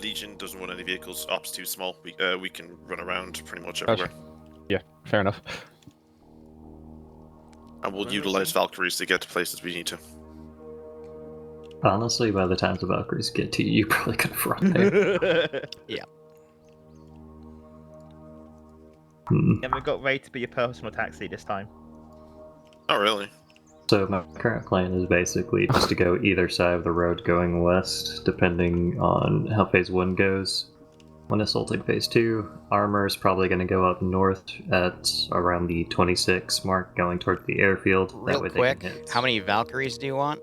Legion doesn't want any vehicles. Op's too small. We can run around pretty much Gotcha. everywhere. Yeah, fair enough. And we'll utilize Valkyries to get to places we need to. Honestly, by the time the Valkyries get to you, you probably could have run there. Yeah. And we've got Ray to be your personal taxi this time. Oh, really? So my current plan is basically just to go either side of the road going west, depending on how Phase 1 goes. When assaulting Phase 2, armor is probably going to go up north at around the 26 mark, going toward the airfield. Real that way quick, they can hit. how many Valkyries do you want?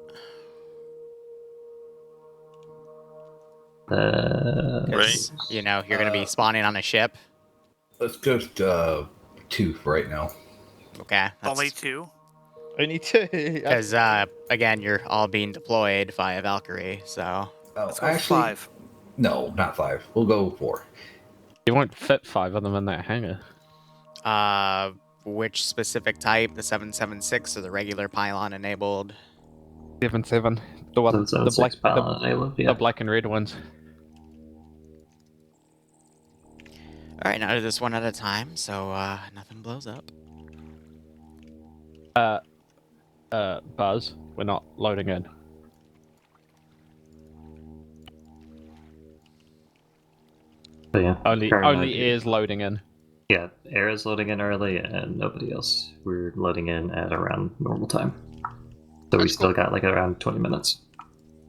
Right. You know, you're going to be spawning on a ship. Let's just 2 for right now. Okay. Only 2? Only 2. Because, again, you're all being deployed via Valkyrie, so... Oh, Let's go actually, 5. no, not 5. We'll go 4. You won't fit 5 of them in that hangar. Which specific type? The 776 or the regular pylon enabled? 7-7. The one, the black and red ones. Alright, now do this one at a time, so nothing blows up. Buzz, we're not loading in. But yeah, Only Air's loading in. Yeah, Air is loading in early, and nobody else. We're loading in at around normal time. So we still got like around 20 minutes.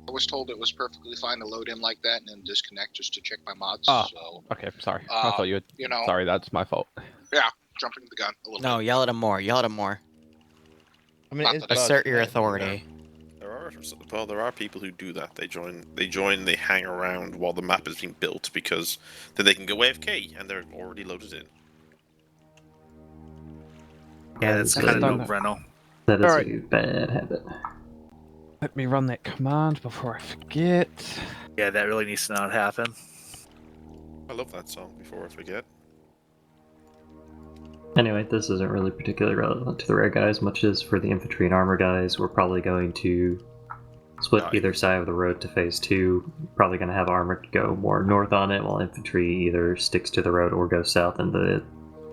I was told it was perfectly fine to load in like that and then disconnect just to check my mods. Oh, so, okay, sorry. I thought you would. you know, Sorry, that's my fault. yeah, jumping the gun a little No, bit. yell at him more. Yell at him more. I mean, it is Assert Buzz. your authority. There are people who do that. They join, they hang around while the map is being built because then they can go AFK and they're already loaded in. Yeah, that's kind of no Breno. That is Alright. a bad habit. Let me run that command before I forget. Yeah, that really needs to not happen. I love that song. Before I forget. Anyway, this isn't really particularly relevant to the rare guys, much as for the infantry and armor guys. We're probably going to split either side of the road to Phase 2. Probably going to have armor go more north on it, while infantry either sticks to the road or goes south in the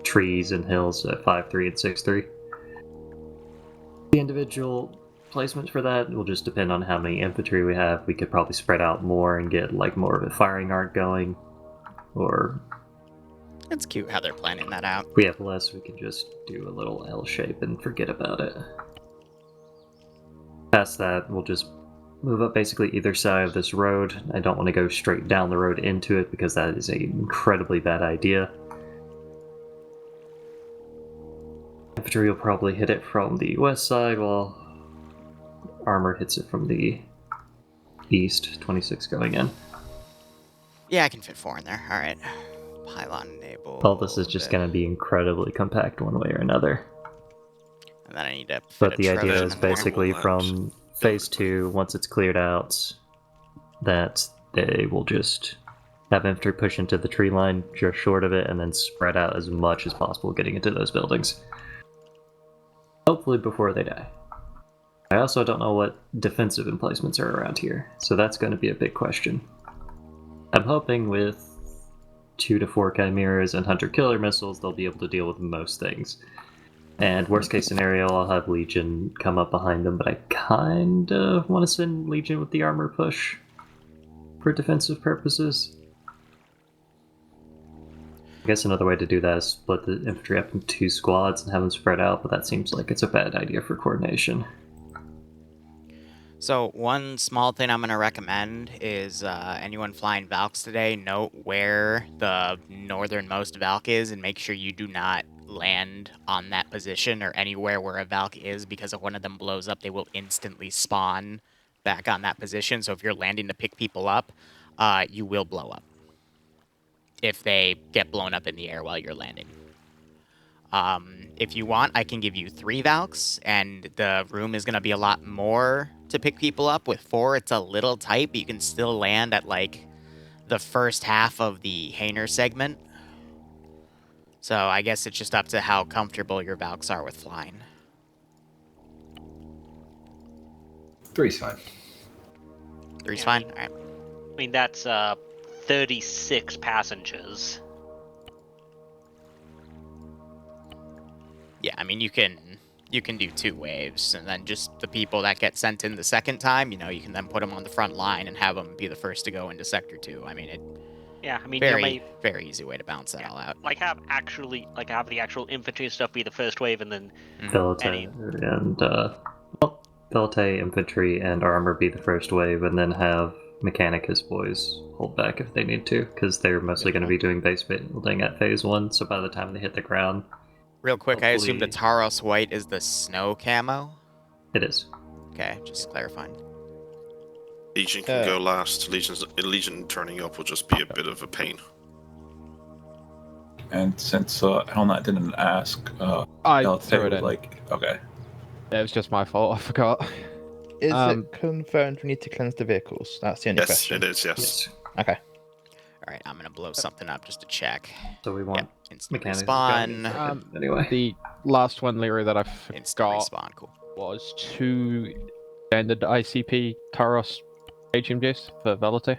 trees and hills at 5-3 and 6-3. The individual placement for that will just depend on how many infantry we have. We could probably spread out more and get like more of a firing arc going, or It's cute how they're planning that out. if we have less, we can just do a little L shape and forget about it. Past that, we'll just move up basically either side of this road. I don't want to go straight down the road into it because that is an incredibly bad idea. Infantry will probably hit it from the west side while armor hits it from the east, 26 going in. Yeah, I can fit 4 in there. Alright. Pylon enabled. All this is just going to be incredibly compact one way or another. And then I need to fit But a the idea Trojan is in there. basically from Phase 2, once it's cleared out, that they will just have infantry push into the tree line just short of it and then spread out as much as possible getting into those buildings. Hopefully before they die. I also don't know what defensive emplacements are around here, so that's going to be a big question. I'm hoping with 2 to 4 chimeras and hunter-killer missiles, they'll be able to deal with most things. And worst case scenario, I'll have Legion come up behind them, but I kind of want to send Legion with the armor push for defensive purposes. I guess another way to do that is split the infantry up into 2 squads and have them spread out, but that seems like it's a bad idea for coordination. So one small thing I'm going to recommend is anyone flying Valks today, note where the northernmost Valk is and make sure you do not land on that position or anywhere where a Valk is, because if one of them blows up, they will instantly spawn back on that position. So if you're landing to pick people up, you will blow up if they get blown up in the air while you're landing. If you want, I can give you 3 Valks, and the room is going to be a lot more to pick people up. With 4, it's a little tight, but you can still land at, like, the first half of the Hainer segment. So I guess it's just up to how comfortable your Valks are with flying. 3's fine. 3's fine? Alright. I mean, that's 36 passengers. Yeah, I mean you can do 2 waves, and then just the people that get sent in the second time, you know, you can then put them on the front line and have them be the first to go into Sector 2. I mean, very easy way to balance that all out. Like have the actual infantry stuff be the first wave, and then Velite infantry and armor be the first wave, and then have Mechanicus boys hold back if they need to, because they're mostly going to be doing base building at phase 1. So by the time they hit the ground. Real quick, I assume the Taros white is the snow camo? It is. Okay, just clarifying. Legion can go last. Legion turning up will just be a bit of a pain. And since Hellknight didn't ask, I they'll threw it in. Okay. Yeah, it was just my fault. I forgot. Is it confirmed we need to cleanse the vehicles? That's the only question. Yes, it is. Yes. Okay. All right, I'm gonna blow something up just to check. So we want instant Mechanics respawn. Anyway, the last one, Liru, that I Instant forgot respawn, cool. was 2 standard ICP Taros HMGs for Velity.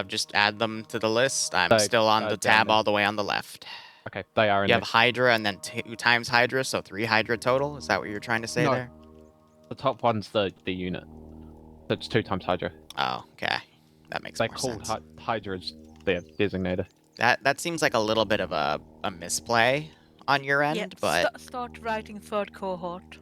Just add them to the list. I'm still on the tab all the way on the left. Okay, they are in You have Hydra and then 2 times Hydra, so 3 Hydra total. Is that what you're trying to say there? The top one's the unit. That's 2 times Hydra. Oh, okay. That makes They're more called sense. Hydra as their designator. That seems like a little bit of a misplay on your end, Yeah, but start writing 3rd cohort.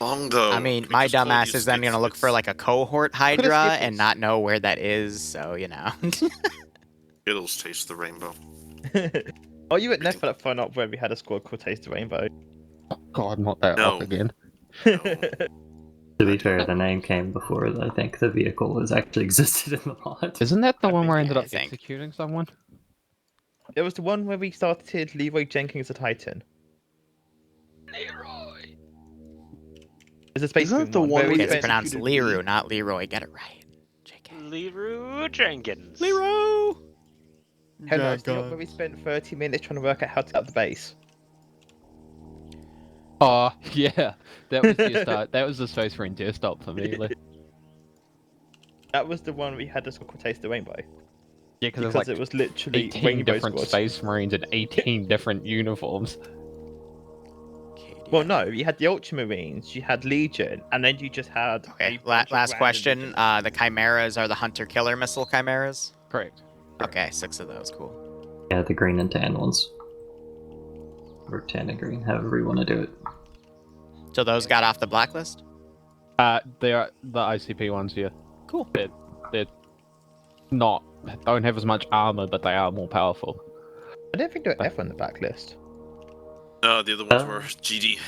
Long though. I mean, my dumbass is then gonna look for like a cohort Hydra and not know where that is, so you know. Skittles taste the rainbow. Oh, you at Neff for that fun up where we had a squad called Taste the Rainbow? God, not that up again. to be fair, the name came before I think the vehicle was actually existed in the mod. Isn't that the one where I ended I up think. executing someone? It was the one where we started Leroy Jenkins the Titan. Leroy. Is it basically Isn't that the one where we we It's spent... pronounced Liru, not Leroy. Get it right. JK. Leroy Jenkins. Liru! Hello, it's the one where we spent 30 minutes trying to work out how to get up the base. Oh, yeah. That was just that was the Space Marine deer stop for me. Like. That was the one we had the squad called Taste the Rainbow. Yeah, Because like it was literally 18 Rainbow different Squad. Space Marines and 18 different uniforms. Well, no, you had the Ultramarines, you had Legion, and then you just had... Okay, last question. The Chimeras are the Hunter-Killer missile Chimeras? Correct. Okay, 6 of those, cool. Yeah, the green and tan ones. Or tan and green, however you want to do it. So those got off the blacklist? They are the ICP ones here. Cool. They're not... don't have as much armor, but they are more powerful. I don't think they were ever on the backlist. No, the other ones were GD.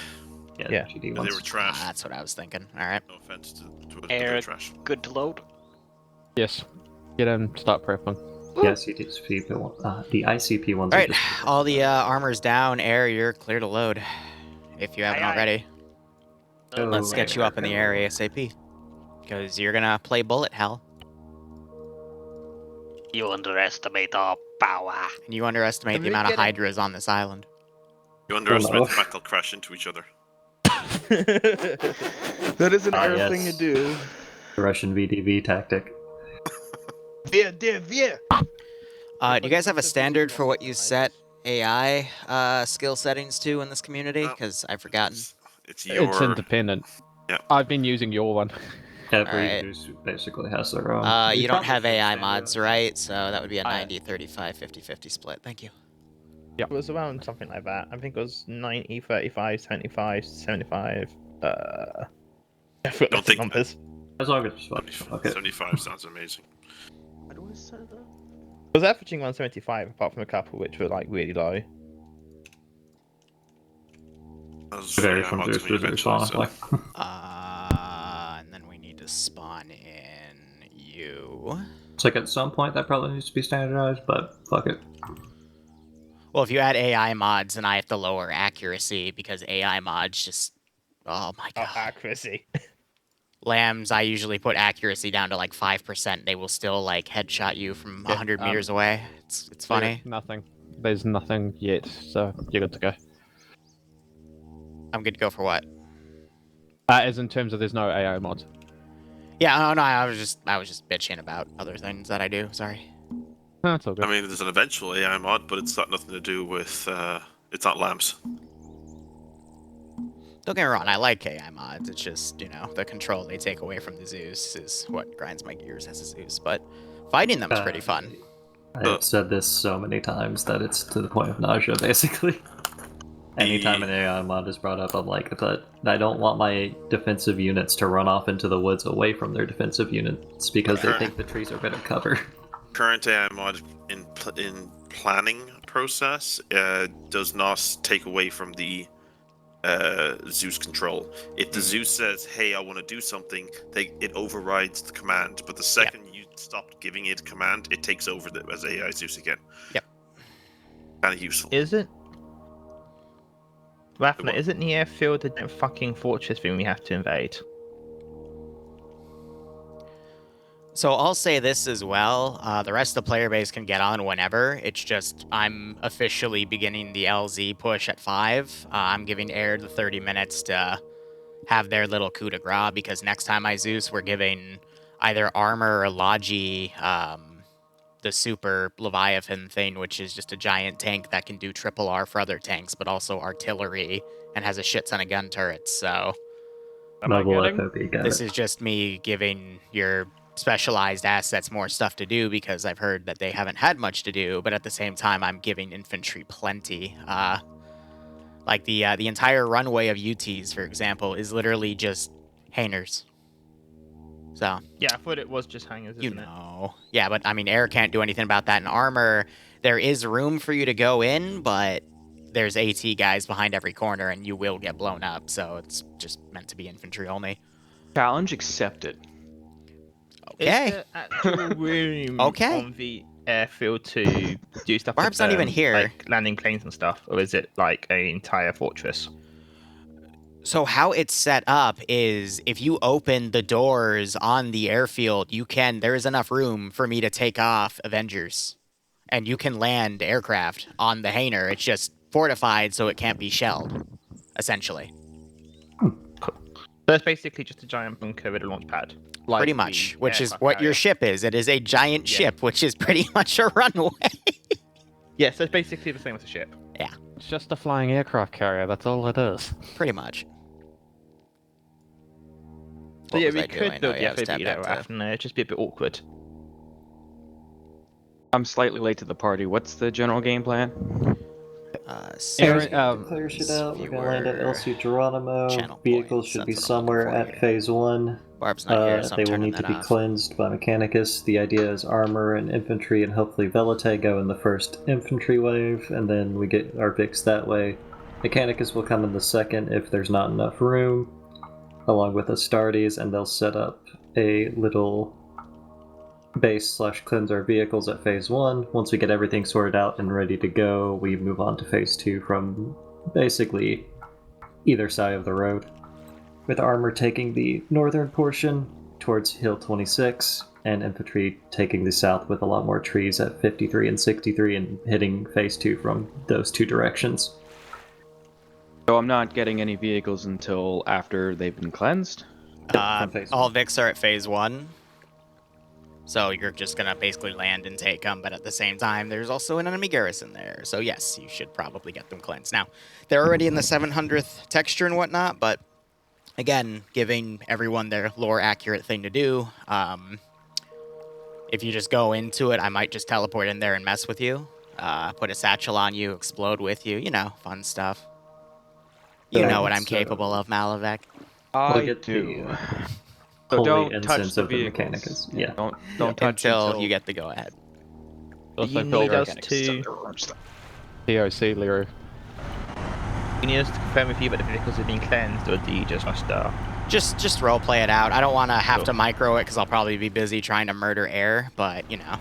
Yeah. GD They ones. were trash. That's what I was thinking. Alright. No offense to it, but Air they're trash. good to load. Yes. Get in, start prepping. The ICP ones are Alright, just... all the armor's down. Air, you're clear to load. If you haven't Aye, aye. already. Let's get you up in the air ASAP. Because you're gonna play bullet hell. You underestimate our power. And you underestimate Can the we amount of get it? Hydras on this island. You underestimate no. the fact they'll crash into each other. That is an Ah, air yes. thing to do. The Russian VDV tactic. Do you guys have a standard for what you set AI skill settings to in this community? Because I've forgotten. It's your... It's independent. Yeah. I've been using your one. Every Alright. user basically has their own. You don't have probably AI should mods, stand right? So that would be a 90, 35, 50, 50 split. Thank you. It was around something like that. I think it was 90, 35, 75, 75. I forgot Don't the think- numbers. As long as it's fun. Okay. 75 sounds amazing. How do I say that? I was averaging 175, apart from a couple which were like really low. As, Very yeah, from mods this me is eventually, fun. so- Like, And then we need to spawn in you. it's like at some point that probably needs to be standardized, but fuck it. Well, if you add AI mods, then I have to lower accuracy because AI mods just... Oh my Oh, god. accuracy. Lambs, I usually put accuracy down to like 5%. They will still like headshot you from 100 meters away. It's funny. There's nothing yet, so you're good to go. I'm good to go for what? As in terms of there's no AI mod. Yeah, no, I was just bitching about other things that I do. Sorry. No, it's all good. I mean, there's an eventual AI mod, but it's got nothing to do with. It's not lamps. Don't get me wrong, I like AI mods. It's just, you know, the control they take away from the Zeus is what grinds my gears as a Zeus. But fighting them is pretty fun. I've said this so many times that it's to the point of nausea, basically. Anytime an AI mod is brought up, I'm like, but I don't want my defensive units to run off into the woods away from their defensive units because they think the trees are better cover. Current AI mod in planning process does not take away from the Zeus control. If the Zeus says, "Hey, I want to do something," it overrides the command. But the second you stop giving it command, it takes over as AI Zeus again. Yep. Kind of useful. Isn't Raffner, isn't the airfield a fucking fortress thing we have to invade? So I'll say this as well. The rest of the player base can get on whenever. It's just I'm officially beginning the LZ push at 5. I'm giving Air the 30 minutes to have their little coup de grace because next time I Zeus, we're giving either armor or Logi the super Leviathan thing, which is just a giant tank that can do triple R for other tanks, but also artillery and has a shit ton of gun turrets. So this is just me giving your specialized assets more stuff to do because I've heard that they haven't had much to do, but at the same time I'm giving infantry plenty. Like the entire runway of UTs, for example, is literally just hangars. So yeah, I thought it was just hangars. You know, yeah, but I mean, Air can't do anything about that in armor. There is room for you to go in, but there's AT guys behind every corner, and you will get blown up. So it's just meant to be infantry only. Challenge accepted. Okay. Is there actual room Okay. on the airfield to do stuff? Barb's with, not even here. like landing planes and stuff, or is it like an entire fortress? So how it's set up is if you open the doors on the airfield, there is enough room for me to take off Avengers. And you can land aircraft on the hangar. It's just fortified so it can't be shelled, essentially. So it's basically just a giant bunker with a launch pad. Like pretty much, which is what your ship is. It is a giant ship, which is pretty much a runway. Yeah, so it's basically the same as a ship. Yeah. It's just a flying aircraft carrier, that's all it is. Pretty much. So yeah, we could build the FAB after, it'd just be a bit awkward. I'm slightly late to the party. What's the general game plan? Clear shit out. We're gonna land at LC Geronimo. Vehicles should be somewhere at phase 1. Barb's not here, so I'm they will need to be cleansed by Mechanicus. The idea is armor and infantry and hopefully Velite go in the first infantry wave, and then we get our Vix that way. Mechanicus will come in the second if there's not enough room, along with Astartes, and they'll set up a little base/cleanse our vehicles at phase 1. Once we get everything sorted out and ready to go, we move on to phase 2 from basically either side of the road, with armor taking the northern portion towards Hill 26 and infantry taking the south with a lot more trees at 53 and 63 and hitting phase 2 from those two directions. So I'm not getting any vehicles until after they've been cleansed? All Vics are at phase 1. So you're just going to basically land and take them, but at the same time, there's also an enemy garrison there. So yes, you should probably get them cleansed. Now, they're already in the 700th texture and whatnot, but again, giving everyone their lore-accurate thing to do. If you just go into it, I might just teleport in there and mess with you. Put a satchel on you, explode with you, you know, fun stuff. You know what I'm capable of, Malavec. I do. So don't touch the vehicles. Yeah. Don't touch until you get the go-ahead. Also, you need us to... TOC, Liru. You need us to confirm with you that the vehicles have been cleansed, or do you just rush start? Just role play it out. I don't want to have to micro it because I'll probably be busy trying to murder Air, but you know.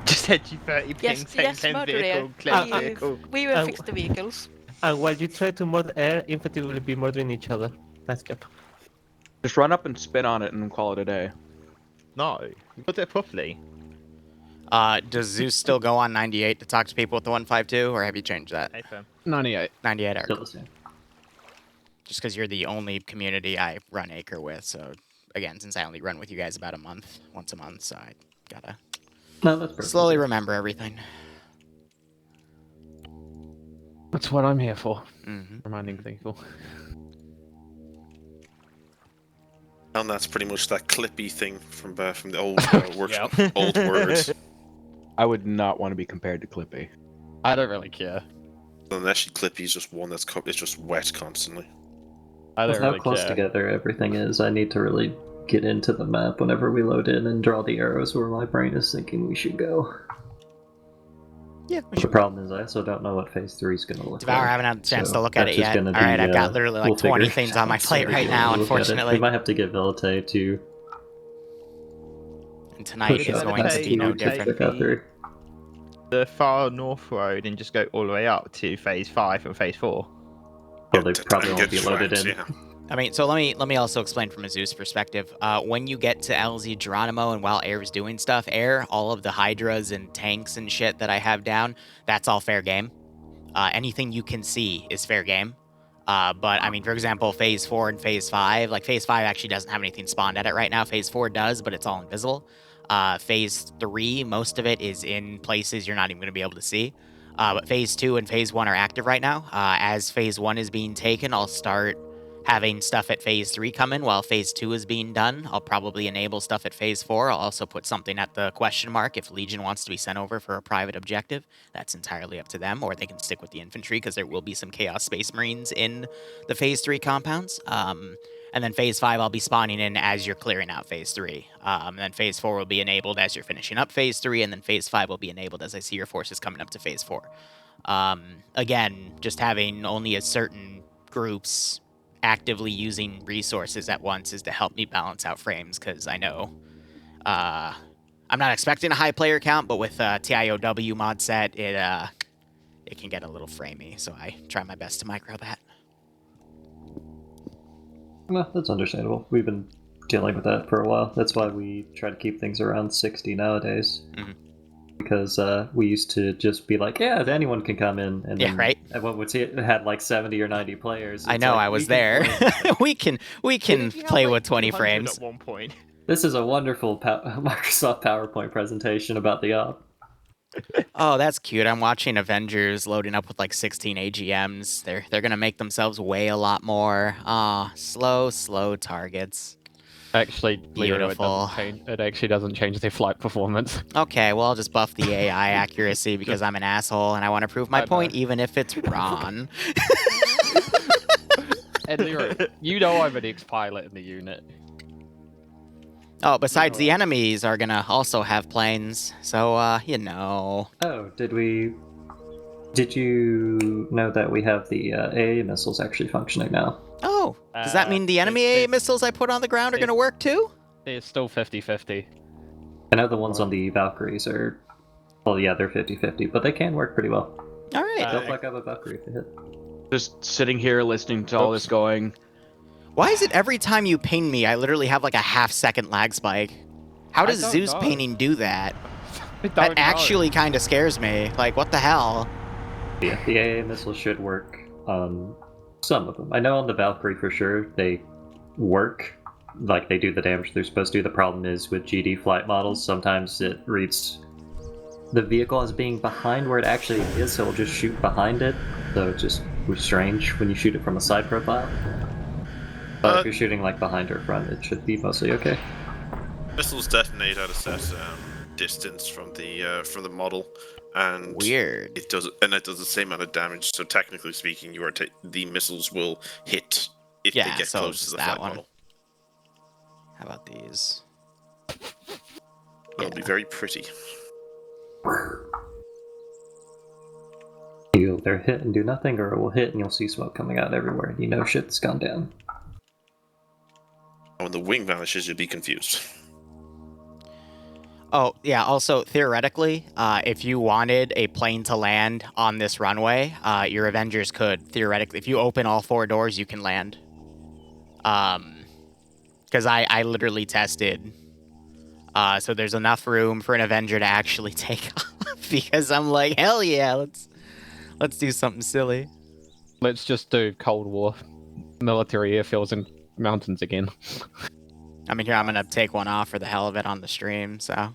Just said you 30 ping, yes, murder Air. vehicle. We will fix the vehicles. And while you try to murder Air, infantry will be murdering each other. Nice job. Just run up and spit on it and call it a day. No, you got it properly. Does Zeus still go on 98 to talk to people with the 152, or have you changed that? 98. 98 are cool. Just because you're the only community I run Acre with, so again, since I only run with you guys about once a month, so I gotta that's slowly remember everything. That's what I'm here for. Mm-hmm. Reminding people. And that's pretty much that clippy thing from the old workshop, old words. I would not want to be compared to Clippy. I don't really care. Unless Clippy's just one it's just wet constantly. I don't With really how close care. together everything is, I need to really get into the map whenever we load in and draw the arrows where my brain is thinking we should go. Yeah, The problem is I also don't know what phase 3 is going to look Devour, like. I haven't had a chance so to look at it that's just yet. gonna Alright, be, I've got literally like we'll 20 figure things on my out plate right when now, we look at it. unfortunately. We might have to get Velite to And tonight push is out going to past be no 2 to different. check out through. The far north road and just go all the way up to phase 5 and phase 4. Well, they probably won't be loaded in. Yeah. I mean, so let me also explain from a Zeus perspective. When you get to LZ Geronimo and while Air's doing stuff, Air, all of the Hydras and tanks and shit that I have down, that's all fair game. Anything you can see is fair game. But I mean, for example, phase 4 and phase 5, like phase 5 actually doesn't have anything spawned at it right now. Phase 4 does, but it's all invisible. Phase 3, most of it is in places you're not even going to be able to see. But phase 2 and phase 1 are active right now. As phase 1 is being taken, I'll start having stuff at phase 3 come in while phase 2 is being done. I'll probably enable stuff at phase 4. I'll also put something at the question mark if Legion wants to be sent over for a private objective. That's entirely up to them, or they can stick with the infantry because there will be some Chaos Space Marines in the phase 3 compounds. And then phase 5 I'll be spawning in as you're clearing out phase 3. And then phase 4 will be enabled as you're finishing up phase 3, and then phase 5 will be enabled as I see your forces coming up to phase 4. Again, just having only a certain groups actively using resources at once is to help me balance out frames, because I know I'm not expecting a high player count, but with TIOW mod set, it can get a little framey, so I try my best to micro that. Well, that's understandable. We've been dealing with that for a while. That's why we try to keep things around 60 nowadays. Mm-hmm. Because we used to just be like, yeah, anyone can come in, and then right. Everyone would see it had like 70 or 90 players. I know, like, I was there. we can play with 20 frames. At one point. This is a wonderful Microsoft PowerPoint presentation about the op. Oh, that's cute. I'm watching Avengers loading up with like 16 AGMs. They're gonna make themselves weigh a lot more. Ah, slow targets. Actually, beautiful. It actually doesn't change their flight performance. Okay, well, I'll just buff the AI accuracy because I'm an asshole and I want to prove my point, even if it's wrong. And Liru, you know I'm an ex-pilot in the unit. Oh, besides the enemies are gonna also have planes, so you know. Oh, did you know that we have the AA missiles actually functioning now? Oh, does that mean the enemy AA missiles I put on the ground are gonna work too? It's still 50-50. I know the ones on the Valkyries are, well, yeah, they're 50-50, but they can work pretty well. All right. They'll fuck up a Valkyrie if they hit. Just sitting here listening to all this going. Why is it every time you ping me, I literally have like a half-second lag spike? How does Zeus painting do that? That actually kind of scares me. Like, what the hell? Yeah, the AA missiles should work on some of them. I know on the Valkyrie for sure they work. Like, they do the damage they're supposed to. The problem is with GD flight models, sometimes it reads the vehicle as being behind where it actually is, so it'll just shoot behind it. So it just was strange when you shoot it from a side profile. But if you're shooting like behind or front, it should be mostly okay. Missiles detonate at a set distance from the model, and weird. It does the same amount of damage. So technically speaking, the missiles will hit if they get close to the flight model. How about these? It'll be very pretty. You'll either hit and do nothing, or it will hit and you'll see smoke coming out everywhere, and you know shit's gone down. When the wing vanishes, you'll be confused. Oh, yeah, also, theoretically, if you wanted a plane to land on this runway, your Avengers could, theoretically. If you open all 4 doors, you can land. Because I literally tested. So there's enough room for an Avenger to actually take off, because I'm like, hell yeah, let's do something silly. Let's just do Cold War military airfields and mountains again. I mean, here, I'm gonna take one off for the hell of it on the stream, so.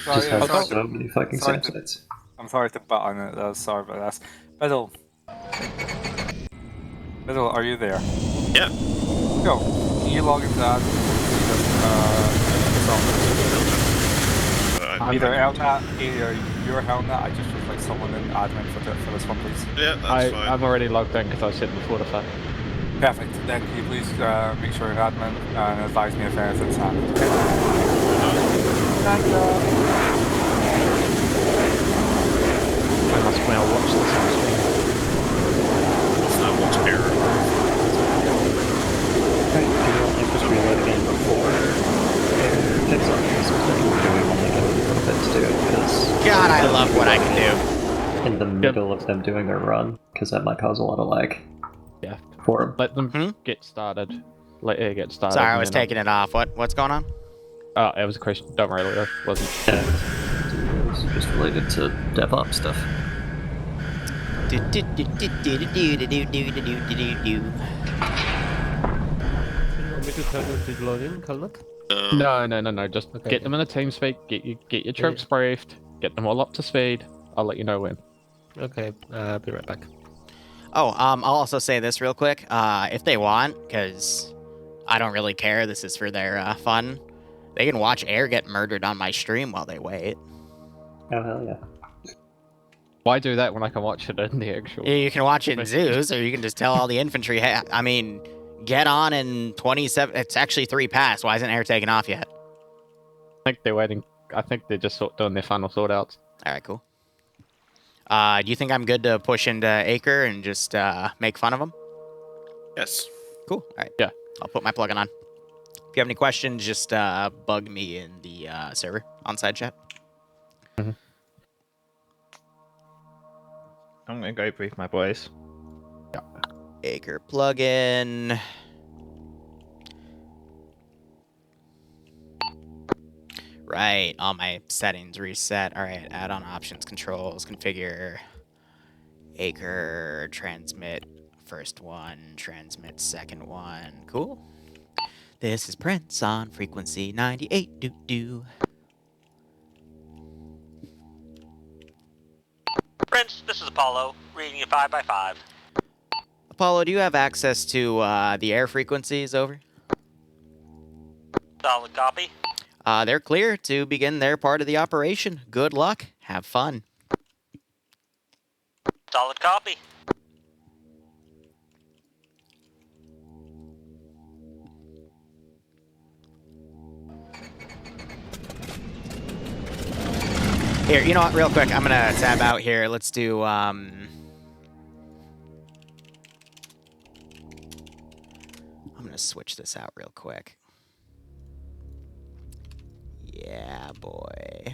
Just have so many fucking sites. I'm sorry to butt on it, sorry about that. Middle, are you there? Yeah. Yo, can you log into that? Either Elnat, either your Helnat, I just like someone in admin for this one, please. Yeah, that's fine. I'm already logged in because I was sitting before the fact. Perfect. Then can you please make sure you're admin and advise me if anything's happened. Thank you. I must well watch this on stream. It's not much error. Okay, do we want just reload again before it picks up this thing? Or do we want to give it a little bit to do it? Because God, I love what I can do. in the middle of them doing their run, because that might cause a lot of lag. Yeah. For them. Let them get started. Let it get started. Sorry, I was taking it off. What's going on? Oh, it was a question. Don't worry, it wasn't. Yeah, it was just related to DevOps stuff. No. Just get them in a team speak. Get your troops briefed. Get them all up to speed. I'll let you know when. Okay, I'll be right back. Oh, I'll also say this real quick. If they want, because I don't really care, this is for their fun, they can watch Air get murdered on my stream while they wait. Oh, hell yeah. Why do that when I can watch it in the actual... You can watch it in Zeus, or you can just tell all the infantry, hey, I mean, get on in 27... It's actually 3 past. Why isn't Air taken off yet? I think they're waiting. I think they're just doing their final sort-outs. Alright, cool. Do you think I'm good to push into Acre and just make fun of them? Yes. Cool. Alright. Yeah. I'll put my plugin on. If you have any questions, just bug me in the server on side chat. Mm-hmm. I'm gonna go brief my boys. Yeah. Acre plugin. Right, all my settings reset. All right, add-on options, controls, configure, Acre, transmit, first one, transmit, second one. Cool. This is Prince on frequency 98, doo-doo. Prince, this is Apollo, reading you 5x5. Apollo, do you have access to the air frequencies, over? Solid copy. They're clear to begin their part of the operation. Good luck. Have fun. Solid copy. Here, you know what? Real quick, I'm gonna tab out here. Let's do, I'm gonna switch this out real quick. Yeah, boy.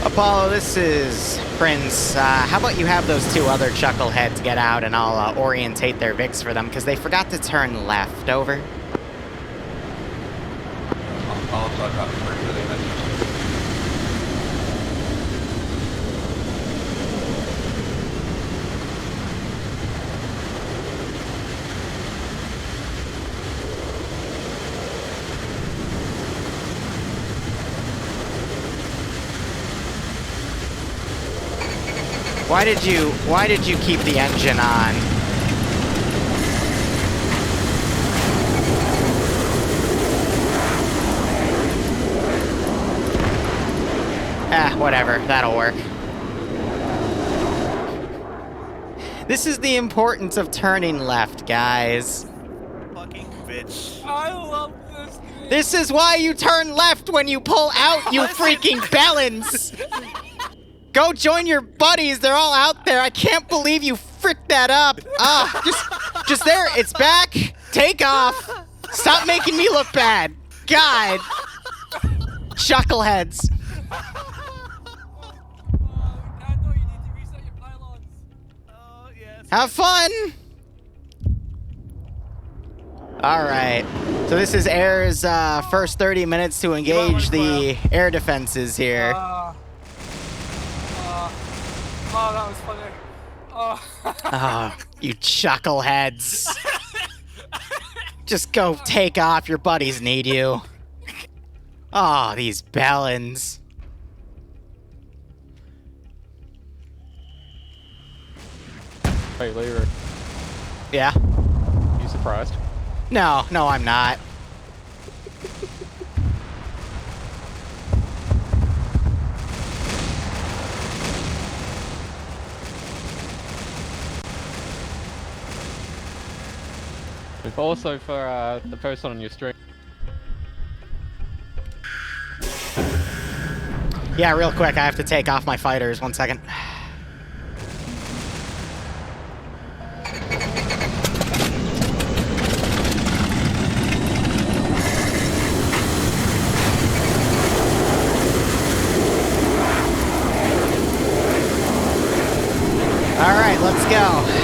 Apollo, this is Prince. How about you have those 2 other chuckleheads get out and I'll orientate their VIX for them, because they forgot to turn left, over. I'll talk about it for the minute. Why did you keep the engine on? Whatever, that'll work. This is the importance of turning left, guys. Fucking bitch. I love this game. This is why you turn left when you pull out, you freaking bellends! Go join your buddies, they're all out there. I can't believe you fricked that up. Just there, it's back. Take off. Stop making me look bad. God. Chuckleheads. you need to reset your pylons. Oh, yes. Have fun. Have fun. All right. So this is Air's first 30 minutes to engage the air defenses here. Oh, that was funny. Oh, you chuckleheads. Just go take off. Your buddies need you. Oh, these bellends. Hey, Liru. Yeah? You surprised? No, I'm not. It's also for the person on your stream. Yeah, real quick, I have to take off my fighters. 1 second. All right, let's go.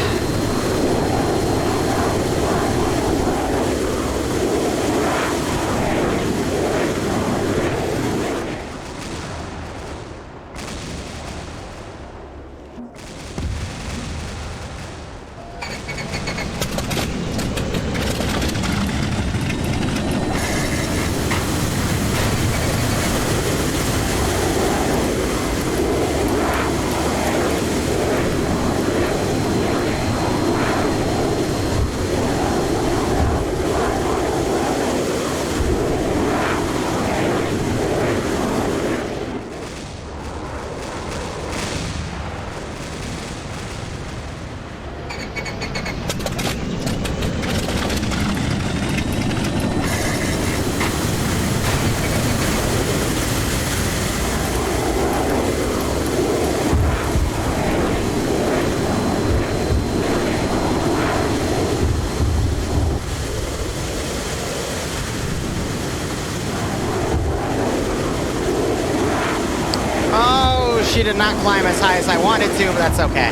She did not climb as high as I wanted to, but that's okay.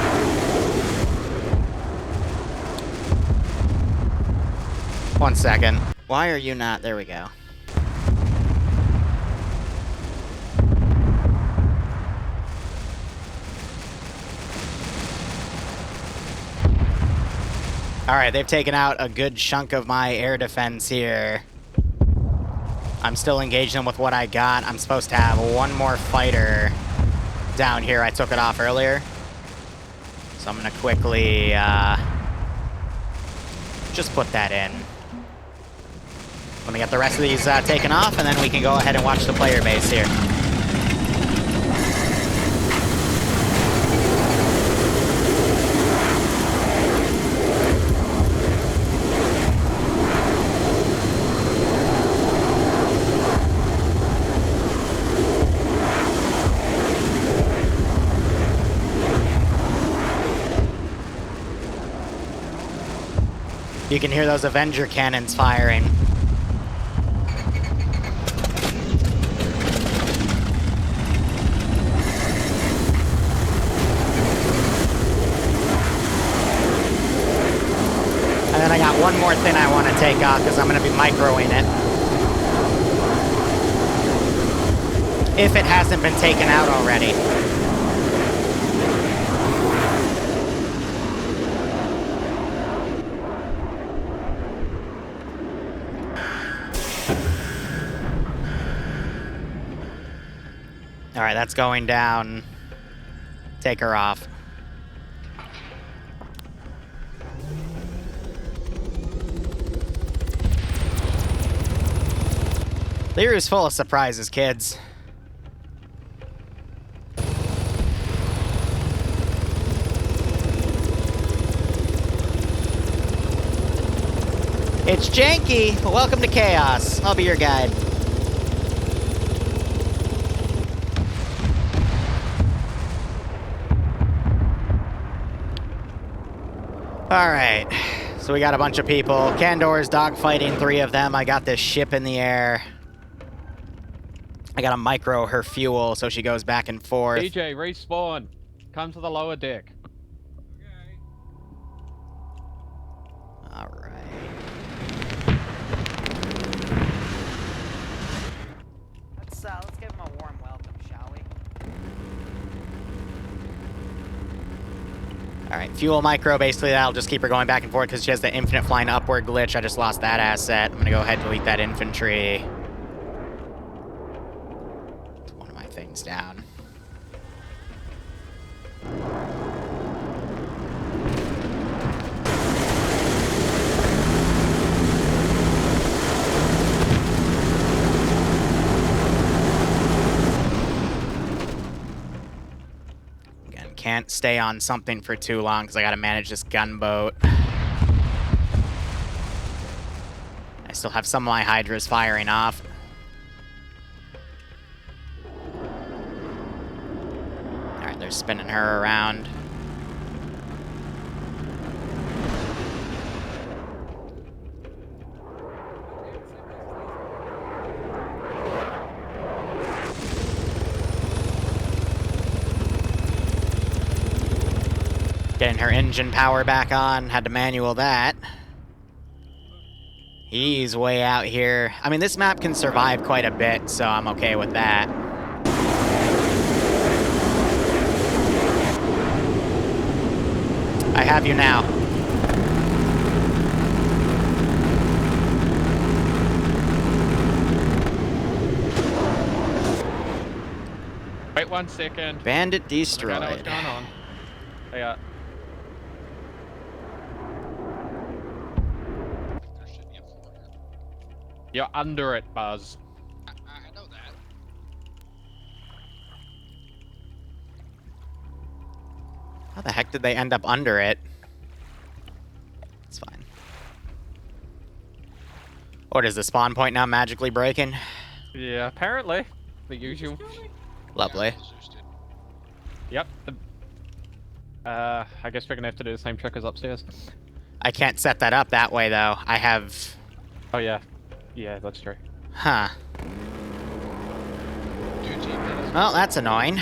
One second. Why are you not? There we go. Alright, they've taken out a good chunk of my air defense here. I'm still engaging them with what I got. I'm supposed to have one more fighter down here. I took it off earlier. So I'm gonna quickly just put that in. I'm gonna get the rest of these taken off, and then we can go ahead and watch the player base here. You can hear those Avenger cannons firing. And then I got one more thing I want to take off because I'm going to be microing it. If it hasn't been taken out already. All right, that's going down. Take her off. Liru's full of surprises, kids. It's janky, but welcome to Chaos. I'll be your guide. Alright, so we got a bunch of people. Kandor's dogfighting 3 of them. I got this ship in the air. I gotta micro her fuel so she goes back and forth. DJ, respawn. Come to the lower deck. Alright. fuel micro, basically that'll just keep her going back and forth because she has the infinite flying upward glitch. I just lost that asset. I'm gonna go ahead and delete that infantry. Put one of my things down. Can't stay on something for too long because I gotta manage this gunboat. I still have some of my Hydras firing off. Alright, they're spinning her around. Getting her engine power back on. Had to manual that. He's way out here. I mean, this map can survive quite a bit, so I'm okay with that. I have you now. Wait 1 second. Bandit I destroyed. don't know what's going on. Yeah. You're under it, Buzz. I know that. How the heck did they end up under it? It's fine. What is the spawn point now magically breaking? Yeah, apparently. The usual. Lovely. Yep. I guess we're gonna have to do the same trick as upstairs. I can't set that up that way, though. I have... Oh, yeah. Yeah, that's true. Huh. Well, that's annoying.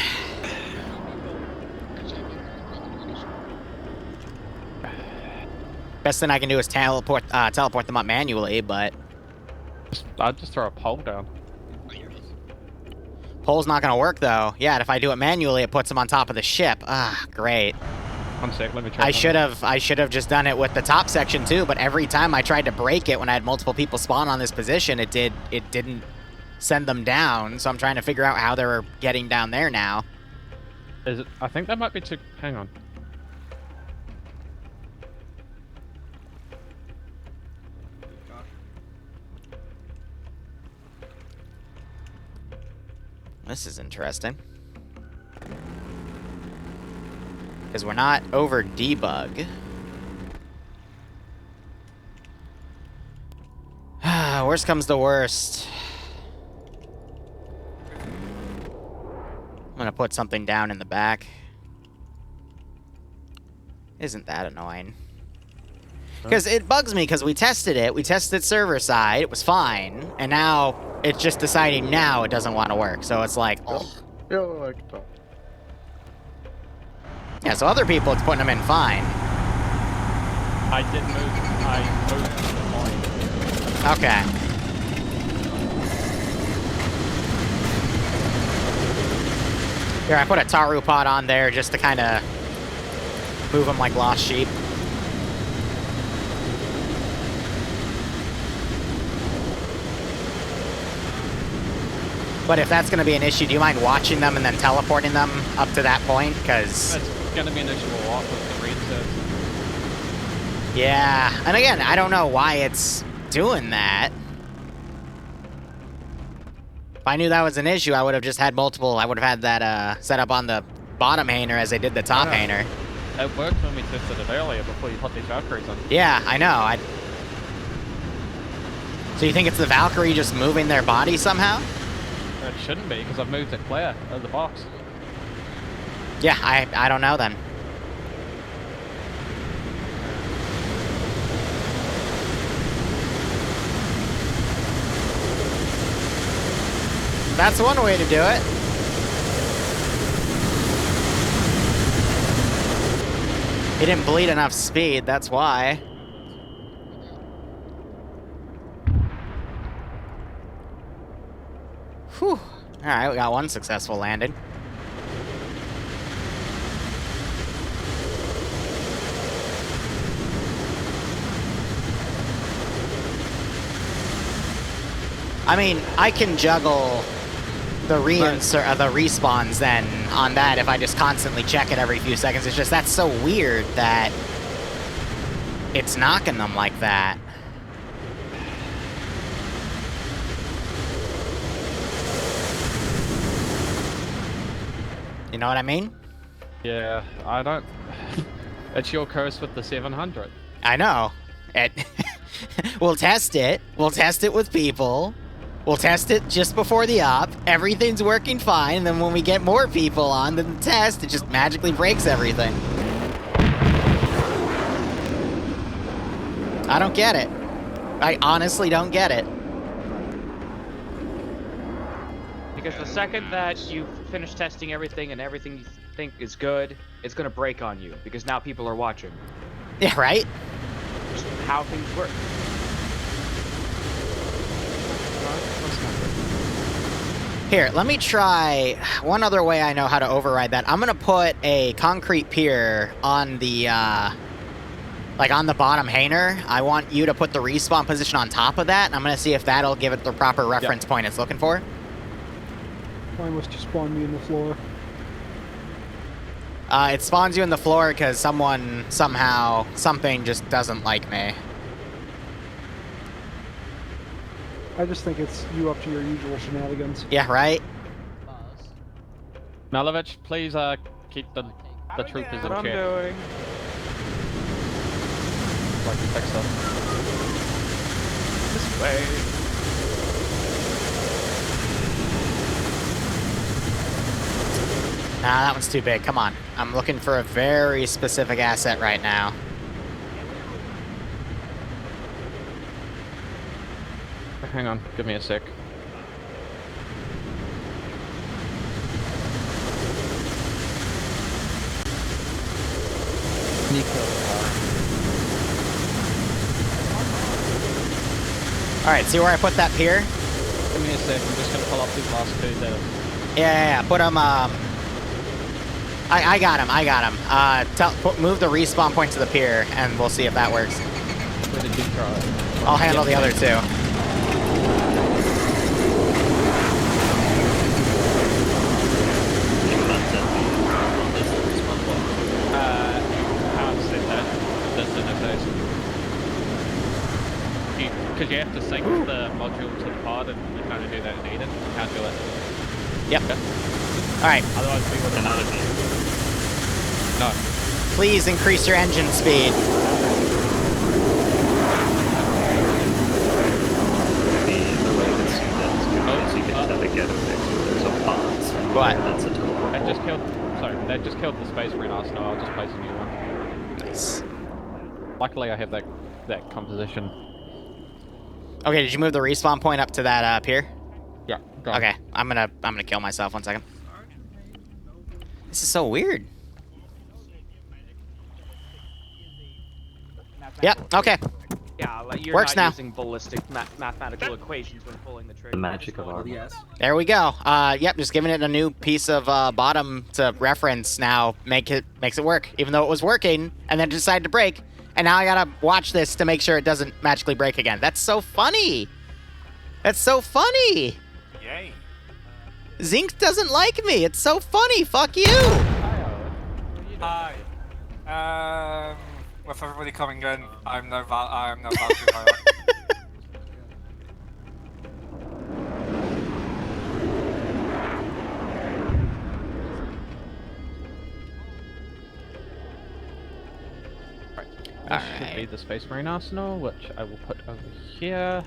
Best thing I can do is teleport them up manually, but... I'll just throw a pole down. Pole's not gonna work, though. Yeah, and if I do it manually, it puts them on top of the ship. Ah, great. 1 sec, let me try. I should have just done it with the top section too, but every time I tried to break it when I had multiple people spawn on this position, it didn't send them down, so I'm trying to figure out how they're getting down there now. Is it? I think that might be too... Hang on. This is interesting. Because we're not over debug. Worst comes to worst. I'm gonna put something down in the back. Isn't that annoying? Because it bugs me because we tested it. We tested server side. It was fine. And now it's just deciding now it doesn't want to work. So it's like, oh. Yeah, so other people, it's putting them in fine. I moved the line. Okay. Here, I put a Taru pod on there just to kind of move them like lost sheep. But if that's going to be an issue, do you mind watching them and then teleporting them up to that point? Because that's going to be an issue a lot with the resets. Yeah, and again, I don't know why it's doing that. If I knew that was an issue, I would have just had multiple. I would have had that set up on the bottom hanger as I did the top hanger. It worked when we tested it earlier before you put these Valkyries on. Yeah, I know. So you think it's the Valkyrie just moving their body somehow? It shouldn't be, because I've moved it clear of the box. Yeah, I don't know then. That's one way to do it. He didn't bleed enough speed, that's why. Whew. Alright, we got one successful landing. I mean, I can juggle the the respawns then on that if I just constantly check it every few seconds. It's just that's so weird that it's knocking them like that. You know what I mean? Yeah, I don't... It's your curse with the 700. I know. We'll test it. We'll test it with people. We'll test it just before the op. Everything's working fine. And then when we get more people on the test, it just magically breaks everything. I don't get it. I honestly don't get it. Because the second that you finish testing everything and everything you think is good, it's gonna break on you because now people are watching. Yeah, right? Just how things work. Here, let me try one other way I know how to override that. I'm gonna put a concrete pier on the, like on the bottom hanger. I want you to put the respawn position on top of that, and I'm gonna see if that'll give it the proper reference point it's looking for. Why must you spawn me in the floor? It spawns you in the floor because something just doesn't like me. I just think it's you up to your usual shenanigans. Yeah, right? Malovich, please keep the troopers in check. What I'm doing. So I can fix them. This way. Nah, that one's too big. Come on. I'm looking for a very specific asset right now. Hang on, give me a sec. Alright, see where I put that pier? Give me a sec, I'm just gonna pull up these last two that Yeah, put them, I got him. Move the respawn point to the pier, and we'll see if that works. Where did you try? I'll handle the other two. Can't set that. That's interface. Because you have to sync the module to the pod, and you can't do that in Eden. You can't do it. Yep. Alright. Otherwise, we would have... No. Please increase your engine speed. What? That just killed the space marine arsenal. I'll just place a new one. Nice. Luckily, I have that composition. Okay, did you move the respawn point up to that pier? Yeah. Go on. Okay, I'm gonna kill myself. 1 second. This is so weird. Yep. Okay. Yeah, like you're Works not now. using ballistic mathematical equations when pulling the trigger. The magic of armor. Yes. There we go. Yep, just giving it a new piece of bottom to reference now makes it work, even though it was working and then decided to break. And now I gotta watch this to make sure it doesn't magically break again. That's so funny. That's so funny. Yay. Zinc doesn't like me. It's so funny. Fuck you. Hi. With everybody coming in, I'm no Valkyrie pilot. This should be the Space Marine Arsenal, which I will put over here.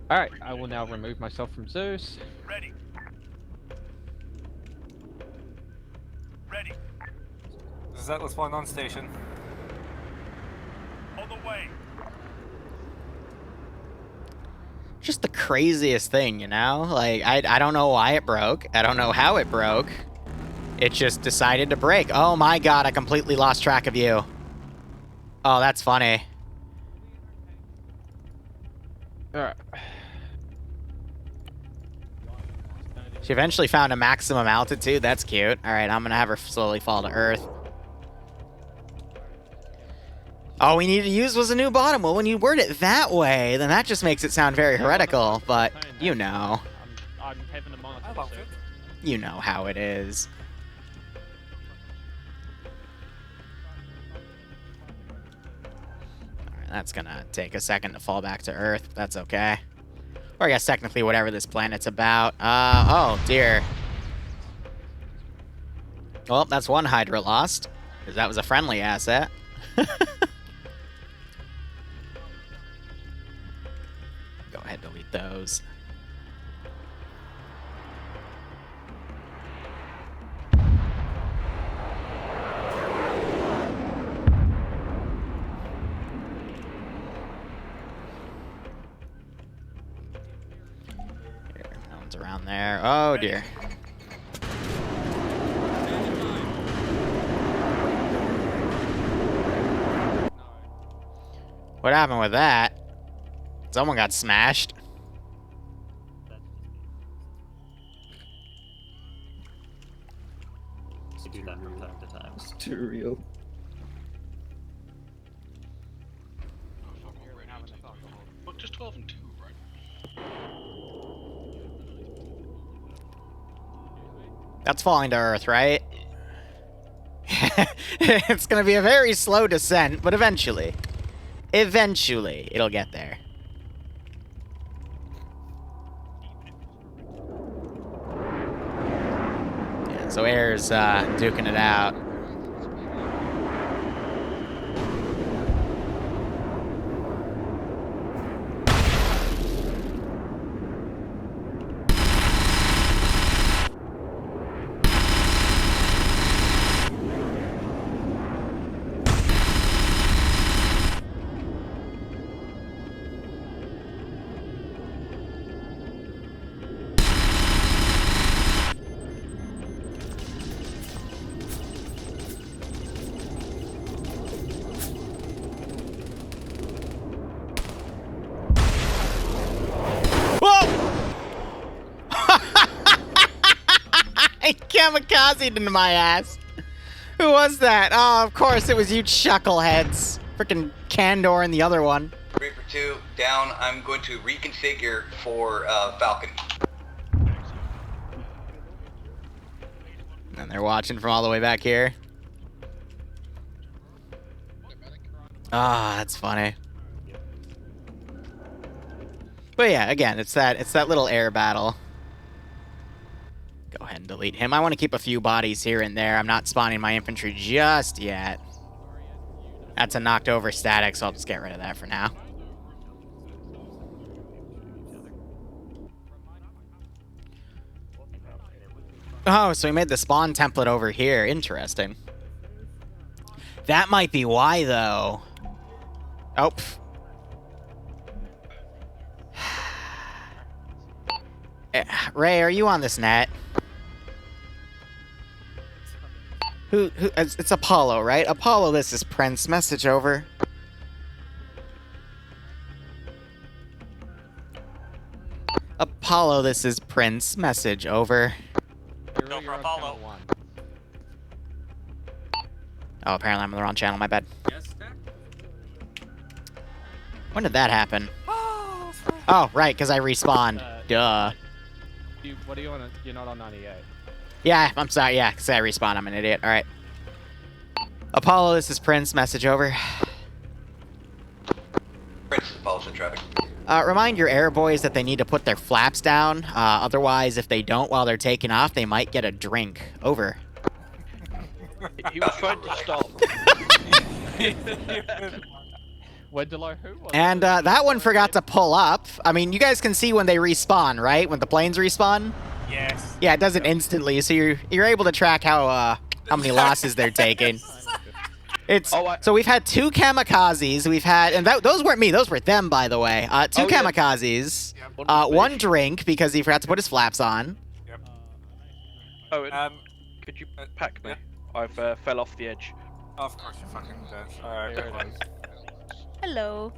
Alright, I will now remove myself from Zeus. Ready. Ready. Zetless one on station. On the way. Just the craziest thing, you know? Like, I don't know why it broke. I don't know how it broke. It just decided to break. Oh my god, I completely lost track of you. Oh, that's funny. Alright. She eventually found a maximum altitude. That's cute. Alright, I'm gonna have her slowly fall to Earth. All we needed to use was a new bottom. Well, when you word it that way, then that just makes it sound very heretical, but you know. I'm having a monitor. I love it. You know how it is. Alright, that's gonna take a second to fall back to Earth, but that's okay. Or I guess technically whatever this planet's about. Oh dear. Well, that's one Hydra lost, because that was a friendly asset. Go ahead, delete those. Here, no one's around there. Oh dear. What happened with that? Someone got smashed. You do that from time to time. It's too real. Look, just 12 and 2, right? That's falling to Earth, right? It's gonna be a very slow descent, but eventually. Eventually, it'll get there. Yeah, so Air's duking it out. I kamikazed into my ass. Who was that? Oh, of course, it was you chuckleheads. Frickin' Candor and the other one. Reaper 2, down. I'm going to reconfigure for Falcon. And they're watching from all the way back here. Ah, that's funny. But yeah, again, it's that little air battle. Go ahead and delete him. I want to keep a few bodies here and there. I'm not spawning my infantry just yet. That's a knocked over static, so I'll just get rid of that for now. Oh, so we made the spawn template over here. Interesting. That might be why, though. Oh. Ray, are you on this net? Who, it's Apollo, right? Apollo, this is Prince. Message over. Apollo, this is Prince. Message over. Go for Apollo. Oh, apparently I'm on the wrong channel, my bad. When did that happen? Oh, right, because I respawned. Duh. What are you on? You're not on 98. Yeah, I'm sorry. Yeah, because I respawned. I'm an idiot. All right. Apollo, this is Prince. Message over. Prince, Apollo's in traffic. Remind your air boys that they need to put their flaps down. Otherwise, if they don't while they're taking off, they might get a drink. Over. He was trying to stop. And that one forgot to pull up. I mean, you guys can see when they respawn, right? When the planes respawn? Yes. Yeah, it does it instantly, so you're able to track how many losses they're taking. It's so we've had 2 kamikazes. We've had, and those weren't me. Those were them, by the way. 2 kamikazes. Yep. 1 drink because he forgot to put his flaps on. Yep. Oh, could you pack me? Yeah. I've fell off the edge. Oh, of course you fucking did. Alright. Hello.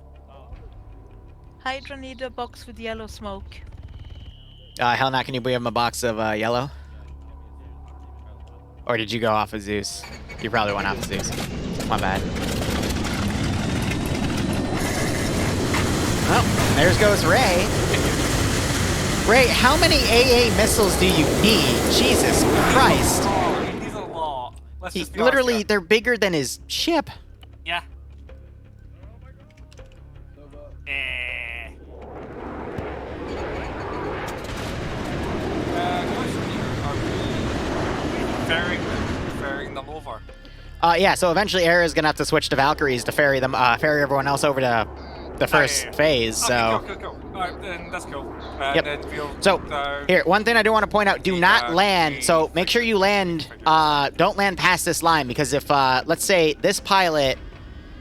Hydra need a box with yellow smoke. Helena, can you bring him a box of yellow? Or did you go off of Zeus? You probably went off of Zeus. My bad. There goes Ray. Ray, how many AA missiles do you need? Jesus Christ. He's a lot. Let's just be Literally, honest they're bigger than his ship. here. Yeah. Ferrying them over. Yeah, so eventually Air is gonna have to switch to Valkyries to ferry them, ferry everyone else over to the first phase, so... Okay, cool. Alright, then that's cool. Yep. Then we'll, So, here, one thing I do want to point out, do not land, so make sure you land, don't land past this line, because if, let's say this pilot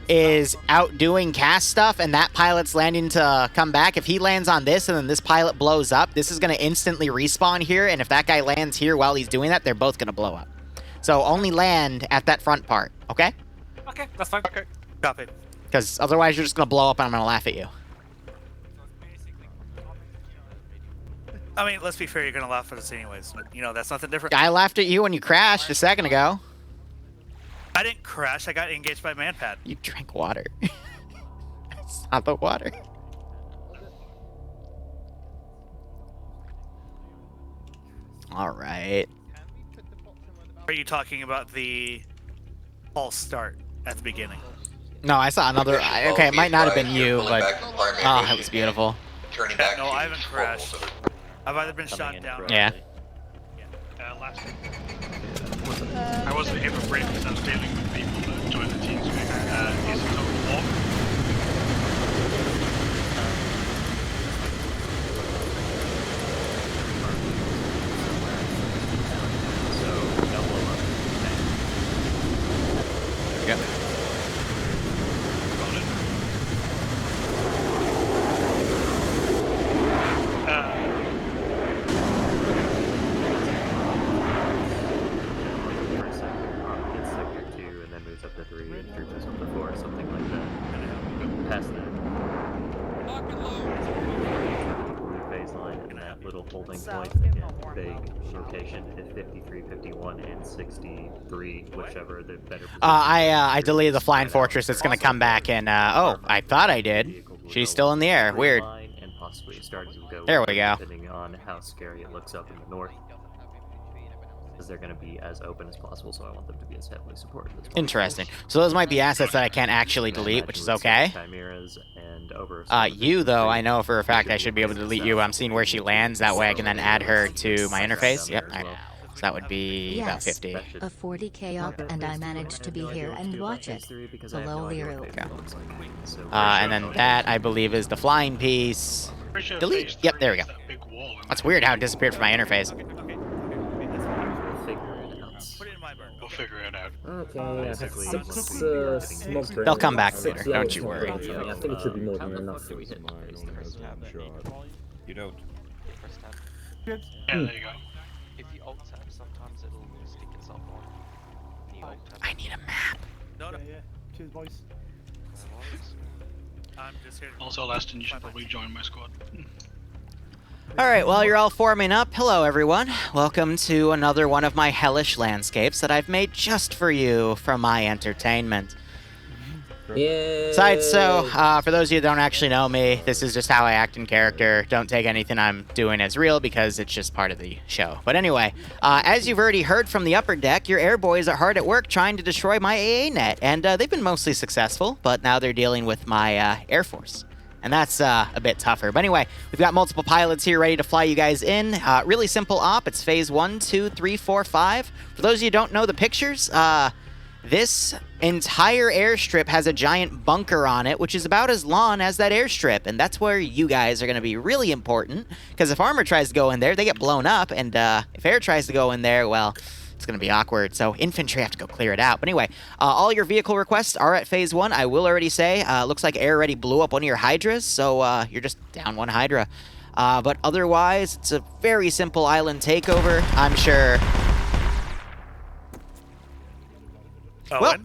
is out doing cast stuff, and that pilot's landing to come back, if he lands on this, and then this pilot blows up, this is going to instantly respawn here, and if that guy lands here while he's doing that, they're both going to blow up. So only land at that front part, okay? Okay, that's fine. Okay, copy. Because otherwise you're just going to blow up and I'm going to laugh at you. I mean, let's be fair, you're gonna laugh at us anyways. You know, that's nothing different. I laughed at you when you crashed a second ago. I didn't crash, I got engaged by manpad. You drank water. It's not the water. Alright. Are you talking about the false start at the beginning? No, I saw another. Okay, it might not have been you, but. Oh, that was beautiful. Turning back. No, I haven't crashed. I've either been shot down. Yeah. Last I wasn't able to break because I was dealing with people that joined the team. Is it TOC Op? Yep. Holding point, again, big rotation is 53, 51, and 63, whichever the better. I deleted the flying fortress. It's gonna come back and oh, I thought I did. She's still in the air. Weird. And possibly starting to go there we go. Depending on how scary it looks up in the north. Because they're going to be as open as possible, so I want them to be as heavily supported as possible. Interesting. So those might be assets that I can't actually delete, which is okay. You, though, I know for a fact I should be able to delete you. I'm seeing where she lands. That way I can then add her to my interface. Yep. So that would be about 50. A 40k up, and I managed to be here and watch it. Below Liru. And then that, I believe, is the flying piece. Delete. Yep, there we go. That's weird how it disappeared from my interface. We'll figure it out. Okay, I have 6 smoke grenades. They'll come back later, don't you worry. I think it should be more than enough. You don't. Yeah, there you go. If you alt tab, sometimes it'll stick itself on. I need a map. No. Yeah. Cheers, boys. I'm just here. Also, Aston, you should probably join my squad. Alright, while you're all forming up, hello everyone. Welcome to another one of my hellish landscapes that I've made just for you for my entertainment. So, for those of you who don't actually know me, this is just how I act in character. Don't take anything I'm doing as real because it's just part of the show. But anyway, as you've already heard from the upper deck, your air boys are hard at work trying to destroy my AA net, and they've been mostly successful, but now they're dealing with my Air Force. And that's a bit tougher. But anyway, we've got multiple pilots here ready to fly you guys in. Really simple op. It's phase 1, 2, 3, 4, 5. For those of you who don't know the pictures, this entire airstrip has a giant bunker on it, which is about as long as that airstrip. And that's where you guys are going to be really important. Because if armor tries to go in there, they get blown up. And if air tries to go in there, well, it's going to be awkward. So infantry have to go clear it out. But anyway, all your vehicle requests are at phase 1. I will already say, looks like air already blew up one of your Hydras. So you're just down one Hydra. But otherwise, it's a very simple island takeover. I'm sure. Well,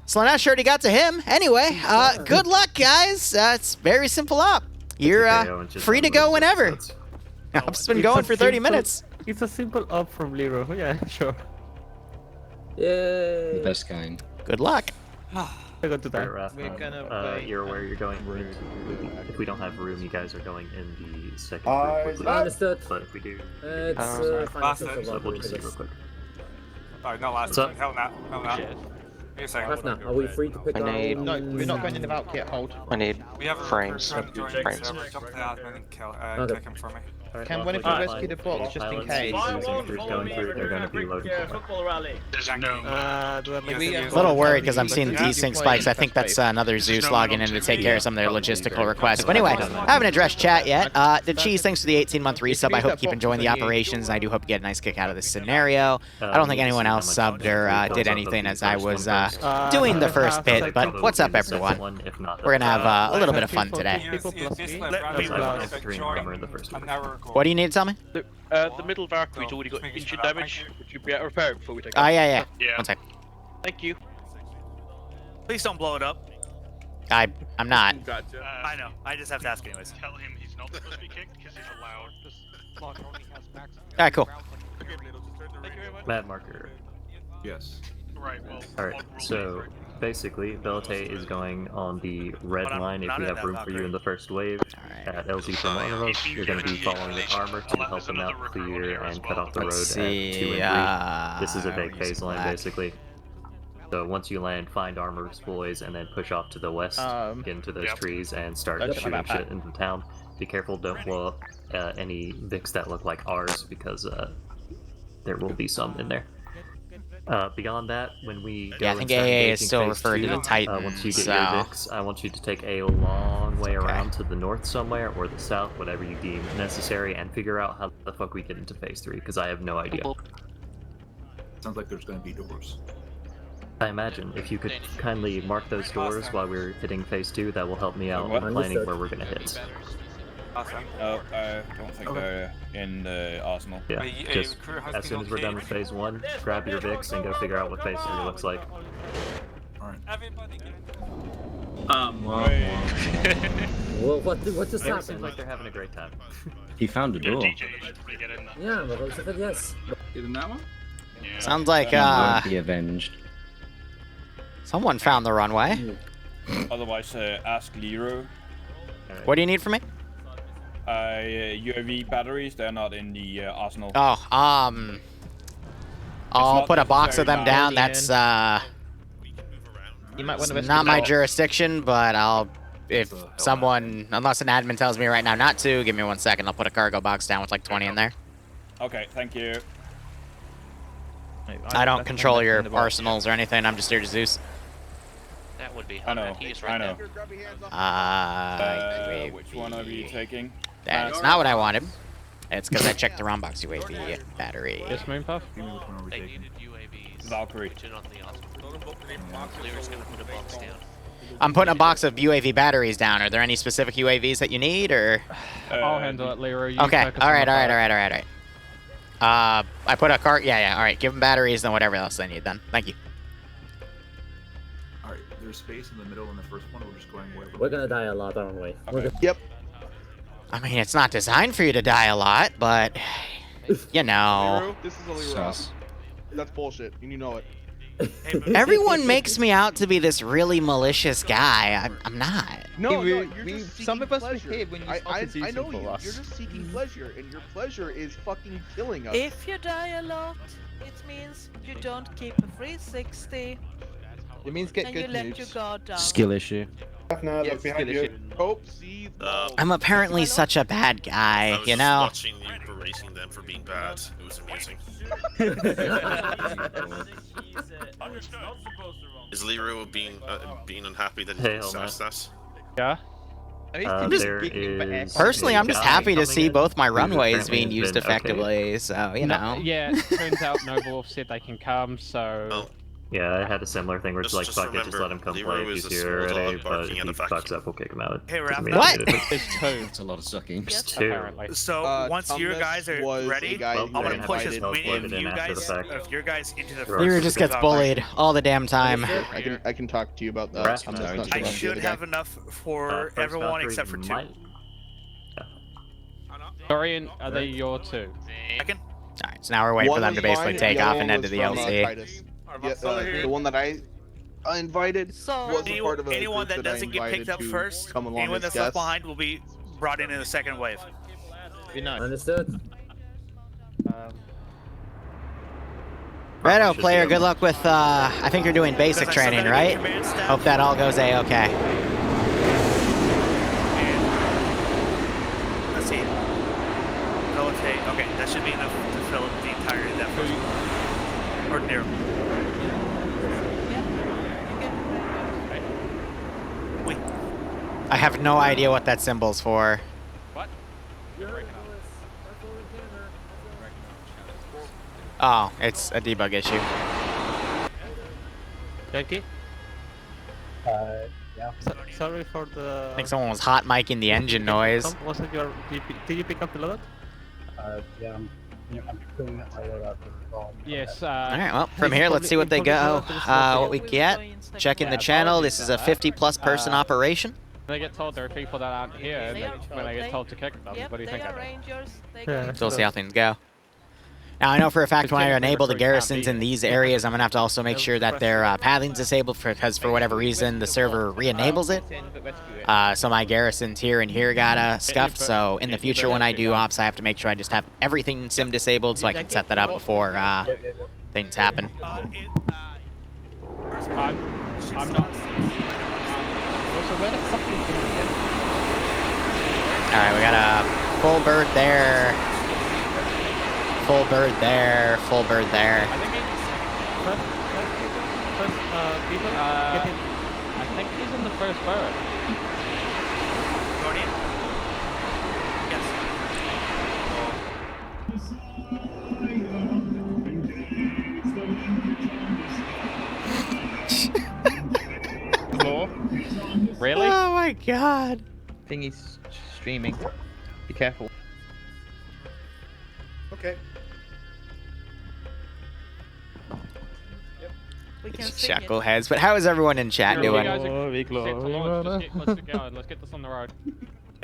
Slanesh already got to him. Anyway, good luck, guys. It's very simple op. You're free to go whenever. I've been going for 30 minutes. It's a simple up from Liru. Yeah, sure. Yay. Best kind. Good luck. We're going to die. You're aware you're going if we don't have room, you guys are going in the second Uh, group quickly. understood. But if we do, It's last financial time. so we'll survival. just see real quick. Sorry, not last What's up? time. Hell no. Hell no. Give me a second. Rafna, are we free to pick I up? need- No, we're not going in the Valk yet. Hold. I need We have a frames. recruit trying to join the Frames. server. Jump to the admin and kill, Okay. click him for me. Can one of you rescue the box just in case? Going through, they're going to be loaded. There's no. A little worried because I'm seeing desync spikes. I think that's another Zeus logging in to take care of some of their logistical requests. But anyway, I haven't addressed chat yet. The Cheese, thanks for the 18-month resub. I hope you keep enjoying the operations. I do hope you get a nice kick out of this scenario. I don't think anyone else subbed or did anything as I was doing the first bit. But what's up, everyone? We're going to have a little bit of fun today. What do you need to tell me? The middle Valkyrie's already got engine damage. Would you be able to repair it before we take Oh, it? yeah. Yeah. One sec. Thank you. Please don't blow it up. I'm not. I know. I just have to ask anyways. Tell him he's not supposed to be kicked because he's allowed. Alright, cool. Mad marker. Yes. Right, well. Alright, so basically, Velite is going on the red line if we have room for you in the first wave. At LZ from one of us, you're going to be following with armor to help them out clear and cut off the road Let's at 2 see, and 3. This is a vague where's phase line, black? basically. So once you land, find armor's boys and then push off to the west, get into those trees, and start shooting shit into town. Be careful, don't blow up any Vics that look like ours, because there will be some in there. Beyond that, when we go Yeah, I think and start AA is engaging still phase referred to 2, the Titans, once you get so... your Vics, I want you to take a long way around to the north somewhere, or the south, whatever you deem necessary, and figure out how the fuck we get into phase 3, because I have no idea. Sounds like there's going to be doors. I imagine if you could kindly mark those doors while we're hitting phase 2, that will help me out with planning where we're gonna hit. Oh, I don't think they're in the arsenal. Yeah, just as soon as we're done with phase 1, grab your Vics and go figure out what phase 3 looks like. Well, what just It happened? seems like they're having a great time. He found the door. DJ, you should probably get in there. Yeah, but I said yes. Get in that one? Sounds like, Be avenged. someone found the runway. Otherwise, ask Liru. What do you need from me? UAV batteries, they're not in the arsenal. Oh, I'll put a box of them down. That's, You might want to it's not my jurisdiction, but if someone, unless an admin tells me right now not to, give me 1 second, I'll put a cargo box down with like 20 in there. Okay, thank you. I don't control your arsenals or anything, I'm just here to Zeus. That would be. I know, I know. Which one are you taking? That is not what I wanted. It's because I checked the wrong box UAV battery. Yes, Moonpuff? They needed UAVs. Valkyrie. Which are on the arsenal. Liru's gonna put a box down. I'm putting a box of UAV batteries down. Are there any specific UAVs that you need, or? I'll handle it, Liru. You Okay, focus on alright. the fight. I put a cart, yeah, alright. Give them batteries and whatever else they need then. Thank you. Alright, there's space in the middle in the first one, we're just going wherever. We're gonna die a lot, aren't we? Okay. Yep. I mean, it's not designed for you to die a lot, but, you know. This is only Ross. That's bullshit, and you know it. Everyone makes me out to be this really malicious guy. I'm not. No, you're just seeking some of us pleasure. behave when you I see know people you. us. You're just seeking pleasure, and your pleasure is fucking killing us. If you die a lot, it means you don't keep a 360. It means get and good you let news. your guard down. Skill issue. Yeah, skill issue. Hope, see, I'm apparently such a bad guy, you know? Watching you berating them for being bad, it was amusing. Is Liru being unhappy that he says that? Yeah. Personally, I'm just happy to see both my runways being used effectively, so, you know. Yeah, it turns out Noble said they can come, so... Yeah, I had a similar thing where it's like, fuck it, just let him come play if he's here already, but if he fucks up, we'll kick him out. Hey, Raph, what? It's 2. That's a lot of sucking. It's 2. So once your guys are ready, I'm gonna push this. If you guys, if your guys into the first, Liru just gets bullied all the damn time. I can talk to you about that. I'm just not I sure should have enough for everyone except for 2. Dorian, are they your 2? Second. Alright, so now we're waiting for them to basically take off and head to the LC. Yeah, the one that I invited. So wasn't part of a anyone group that I doesn't get picked invited up to first, come along anyone as that's left guests. behind will be brought in the second wave. Be nice. Understood. Righto, player. Good luck with. I think you're doing basic training, right? Hope that all goes a-okay. Let's see. Militate. Okay, that should be enough to fill up the entirety of that first one. Or near. Wait. I have no idea what that symbol's for. What? Oh, it's a debug issue. Yankee? Yeah. Sorry for the... I think someone was hot micing the engine noise. Was it your... Did you pick up the loadout? Yeah, I'm cleaning up my loadout. Yes. Alright, well, from here, let's see what they go. What we get. Checking the channel. This is a 50-plus person operation. They get told there are people that aren't here, and then when I get told to kick them, what do you think I do? So we'll see how things go. Now, I know for a fact when I enable the garrisons in these areas, I'm going to have to also make sure that their pathing's disabled because for whatever reason the server re-enables it. So my garrisons here and here got scuffed, so in the future when I do ops, I have to make sure I just have everything sim disabled so I can set that up before things happen. I'm not. Alright, we got a full bird there. Full bird there, full bird there. I think he's in the first bird. Guardian? Really? Oh my god. I think he's streaming. Be careful. Okay. We can Chuckleheads, but how is everyone in chat doing? Let's get going. Let's get this on the road.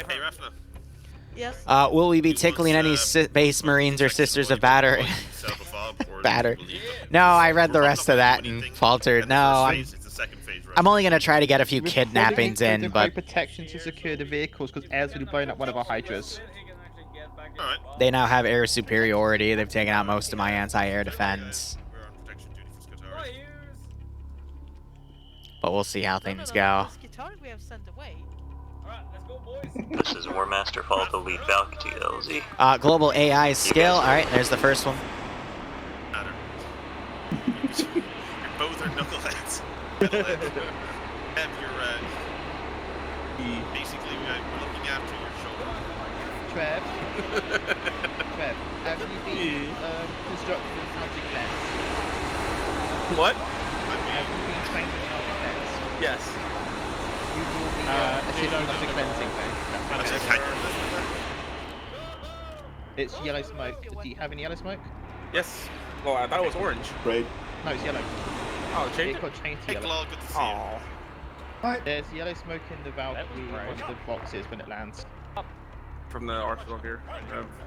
Hey, Rafna. Yes. Will we be tickling any base marines or sisters of batter? Batter. No, I read the rest of that and faltered. No, I'm only gonna try to get a few kidnappings in, but protection to secure the vehicles because airs will be blowing up one of our hydras. they now have air superiority. They've taken out most of my anti-air defense. But we'll see how things go. This is War Master Fall to lead Valk to LZ. Global AI skill. Alright, there's the first one. Both are knuckleheads. Have your, basically, we're looking after your shoulder. Trev, have you been constructed in self-defense? What? Have you been trained in self-defense? Yes. You will be assisting cleansing then. It's yellow smoke. Do you have any yellow smoke? Yes. Well, I thought it was orange. Right. No, it's yellow. Oh, change it? Got changed to yellow. Good to see you. There's yellow smoke in the Valkyrie, one of the boxes when it lands. From the arsenal here.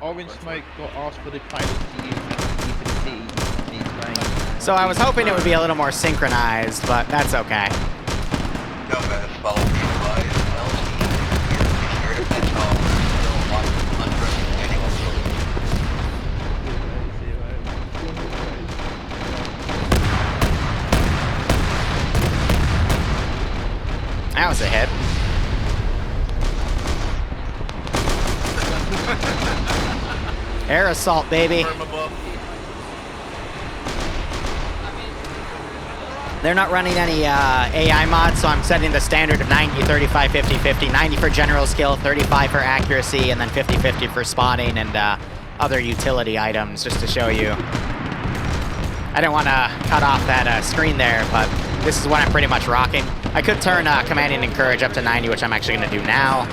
Orange smoke got asked for the pilot to use, as you can see, these range. So I was hoping it would be a little more synchronized, but that's okay. Combat follow the advised LT. Here to finish off. Still want unprecedented That was a hit. Air assault, baby. They're not running any AI mods, so I'm setting the standard of 90, 35, 50, 50. 90 for general skill, 35 for accuracy, and then 50, 50 for spotting and other utility items, just to show you. I didn't want to cut off that screen there, but this is what I'm pretty much rocking. I could turn Command and Encourage up to 90, which I'm actually going to do now.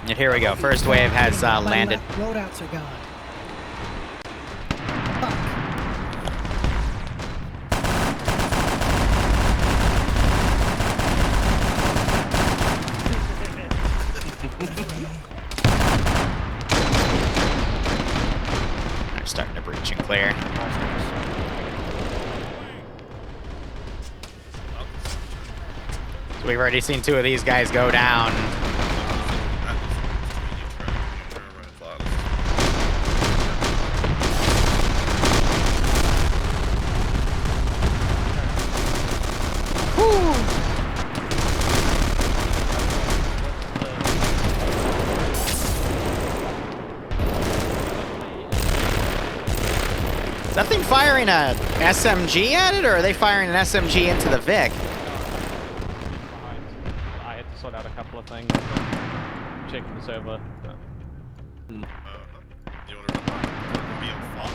And here we go. First wave has landed. Loadouts are gone. They're starting to breach and clear. We've already seen 2 of these guys go down. Is that thing firing a SMG at it, or are they firing an SMG into the Vic? I had to sort out a couple of things. Checking the server. Do you want to be on fault?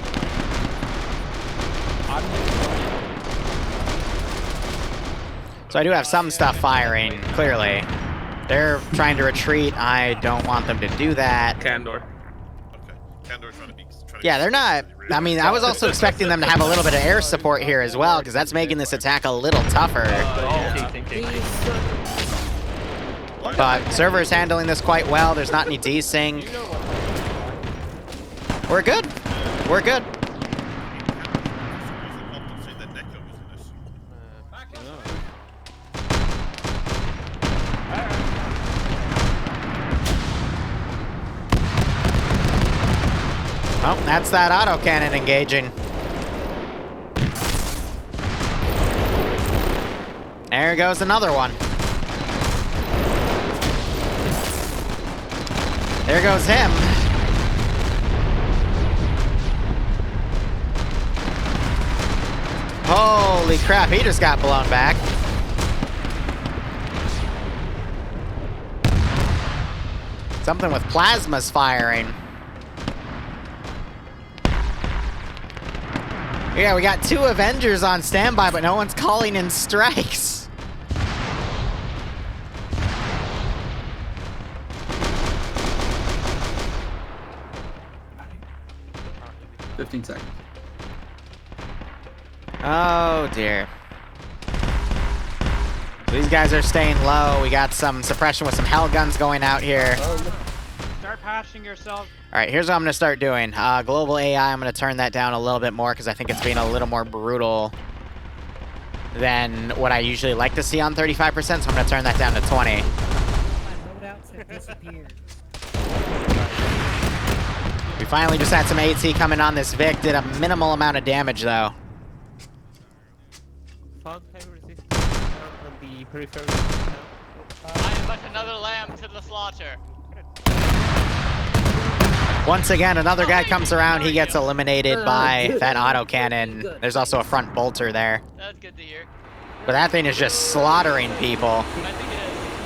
So I do have some stuff firing, clearly. They're trying to retreat. I don't want them to do that. Candor. Okay. Candor's trying to be... Yeah, they're not... I mean, I was also expecting them to have a little bit of air support here as well, because that's making this attack a little tougher. But server's handling this quite well. There's not any desync. We're good. We're good. Oh, that's that autocannon engaging. There goes another one. There goes him. Holy crap, he just got blown back. Something with plasmas firing. Yeah, we got 2 Avengers on standby, but no one's calling in strikes. $15 seconds. Oh dear. These guys are staying low. We got some suppression with some hell guns going out here. Start passing yourself. All right, here's what I'm gonna start doing. Global AI, I'm gonna turn that down a little bit more because I think it's being a little more brutal than what I usually like to see on 35%, so I'm gonna turn that down to 20. We finally just had some AT coming on this Vic, did a minimal amount of damage though. Fog time resistance on the peripheral. I am but another lamb to the slaughter. Once again, another guy comes around, he gets eliminated by that autocannon. There's also a front bolter there. That's good to hear. But that thing is just slaughtering people.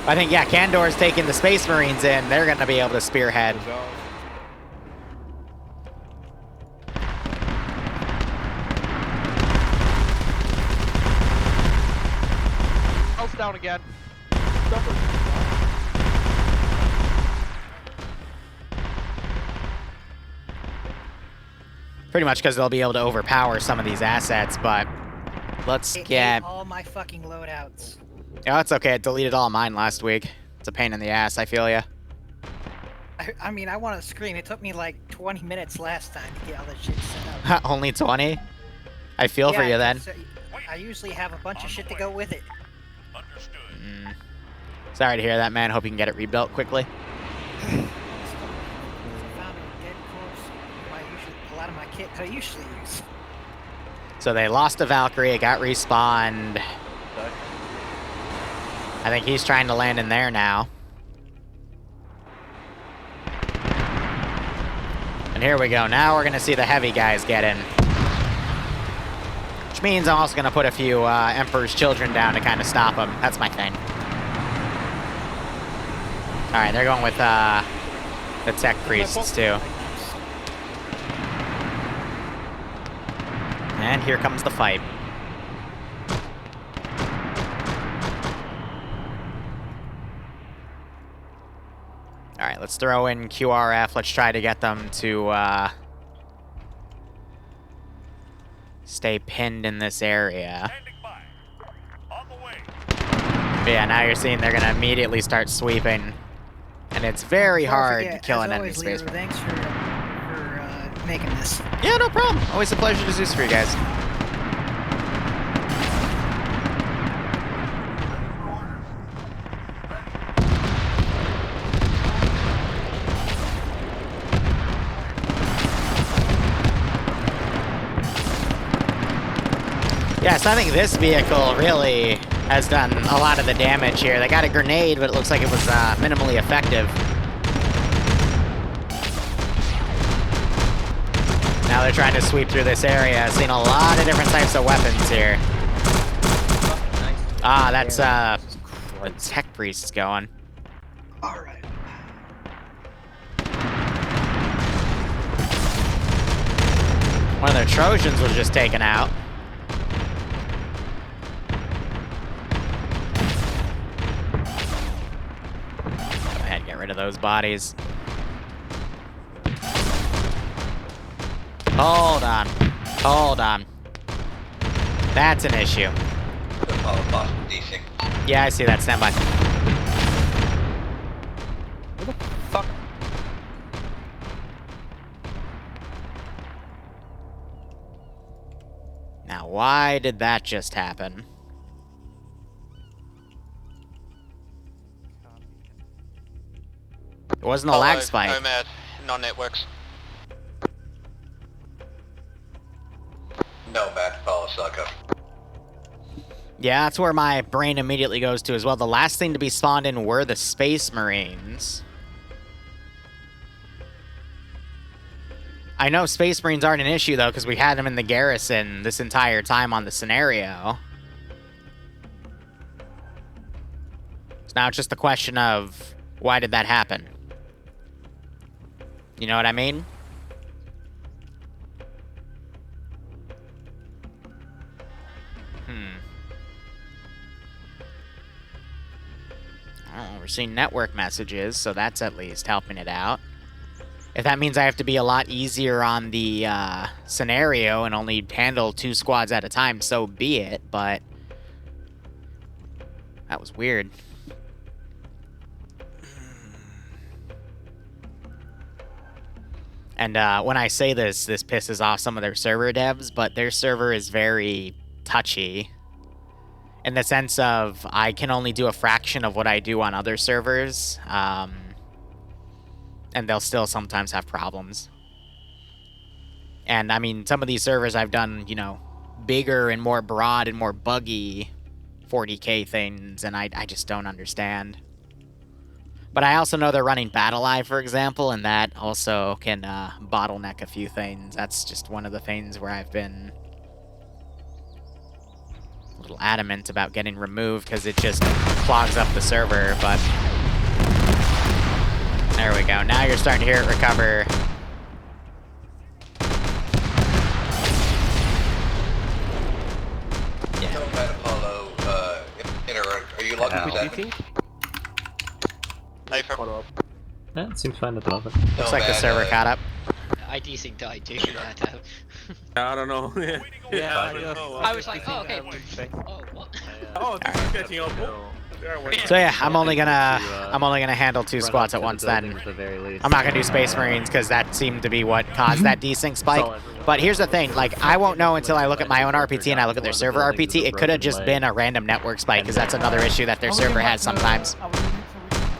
I think, yeah, Candor's taking the Space Marines in. They're going to be able to spearhead. House down again. Pretty much because they'll be able to overpower some of these assets, but let's get... all my fucking loadouts. Oh, it's okay. I deleted all mine last week. It's a pain in the ass, I feel ya. I mean, I want to scream. It took me like 20 minutes last time to get all this shit set up. Only 20? I feel for you then. I usually have a bunch of shit to go with it. Sorry to hear that, man. Hope you can get it rebuilt quickly. A lot of my kit that I usually use. So they lost a Valkyrie, it got respawned. I think he's trying to land in there now. And here we go. Now we're gonna see the heavy guys get in. Which means I'm also gonna put a few Emperor's Children down to kind of stop them. That's my thing. All right, they're going with the Tech Priests too. And here comes the fight. All right, let's throw in QRF. Let's try to get them to stay pinned in this area. But yeah, now you're seeing they're gonna immediately start sweeping. And it's very hard to kill an enemy space. Thanks for making this. Yeah, no problem. Always a pleasure to do this for you guys. honest, I think this vehicle really has done a lot of the damage here. They got a grenade, but it looks like it was minimally effective. Now they're trying to sweep through this area. I've seen a lot of different types of weapons here. Ah, that's the tech priest's going. Alright. One of their Trojans was just taken out. Go ahead and get rid of those bodies. Hold on. Hold on. That's an issue. Yeah, I see that. Stand by. What the fuck? Now, why did that just happen? It wasn't a lag spike. Nomad, non-networks. Nomad, follow sucker. Yeah, that's where my brain immediately goes to as well. The last thing to be spawned in were the Space Marines. I know Space Marines aren't an issue, though, because we had them in the garrison this entire time on the scenario. So now it's just a question of, why did that happen? You know what I mean? I don't know, we're seeing network messages, so that's at least helping it out. If that means I have to be a lot easier on the scenario and only handle 2 squads at a time, so be it, but that was weird. And when I say this pisses off some of their server devs, but their server is very touchy. In the sense of, I can only do a fraction of what I do on other servers, and they'll still sometimes have problems. And, I mean, some of these servers I've done, you know, bigger and more broad and more buggy 40k things, and I just don't understand. But I also know they're running BattleEye, for example, and that also can bottleneck a few things. That's just one of the things where I've been a little adamant about getting removed because it just clogs up the server, but there we go. Now you're starting to hear it recover. Yeah. Nomad Apollo, are you logging with that? Yeah, it seems fine at the moment. Looks like the server caught up. I desynced to I2. I don't know. Yeah, I was like, oh, okay. Oh, what? Oh, this is catching up. So yeah, I'm only gonna handle 2 squads at once then. I'm not gonna do Space Marines because that seemed to be what caused that desync spike. But here's the thing, like, I won't know until I look at my own RPT and I look at their server RPT. It could have just been a random network spike because that's another issue that their server has sometimes.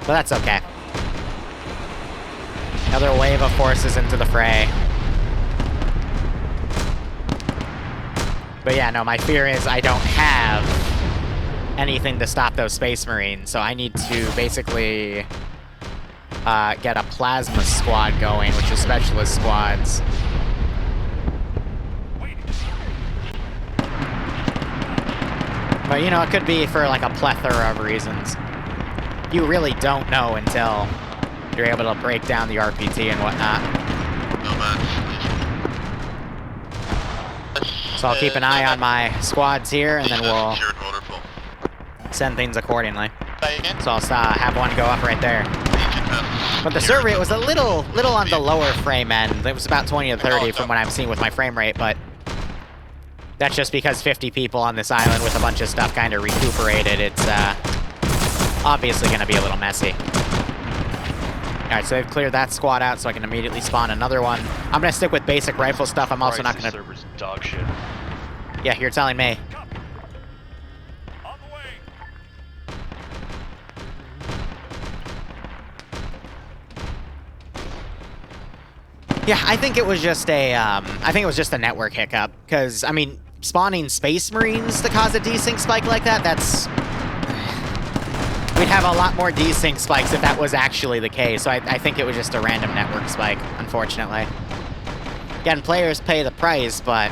But that's okay. Another wave of forces into the fray. But yeah, no, my fear is I don't have anything to stop those Space Marines, so I need to basically get a plasma squad going, which is specialist squads. But you know, it could be for like a plethora of reasons. You really don't know until you're able to break down the RPT and whatnot. So I'll keep an eye on my squads here, and then we'll send things accordingly. So I'll have one go up right there. But the server rate was a little on the lower frame end. It was about 20 to 30 from what I'm seeing with my frame rate, but that's just because 50 people on this island with a bunch of stuff kind of recuperated. It's obviously going to be a little messy. Alright, so they've cleared that squad out, so I can immediately spawn another one. I'm going to stick with basic rifle stuff. I'm also not going to... server's dog shit. Yeah, you're telling me. Yeah, I think it was just a network hiccup. Because, I mean, spawning Space Marines to cause a desync spike like that, that's... We'd have a lot more desync spikes if that was actually the case, so I think it was just a random network spike, unfortunately. Again, players pay the price, but...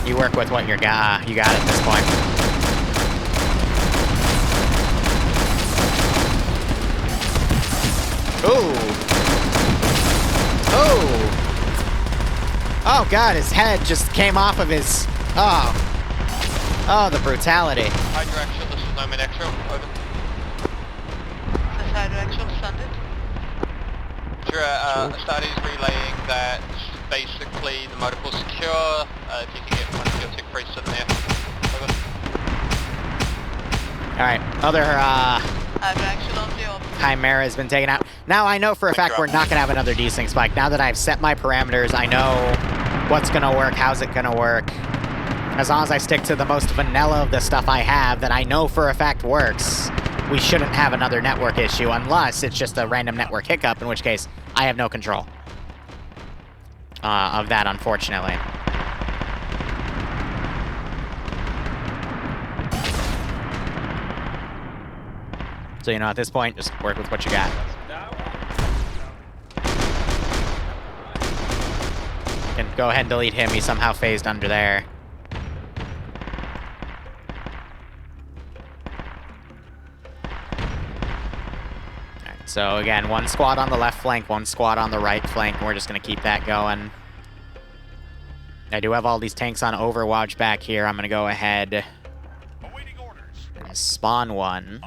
You work with what you got at this point. Ooh! Oh! Oh god, his head just came off of his... Oh. Oh, the brutality. Hydro Actual, this is Nomad Actual, over. This is Hydro Actual, Sunday. Studies relaying that basically the motor pool's secure. If you can get one of your tick priests in there. Over. Alright, other Chimera has been taken out. Now I know for a fact we're not gonna have another desync spike. Now that I've set my parameters, I know what's gonna work, how's it gonna work. As long as I stick to the most vanilla of the stuff I have that I know for a fact works, we shouldn't have another network issue unless it's just a random network hiccup, in which case I have no control of that, unfortunately. So, you know, at this point, just work with what you got. You can go ahead and delete him. He's somehow phased under there. Alright, so again, one squad on the left flank, one squad on the right flank, and we're just going to keep that going. I do have all these tanks on Overwatch back here. I'm going to go ahead and spawn one.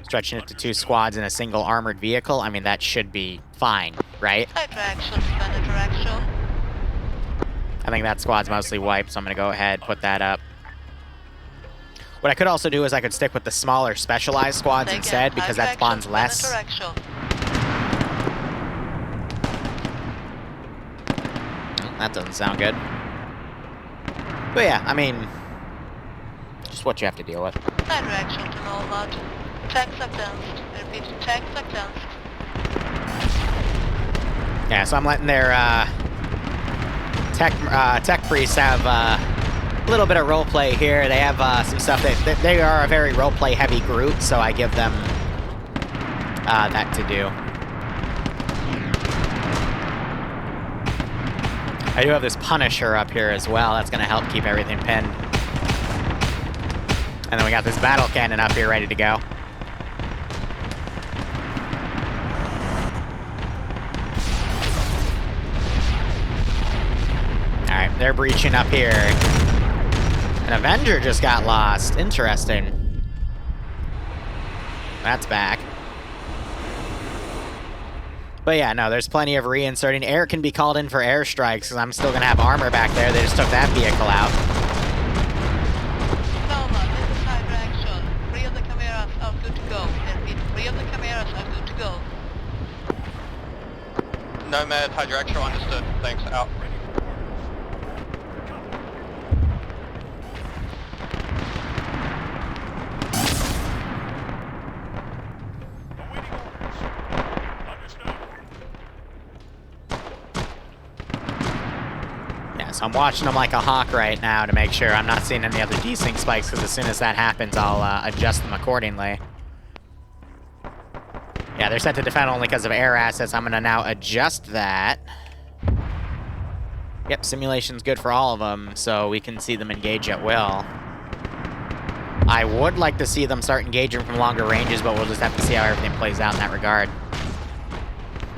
Stretching it to 2 squads in a single armored vehicle. I mean, that should be fine, right? I think that squad's mostly wiped, so I'm going to go ahead, put that up. What I could also do is I could stick with the smaller specialized squads instead, because that spawns less. That doesn't sound good. But yeah, I mean, just what you have to deal with. Tanks are bounced. I repeat, tanks are bounced. Yeah, so I'm letting their tech priests have a little bit of roleplay here. They have some stuff that they are a very roleplay heavy group, so I give them that to do. I do have this Punisher up here as well. That's going to help keep everything pinned. And then we got this battle cannon up here ready to go. Alright, they're breaching up here. An Avenger just got lost. Interesting. That's back. But yeah, no, there's plenty of reinserting. Air can be called in for airstrikes, because I'm still going to have armor back there. They just took that vehicle out. Nova, this is Hydra Actual. 3 of the cameras are good to go. I repeat, 3 of the cameras are good to go. Nomad, Hydra Actual, understood. Thanks, out. So I'm watching them like a hawk right now to make sure I'm not seeing any other desync spikes, because as soon as that happens, I'll adjust them accordingly. Yeah, they're set to defend only because of air assets. I'm going to now adjust that. Yep, simulation's good for all of them, so we can see them engage at will. I would like to see them start engaging from longer ranges, but we'll just have to see how everything plays out in that regard.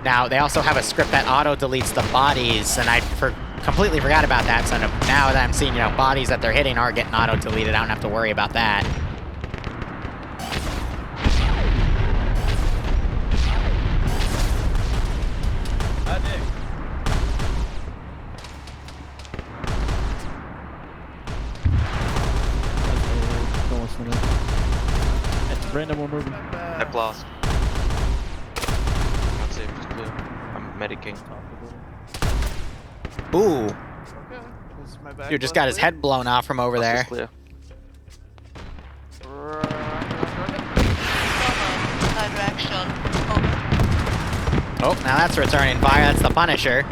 Now, they also have a script that auto-deletes the bodies, and I completely forgot about that, so now that I'm seeing, you know, bodies that they're hitting are getting auto-deleted, I don't have to worry about that. It's random, we're moving. I've lost. Not safe, just blue. I'm medicing. Ooh. Dude just got his head blown off from over there. Clear. Oh, now that's returning fire. That's the Punisher.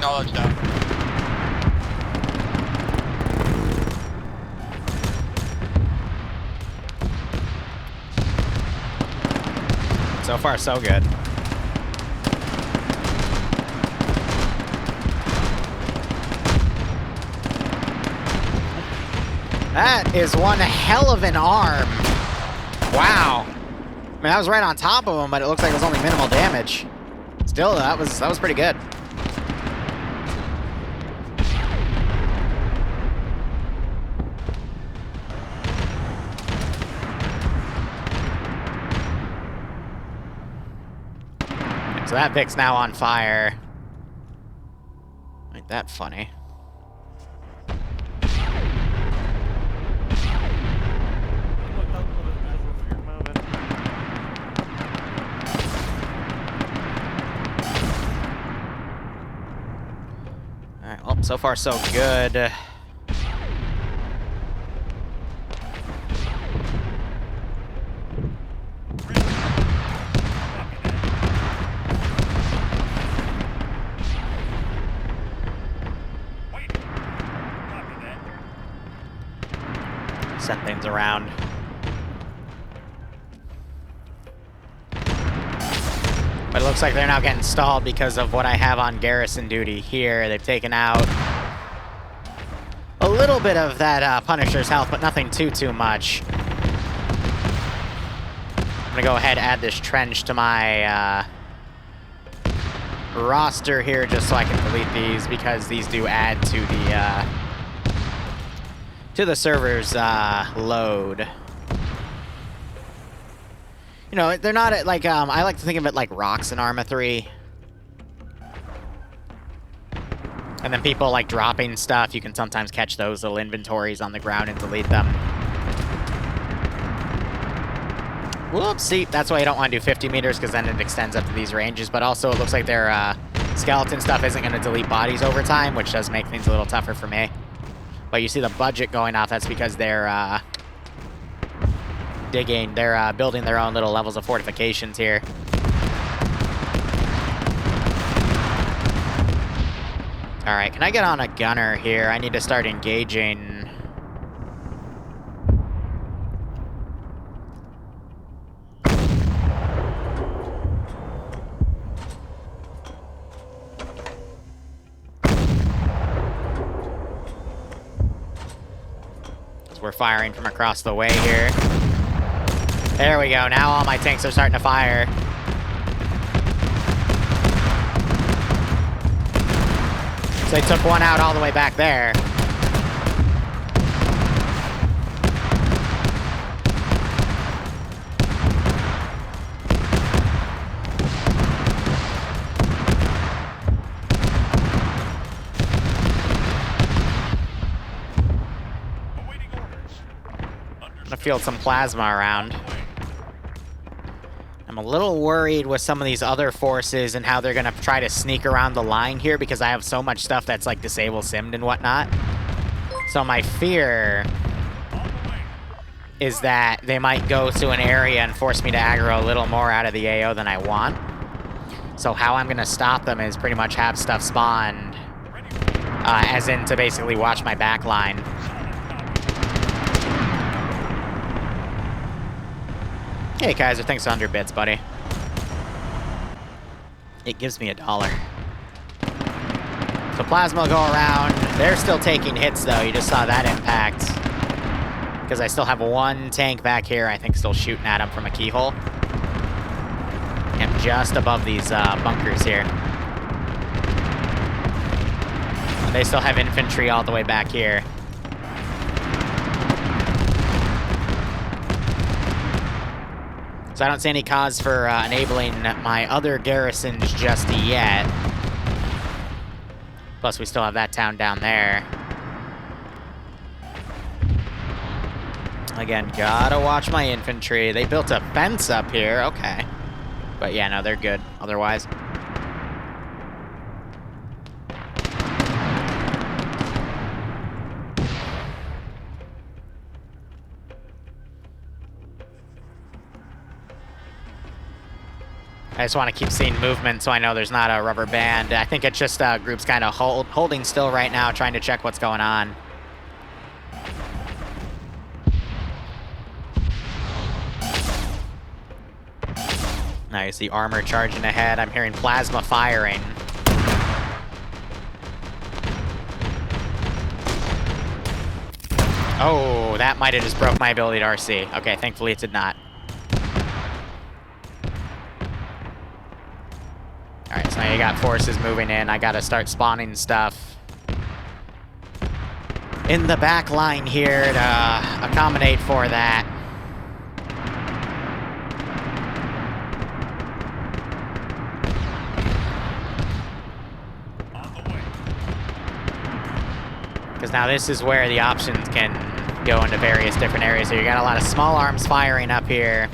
Acknowledge down. So far, so good. That is one hell of an arm. Wow. I mean, I was right on top of him, but it looks like it was only minimal damage. Still, that was pretty good. So that Vic's now on fire. Ain't that funny? Alright, well, so far so good. Set things around. But it looks like they're now getting stalled because of what I have on garrison duty here. They've taken out a little bit of that Punisher's health, but nothing too much. I'm gonna go ahead and add this trench to my roster here just so I can delete these because these do add to the server's load. You know, they're not like, I like to think of it like rocks in Arma 3. And then people like dropping stuff, you can sometimes catch those little inventories on the ground and delete them. Whoops, see, that's why you don't want to do 50 meters, because then it extends up to these ranges, but also it looks like their skeleton stuff isn't going to delete bodies over time, which does make things a little tougher for me. But you see the budget going off, that's because they're building their own little levels of fortifications here. Alright, can I get on a gunner here? I need to start engaging. So we're firing from across the way here. There we go, now all my tanks are starting to fire. So they took one out all the way back there. I'm gonna field some plasma around. I'm a little worried with some of these other forces and how they're gonna try to sneak around the line here because I have so much stuff that's like disable simmed and whatnot. So my fear is that they might go to an area and force me to aggro a little more out of the AO than I want. So how I'm gonna stop them is pretty much have stuff spawned, as in to basically watch my back line. Hey Kaiser, thanks 100 bits, buddy. It gives me $1. So plasma will go around. They're still taking hits though, you just saw that impact. Because I still have one tank back here, I think still shooting at him from a keyhole. I'm just above these bunkers here. And they still have infantry all the way back here. So I don't see any cause for enabling my other garrisons just yet. Plus, we still have that town down there. Again, gotta watch my infantry. They built a fence up here, okay. But yeah, no, they're good otherwise. I just want to keep seeing movement so I know there's not a rubber band. I think it's just groups kind of holding still right now, trying to check what's going on. Now you see armor charging ahead. I'm hearing plasma firing. Oh, that might have just broke my ability to RC. Okay, thankfully it did not. Alright, so now you got forces moving in. I gotta start spawning stuff in the back line here to accommodate for that. Because now this is where the options can go into various different areas. So you got a lot of small arms firing up here.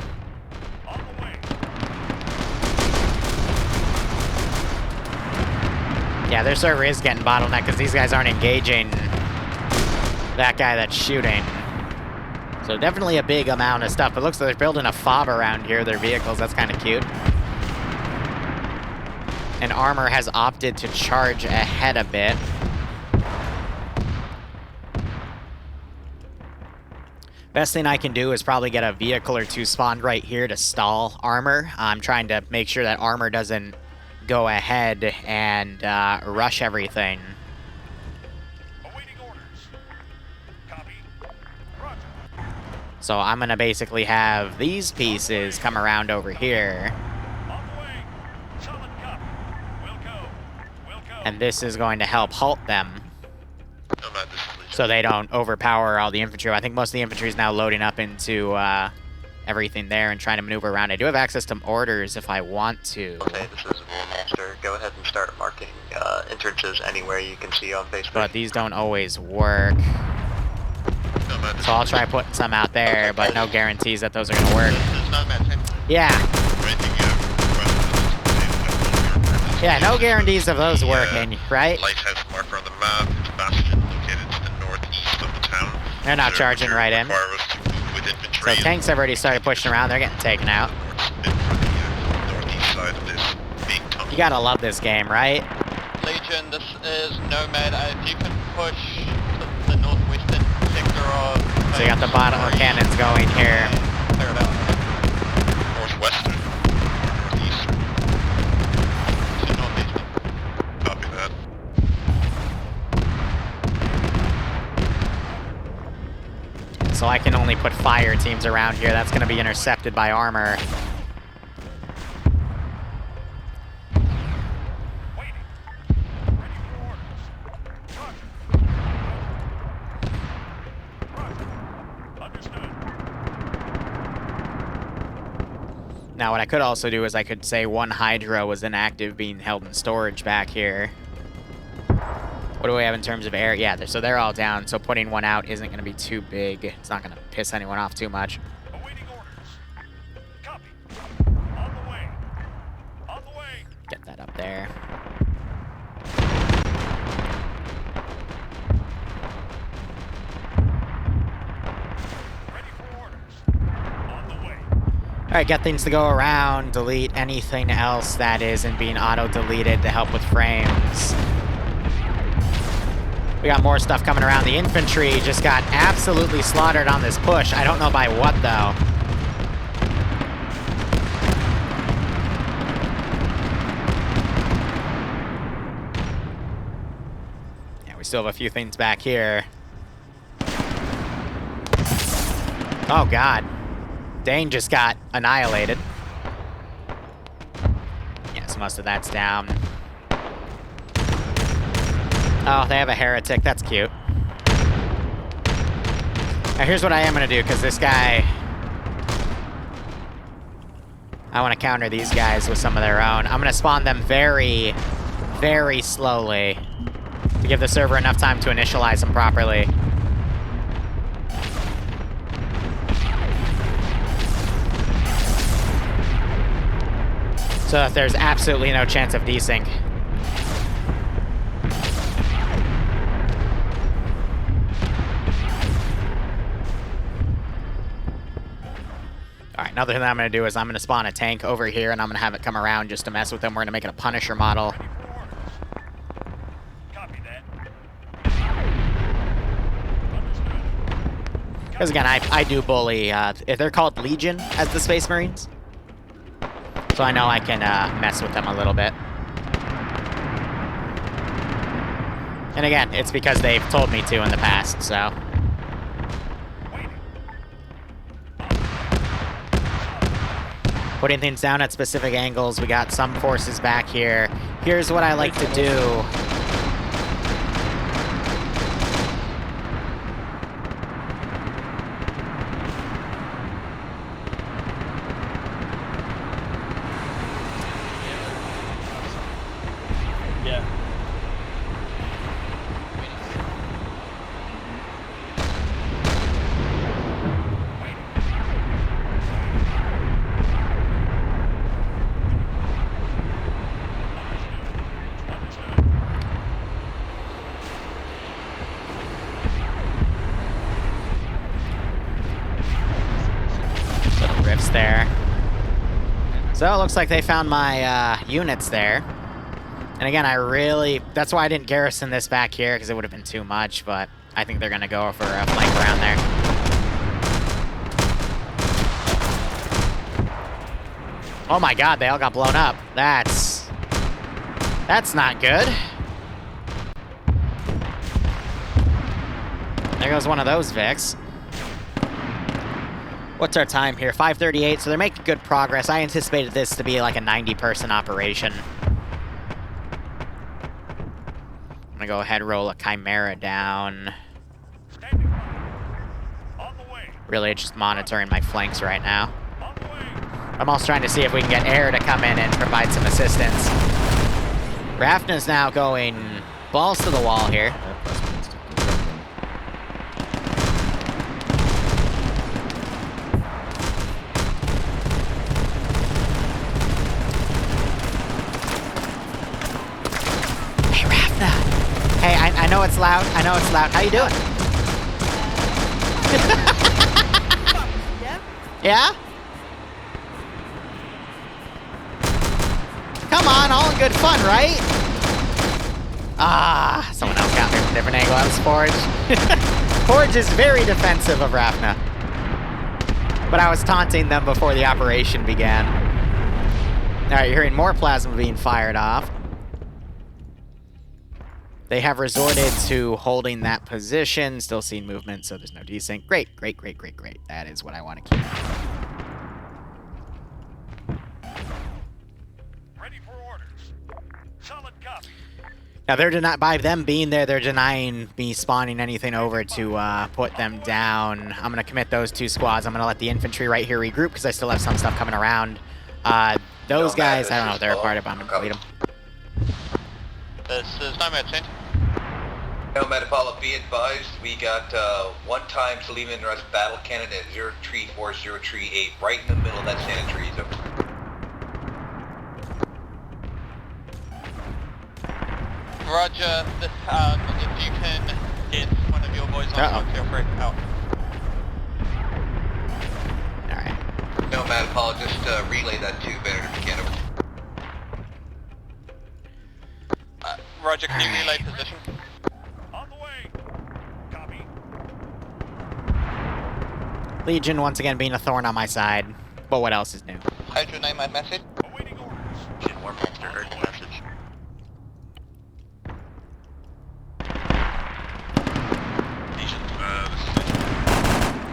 Yeah, their server is getting bottlenecked because these guys aren't engaging that guy that's shooting. So definitely a big amount of stuff. But it looks like they're building a fob around here, their vehicles. That's kind of cute. And Armor has opted to charge ahead a bit. Best thing I can do is probably get a vehicle or two spawned right here to stall Armor. I'm trying to make sure that Armor doesn't go ahead and rush everything. So I'm gonna basically have these pieces come around over here. And this is going to help halt them, so they don't overpower all the infantry. I think most of the infantry is now loading up into everything there and trying to maneuver around. I do have access to orders if I want to. Okay, this is Woolmaster. Go ahead and start marking entrances anywhere you can see on Facebook. But these don't always work. So I'll try putting some out there, but no guarantees that those are going to work. Yeah. Yeah, no guarantees of those working, right? Lighthouse marker on the map. It's bastion located to the northeast of the town. They're not charging right in. So tanks have already started pushing around. They're getting taken out. You gotta love this game, right? Legion, this is Nomad. If you can push to the northwestern sector of... So you got the bottom cannons going here. Clear it out. Northwestern. Northeast. To northeast. Copy that. So I can only put fire teams around here. That's gonna be intercepted by Armor. Now what I could also do is I could say one Hydra was inactive, being held in storage back here. What do we have in terms of air? Yeah, so they're all down, so putting one out isn't going to be too big. It's not going to piss anyone off too much. Get that up there. Alright, get things to go around, delete anything else that isn't being auto-deleted to help with frames. We got more stuff coming around. The infantry just got absolutely slaughtered on this push. I don't know by what, though. Yeah, we still have a few things back here. Oh, God. Dane just got annihilated. Yes, most of that's down. Oh, they have a heretic. That's cute. Now, here's what I am going to do, because this guy... I want to counter these guys with some of their own. I'm going to spawn them very, very slowly to give the server enough time to initialize them properly. So that there's absolutely no chance of desync. Another thing I'm going to do is I'm going to spawn a tank over here, and I'm going to have it come around just to mess with them. We're going to make it a Punisher model. Because again, I do bully, they're called Legion as the Space Marines. So I know I can mess with them a little bit. And again, it's because they've told me to in the past, so. Putting things down at specific angles. We got some forces back here. Here's what I like to do. There. So it looks like they found my units there. And again, that's why I didn't garrison this back here, because it would have been too much, but I think they're going to go for a flank around there. Oh my god, they all got blown up. That's not good. There goes one of those Vics. What's our time here? 5:38, so they're making good progress. I anticipated this to be like a 90-person operation. I'm gonna go ahead and roll a Chimera down. Really just monitoring my flanks right now. I'm also trying to see if we can get air to come in and provide some assistance. Rafna's now going balls to the wall here. Hey, I know it's loud. I know it's loud. How you doing? Yeah? Come on, all in good fun, right? Ah, someone else got me from a different angle. That was Forge. Forge is very defensive of Rafna. But I was taunting them before the operation began. Alright, you're hearing more plasma being fired off. They have resorted to holding that position. Still seeing movement, so there's no desync. Great, great, great, great, great. That is what I want to keep. Ready for orders. Solid copy. Now, by them being there, they're denying me spawning anything over to put them down. I'm going to commit those two squads. I'm going to let the infantry right here regroup because I still have some stuff coming around. Those guys, I don't know if they're a part of it, but I'm going to lead them. This is Nomad Sent. Nomad Apollo, be advised, we got one-time Suleiman Russ battle cannon at 034038, right in the middle of that Santa tree zone. Roger, if you can get one of your boys on, feel free. Out. Alright. Nomad Apollo, just relay that to Benedict if you can. Roger, can you relay position? On the way. Copy. Legion once again being a thorn on my side. But what else is new? How's your name and message? Awaiting orders. Warmaster, urgent message.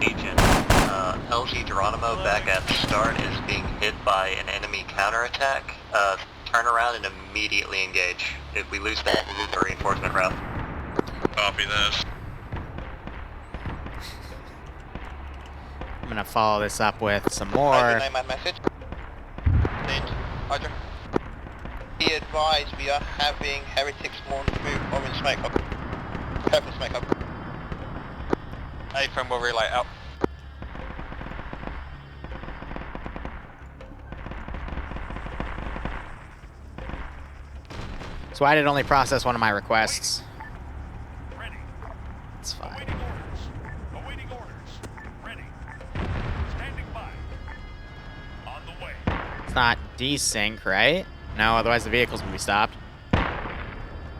Legion, LG Geronimo back at the start is being hit by an enemy counterattack. Turn around and immediately engage. If we lose that, we lose the reinforcement route. Copy this. I'm gonna follow this up with some more. How's your name and message? Roger. Be advised, we are having heretics launch move orange smoke up. Purple smoke up. A-frame will relay out. So I did only process one of my requests. Ready. It's fine. Awaiting orders. Awaiting orders. Ready. Standing by. not desync, right? No, otherwise the vehicles would be stopped.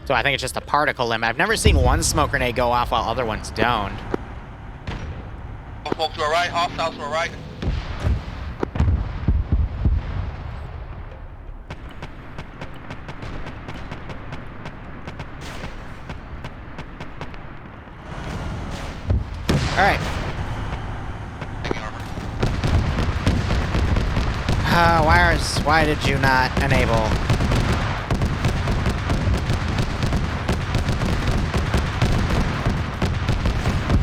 So I think it's just a particle limit. I've never seen one smoke grenade go off while other ones don't. Smoke to our right, hostiles to our right. Alright. Why did you not enable?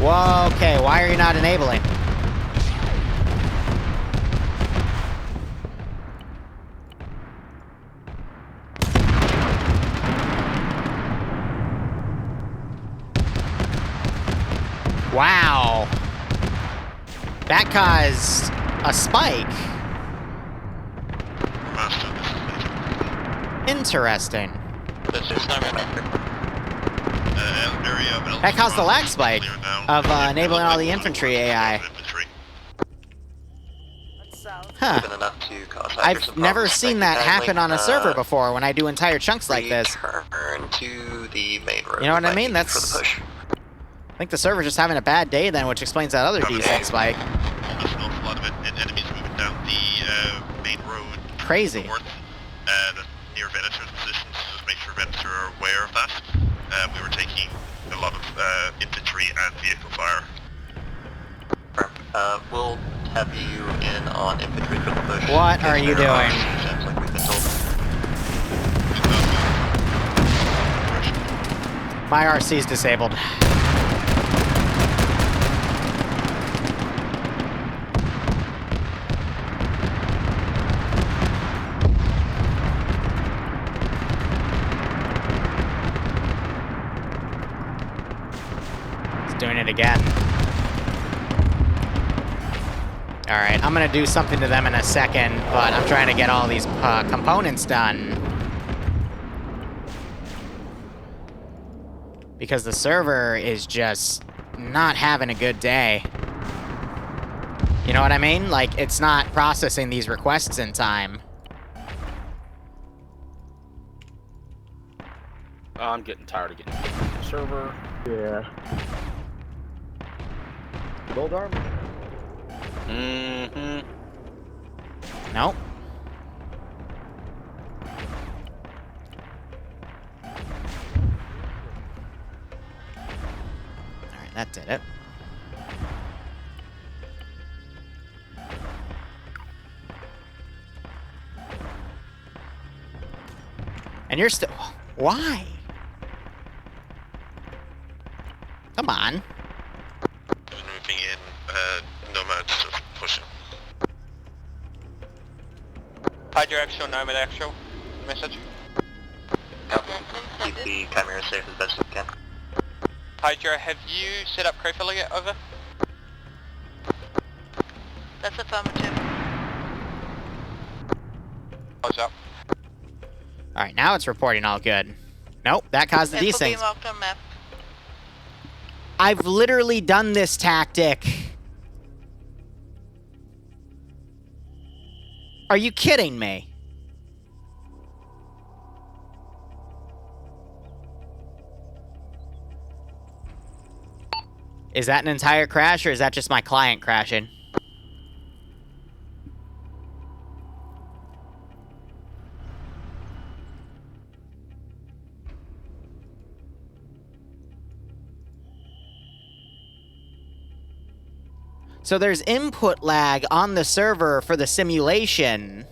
Whoa, okay, why are you not enabling? Wow. That caused a spike. Interesting. That caused the lag spike of enabling all the infantry AI. Huh. I've never seen that happen on a server before when I do entire chunks like this. To the main road. You know what I mean? That's... I think the server's just having a bad day then, which explains that other desync spike. There's an awful lot of enemies moving down the main road. Crazy. North, near Venator's positions, just make sure Venator are aware of that. We were taking a lot of infantry and vehicle fire. We'll have you in on infantry for the push. What are you doing? Like we've been told. My RC's disabled. It's doing it again. Alright, I'm gonna do something to them in a second, but I'm trying to get all these components done. Because the server is just not having a good day. You know what I mean? Like, it's not processing these requests in time. I'm getting tired of getting the server. Yeah. Gold armor. Mm-hmm. Nope. Alright, that did it. And you're still... Why? Come on. Moving in, Nomad, just pushing. Hydra actual, Nomad actual. Message. Keep the Chimera safe as best we can. Hydra, have you set up crew filler yet? Over. That's affirmative. Close up. Alright, now it's reporting all good. Nope, that caused the desync. Marked on map. I've literally done this tactic. Are you kidding me? Is that an entire crash, or is that just my client crashing? So there's input lag on the server for the simulation.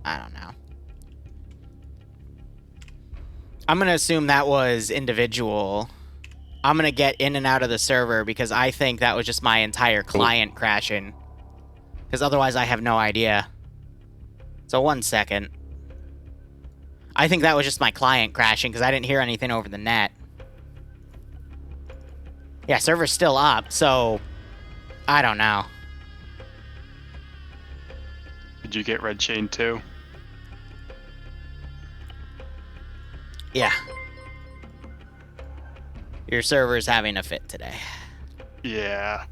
I don't know. I'm going to assume that was individual. I'm going to get in and out of the server because I think that was just my entire client crashing. Because otherwise I have no idea. So 1 second. I think that was just my client crashing because I didn't hear anything over the net. Yeah, server's still up, so I don't know. Did you get red chain too? Yeah. Your server's having a fit today. Yeah.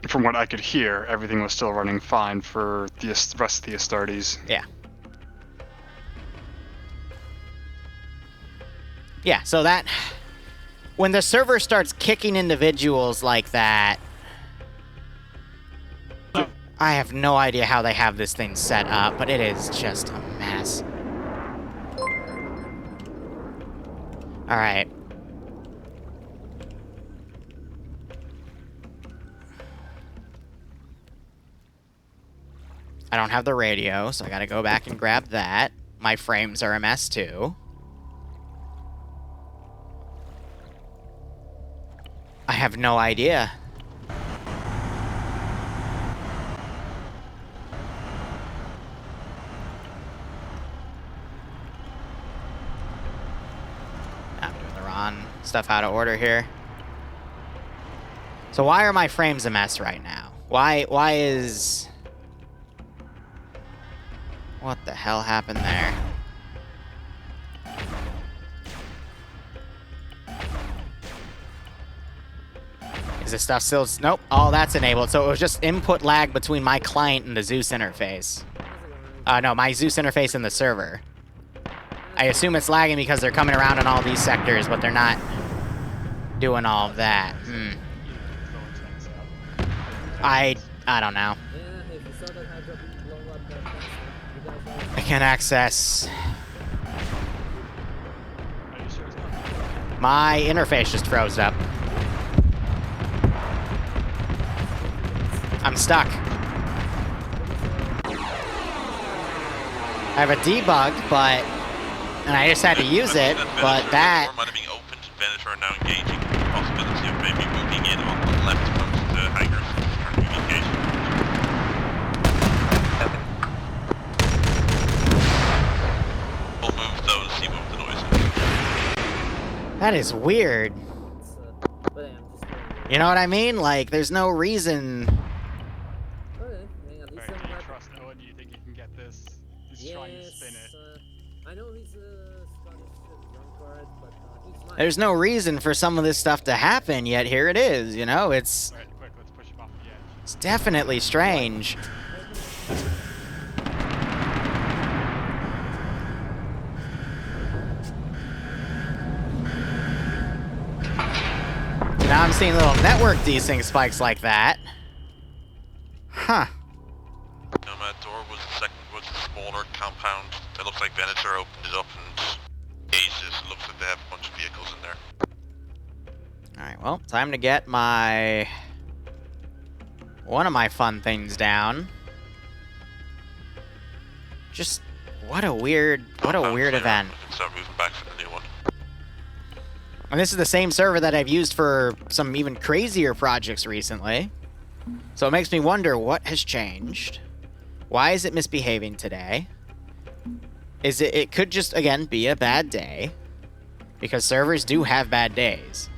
From what I could hear, everything was still running fine for the rest of the Astartes. Yeah. Yeah, so that... When the server starts kicking individuals like that... I have no idea how they have this thing set up, but it is just a mess. Alright. I don't have the radio, so I gotta go back and grab that. My frames are a mess too. I have no idea. I'm doing the wrong stuff out of order here. So why are my frames a mess right now? Why is... What the hell happened there? Is this stuff still... Nope, all that's enabled. So it was just input lag between my client and the Zeus interface. No, my Zeus interface and the server. I assume it's lagging because they're coming around in all these sectors, but they're not doing all of that. I don't know. I can't access... My interface just froze up. I'm stuck. I have a debug, but... And I just had to use it, but that... might have been opened. Venator are now engaging the possibility of maybe moving in on the left coast to hangars and moving engagement. We'll move those, see what the noise is. That is weird. You know what I mean? Like, there's no reason... There's no reason for some of this stuff to happen, yet here it is, you know? It's definitely strange. Now I'm seeing little network desync spikes like that. Huh. Nomad door was the smaller compound. It looks like Venator opened it up and cases. Looks like they have a bunch of vehicles in there. Alright, well, time to get my... one of my fun things down. Just... what a weird event. Start moving back for the new one. And this is the same server that I've used for some even crazier projects recently. So it makes me wonder what has changed. Why is it misbehaving today? It could just, again, be a bad day. Because servers do have bad days.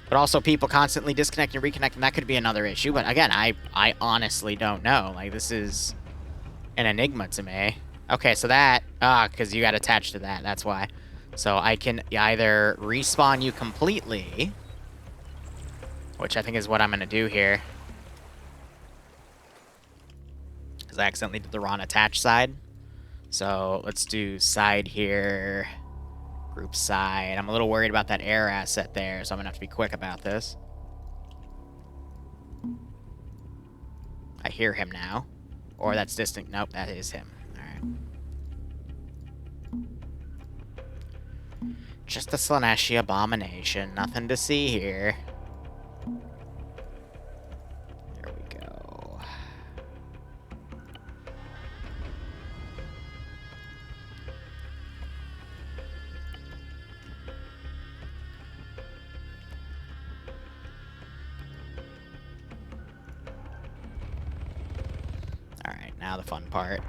But also people constantly disconnecting and reconnecting, that could be another issue. But again, I honestly don't know. Like, this is an enigma to me. Okay, so that, because you got attached to that, that's why. So I can either respawn you completely, which I think is what I'm going to do here. Because I accidentally did the wrong attach side. So let's do side here, group side. I'm a little worried about that air asset there, so I'm going to have to be quick about this. I hear him now. Or that's distant. Nope, that is him. Just a Slaneshi abomination. Nothing to see here. There we go. Alright, now the fun part.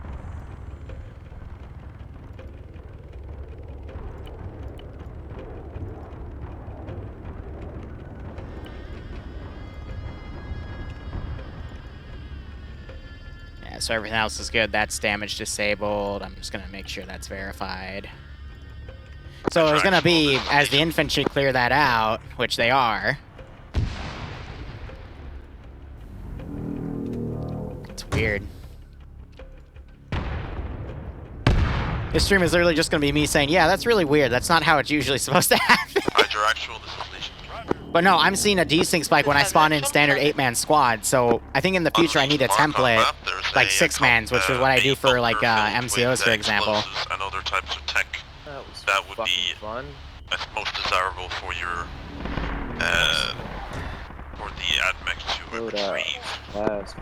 so everything else is good. That's damage disabled. I'm just gonna make sure that's verified. So there's gonna be, as the infantry clear that out, which they are. It's weird. This stream is literally just gonna be me saying, yeah, that's really weird. That's not how it's usually supposed to happen. But no, I'm seeing a desync spike when I spawn in standard 8-man squad, so I think in the future I need a template, like 6-mans, which is what I do for, like, MCOs, for example. And other types of tech that would be most desirable for your, for the admech to retrieve. Fast.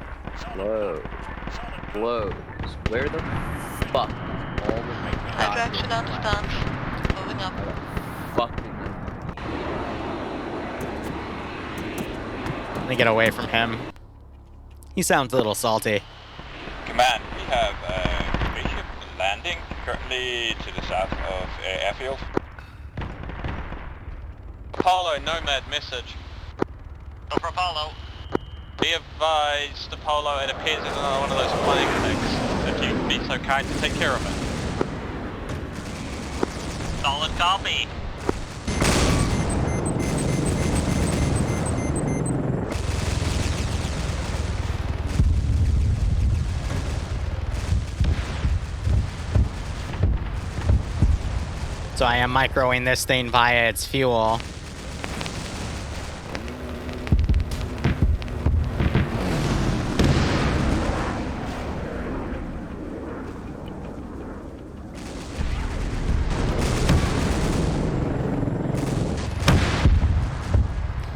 Blows. Where the fuck is all of my Hydroxide on stance. Moving up. fucking... Let me get away from him. He sounds a little salty. Command, we have a spaceship landing currently to the south of airfield. Apollo, Nomad message. Over Apollo. Be advised, Apollo, it appears it's another one of those flying things. If you'd be so kind to take care of it. Solid copy. So I am microing this thing via its fuel.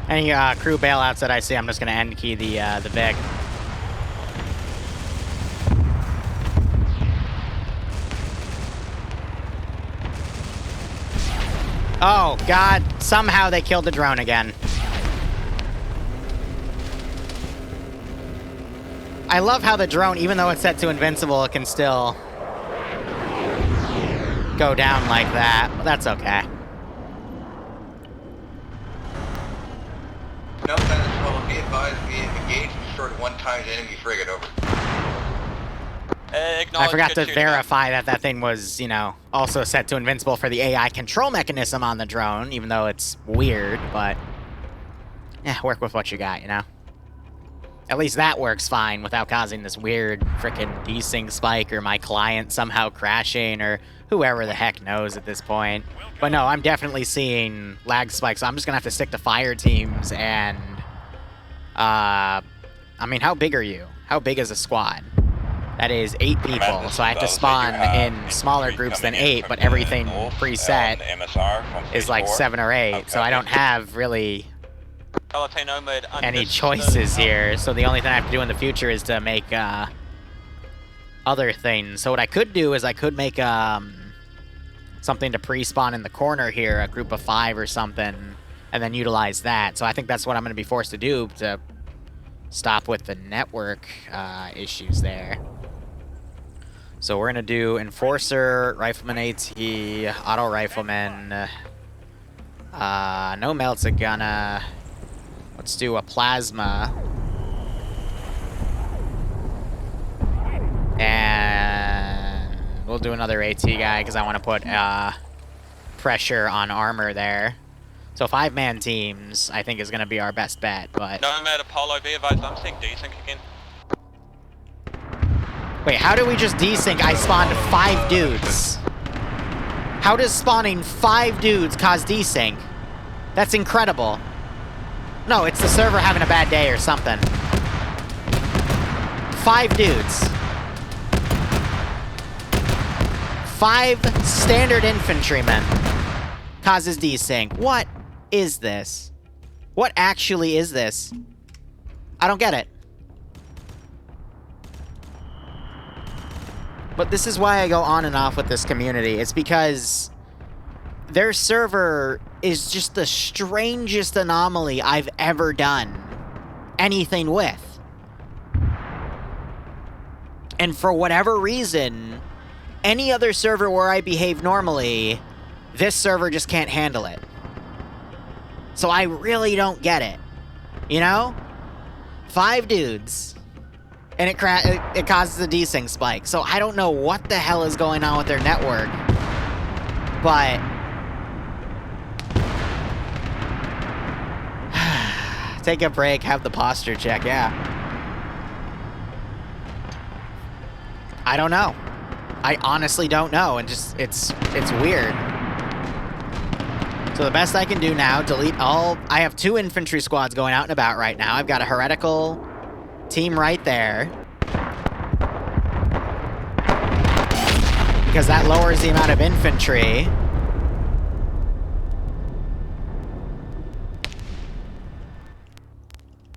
Any crew bailouts that I see, I'm just gonna end key the Vic. Oh, God. Somehow they killed the drone again. I love how the drone, even though it's set to invincible, it can still go down like that. But that's okay. No, that is well. Be advised, we engaged and destroyed one times enemy frigate over. I forgot to verify that that thing was, you know, also set to invincible for the AI control mechanism on the drone, even though it's weird, but yeah, work with what you got, you know? At least that works fine without causing this weird frickin' desync spike or my client somehow crashing or whoever the heck knows at this point. But no, I'm definitely seeing lag spikes, so I'm just gonna have to stick to fire teams and, I mean, how big are you? How big is a squad? That is 8 people, so I have to spawn in smaller groups than 8, but everything preset is like 7 or 8, so I don't have really any choices here. So the only thing I have to do in the future is to make other things. So what I could do is I could make something to pre-spawn in the corner here, a group of 5 or something, and then utilize that. So I think that's what I'm going to be forced to do to stop with the network issues there. So we're gonna do Enforcer, Rifleman AT, Auto Rifleman. No Melt's a gunna. Let's do a Plasma. And we'll do another AT guy because I want to put pressure on armor there. So 5-man teams, I think, is gonna be our best bet. But Nomad, Apollo, be advised, I'm seeing desync again. wait, how do we just desync? I spawned 5 dudes. How does spawning 5 dudes cause desync? That's incredible. No, it's the server having a bad day or something. 5 dudes. 5 standard infantrymen causes desync. What is this? What actually is this? I don't get it. But this is why I go on and off with this community. It's because their server is just the strangest anomaly I've ever done anything with. And for whatever reason, any other server where I behave normally, this server just can't handle it. So I really don't get it. You know? 5 dudes. and it causes a desync spike. So I don't know what the hell is going on with their network, but take a break, have the posture check, yeah. I don't know. I honestly don't know, and just, it's weird. So the best I can do now, delete all... I have 2 infantry squads going out and about right now. I've got a heretical team right there. Because that lowers the amount of infantry.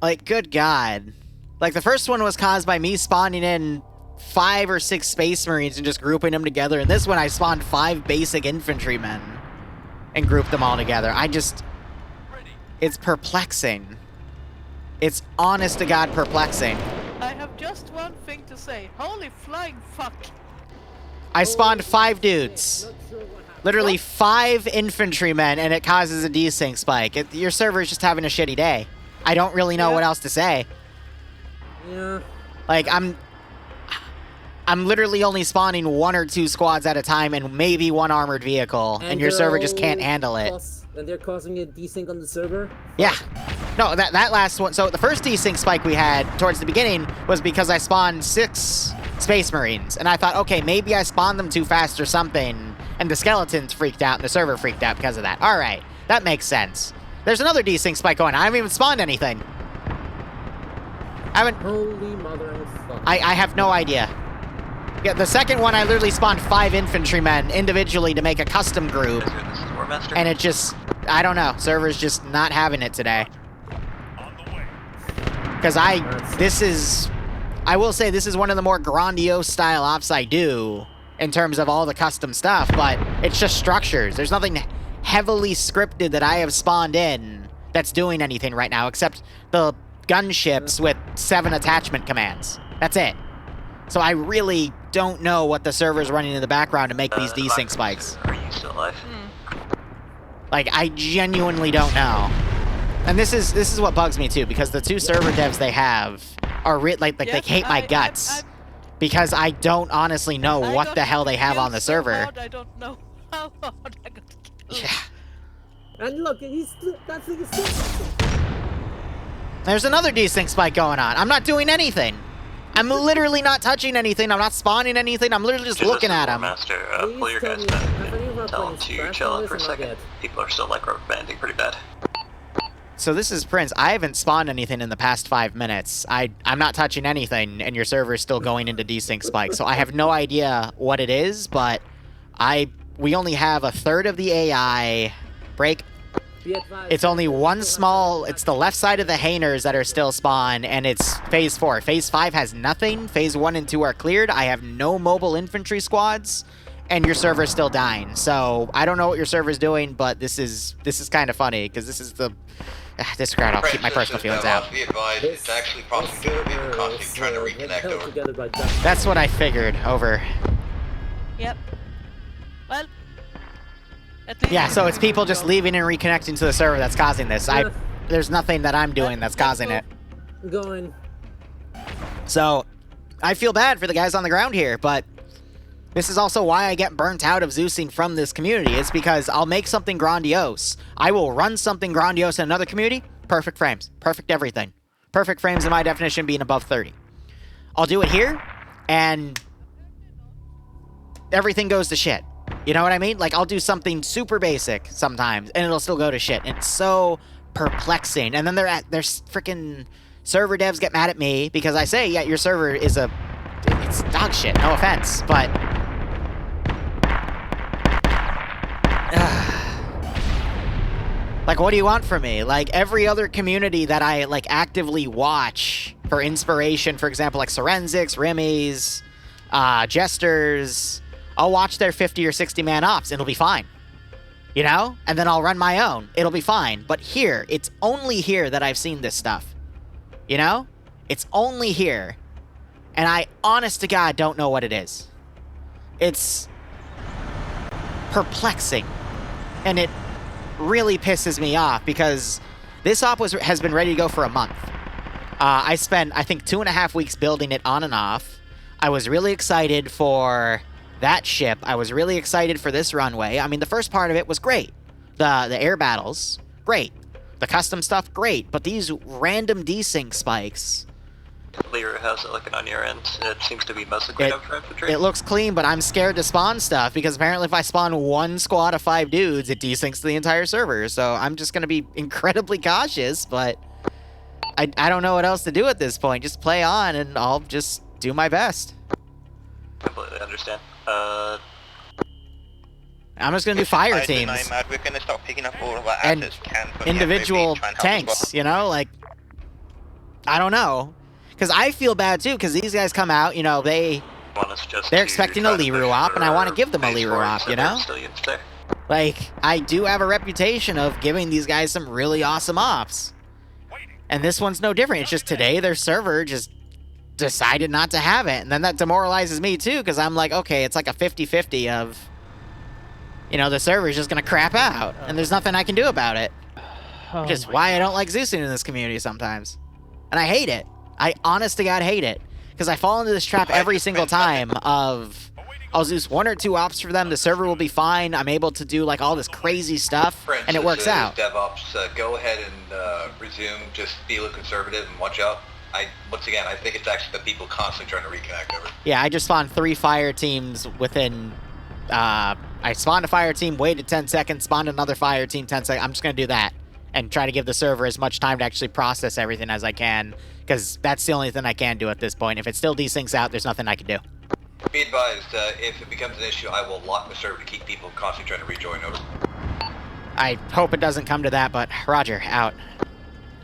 Like, good God. Like, the first one was caused by me spawning in 5 or 6 Space Marines and just grouping them together. And this one, I spawned 5 basic infantrymen and grouped them all together. It's perplexing. It's honest to God perplexing. I have just one thing to say. Holy flying fuck. I spawned 5 dudes. Literally 5 infantrymen, and it causes a desync spike. Your server is just having a shitty day. I don't really know what else to say. Yeah. Like, I'm literally only spawning 1 or 2 squads at a time and maybe 1 armored vehicle, and your server just can't handle it. And they're causing a desync on the server? Yeah. No, that last one... So the first desync spike we had towards the beginning was because I spawned 6 Space Marines, and I thought, okay, maybe I spawned them too fast or something, and the skeletons freaked out, and the server freaked out because of that. Alright, that makes sense. There's another desync spike going on. I haven't even spawned anything. Holy mother of fuck. I have no idea. Yeah, the second one, I literally spawned 5 infantrymen individually to make a custom group. And it just, I don't know, server's just not having it today. Because I will say this is one of the more grandiose style ops I do in terms of all the custom stuff, but it's just structures. There's nothing heavily scripted that I have spawned in that's doing anything right now, except the gunships with 7 attachment commands. That's it. So I really don't know what the server's running in the background to make these desync spikes. Are you still alive? Like, I genuinely don't know. And this is what bugs me too, because the 2 server devs they have are like they hate my guts. Because I don't honestly know what the hell they have on the server. I don't know how hard I got killed. Yeah. And look, that thing is still... There's another desync spike going on. I'm not doing anything. I'm literally not touching anything. I'm not spawning anything. I'm literally just looking at them. Master, pull your guys back and tell them to chill out for a second. People are still like rubber banding pretty bad. So this is Prince. I haven't spawned anything in the past 5 minutes. I'm not touching anything, and your server's still going into desync spike. So I have no idea what it is, but we only have a third of the AI break. It's only one small, it's the left side of the hangars that are still spawned, and it's phase 4. Phase 5 has nothing. Phase 1 and 2 are cleared. I have no mobile infantry squads, and your server's still dying. So I don't know what your server's doing, but this is kind of funny, because this is the... disregard, I'll keep my personal feelings out. Be advised, it's actually possible to be constantly trying to reconnect over. That's what I figured, over. Yep. Well... Yeah, so it's people just leaving and reconnecting to the server that's causing this. There's nothing that I'm doing that's causing it. Going. So, I feel bad for the guys on the ground here, but this is also why I get burnt out of Zeusing from this community. It's because I'll make something grandiose. I will run something grandiose in another community, perfect frames, perfect everything. Perfect frames in my definition being above 30. I'll do it here, and everything goes to shit. You know what I mean? Like, I'll do something super basic sometimes, and it'll still go to shit. It's so perplexing. And then there's freaking server devs get mad at me because I say, yeah, your server is it's dog shit. No offense, but like, what do you want from me? Like, every other community that I like actively watch for inspiration, for example, like Forensics, Rimmy's, Jesters. I'll watch their 50 or 60 man ops, it'll be fine. You know? And then I'll run my own. It'll be fine. But here, it's only here that I've seen this stuff. You know? It's only here. And I, honest to God, don't know what it is. It's perplexing. And it really pisses me off because this op has been ready to go for a month. I spent, I think, 2.5 weeks building it on and off. I was really excited for that ship. I was really excited for this runway. I mean, the first part of it was great. The air battles, great. The custom stuff, great. But these random desync spikes... Liru, how's it looking on your end? It seems to be mostly cleaned up for infantry. It looks clean, but I'm scared to spawn stuff because apparently if I spawn one squad of 5 dudes, it desyncs the entire server. So I'm just going to be incredibly cautious, but I don't know what else to do at this point. Just play on and I'll just do my best. Completely understand. I'm just going to do fire We're teams. going to start picking up all of our And assets we can from the individual FOB, try and help as tanks, you know? Like, I don't know. Because I feel bad, too, because these guys come out, you know, they're expecting a Liru op, and I want to give them a Liru op, you know? Like, I do have a reputation of giving these guys some really awesome ops. And this one's no different. It's just today their server just decided not to have it. And then that demoralizes me, too, because I'm like, okay, it's like a 50-50 of, you know, the server's just going to crap out. And there's nothing I can do about it. Which is why I don't like Zeusing in this community sometimes. And I hate it. I honest to God hate it. Because I fall into this trap every single time of, I'll Zeus 1 or 2 ops for them, the server will be fine, I'm able to do like all this crazy stuff, and it works out. DevOps, go ahead and resume, just be a little conservative and watch out. Once again, I think it's actually the people constantly trying to reconnect over. Yeah, I just spawned 3 fire teams within, I spawned a fire team, waited 10 seconds, spawned another fire team 10 seconds. I'm just going to do that and try to give the server as much time to actually process everything as I can, because that's the only thing I can do at this point. If it still desyncs out, there's nothing I can do. Be advised, if it becomes an issue, I will lock the server to keep people constantly trying to rejoin over. I hope it doesn't come to that, but Roger, out.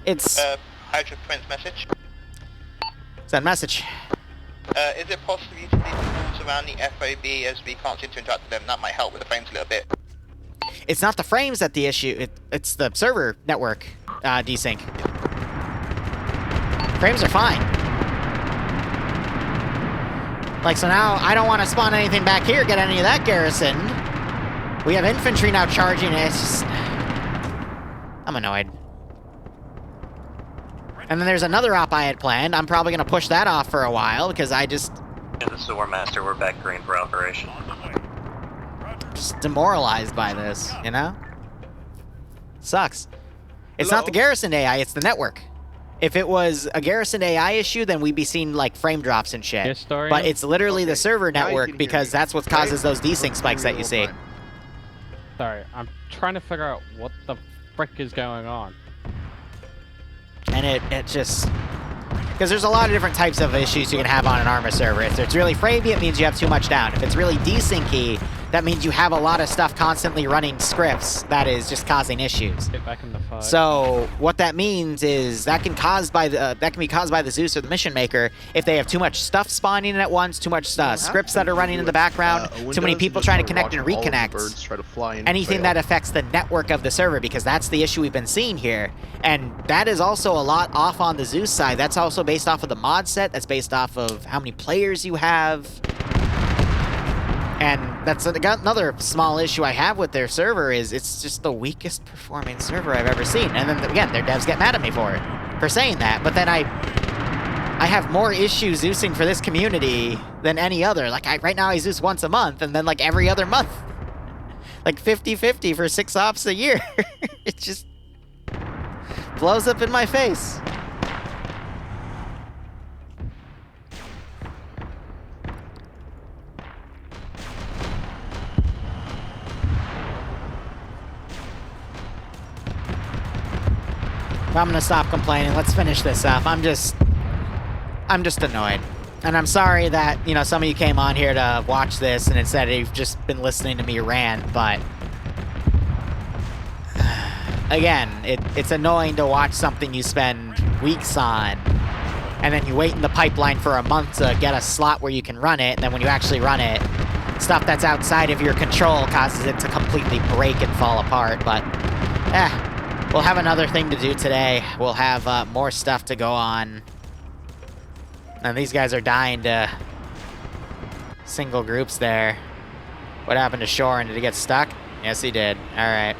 It's... Hydra Prince message. Send message. Is it possible to leave the rules around the FOB as we can't seem to interact with them? That might help with the frames a little bit. It's not the frames that the issue, it's the server network desync. Frames are fine. Like, so now I don't want to spawn anything back here, get any of that garrisoned. We have infantry now charging it. It's just... I'm annoyed. And then there's another op I had planned. I'm probably going to push that off for a while because I just... Yeah, this is the War Master. We're back green for operation. Just demoralized by this, you know? Sucks. It's not the garrison AI, it's the network. If it was a garrison AI issue, then we'd be seeing like frame drops and shit. But it's literally the server network because that's what causes those desync spikes that you see. Sorry, I'm trying to figure out what the frick is going on. And it just... Because there's a lot of different types of issues you can have on an Arma server. If it's really framey, it means you have too much down. If it's really desyncy, that means you have a lot of stuff constantly running scripts that is just causing issues. Get back in the fight. So what that means is that can be caused by the Zeus or the Mission Maker if they have too much stuff spawning in at once, too much scripts that are running in the background, too many people trying to connect and reconnect. Anything that affects the network of the server, because that's the issue we've been seeing here. And that is also a lot off on the Zeus side. That's also based off of the mod set. That's based off of how many players you have. And that's another small issue I have with their server is it's just the weakest performing server I've ever seen. And then again, their devs get mad at me for saying that. But then I have more issues Zeusing for this community than any other. Like right now I Zeus once a month and then like every other month. Like 50-50 for 6 ops a year. It just blows up in my face. I'm gonna stop complaining. Let's finish this up. I'm just annoyed. And I'm sorry that, you know, some of you came on here to watch this and instead you've just been listening to me rant, but again, it's annoying to watch something you spend weeks on and then you wait in the pipeline for a month to get a slot where you can run it, and then when you actually run it, stuff that's outside of your control causes it to completely break and fall apart. But we'll have another thing to do today. We'll have more stuff to go on. And these guys are dying to single groups there. What happened to Shore? And did he get stuck? Yes, he did. All right.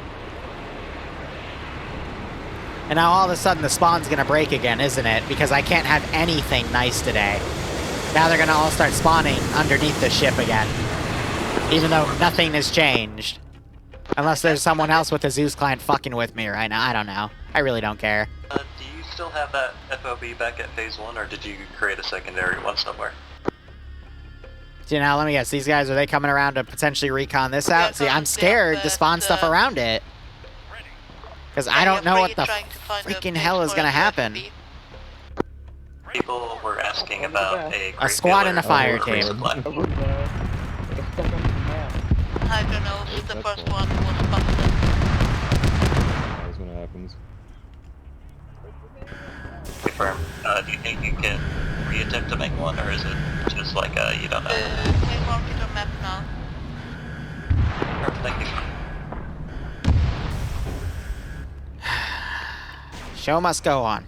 And now all of a sudden the spawn's gonna break again, isn't it? Because I can't have anything nice today. Now they're gonna all start spawning underneath the ship again. Even though nothing has changed. Unless there's someone else with a Zeus client fucking with me right now. I don't know. I really don't care. Do you still have that FOB back at phase 1, or did you create a secondary one somewhere? See, now let me guess. These guys, are they coming around to potentially recon this out? See, I'm scared to spawn stuff around it. Because I don't know what the freaking hell is going to happen. People were asking about a squad and a fire team. I don't know if the first one was busted. That's when it happens. Confirm. Do you think you can re-attempt to make one, or is it just like, you don't know? They want me to map now. Thank you. Show must go on.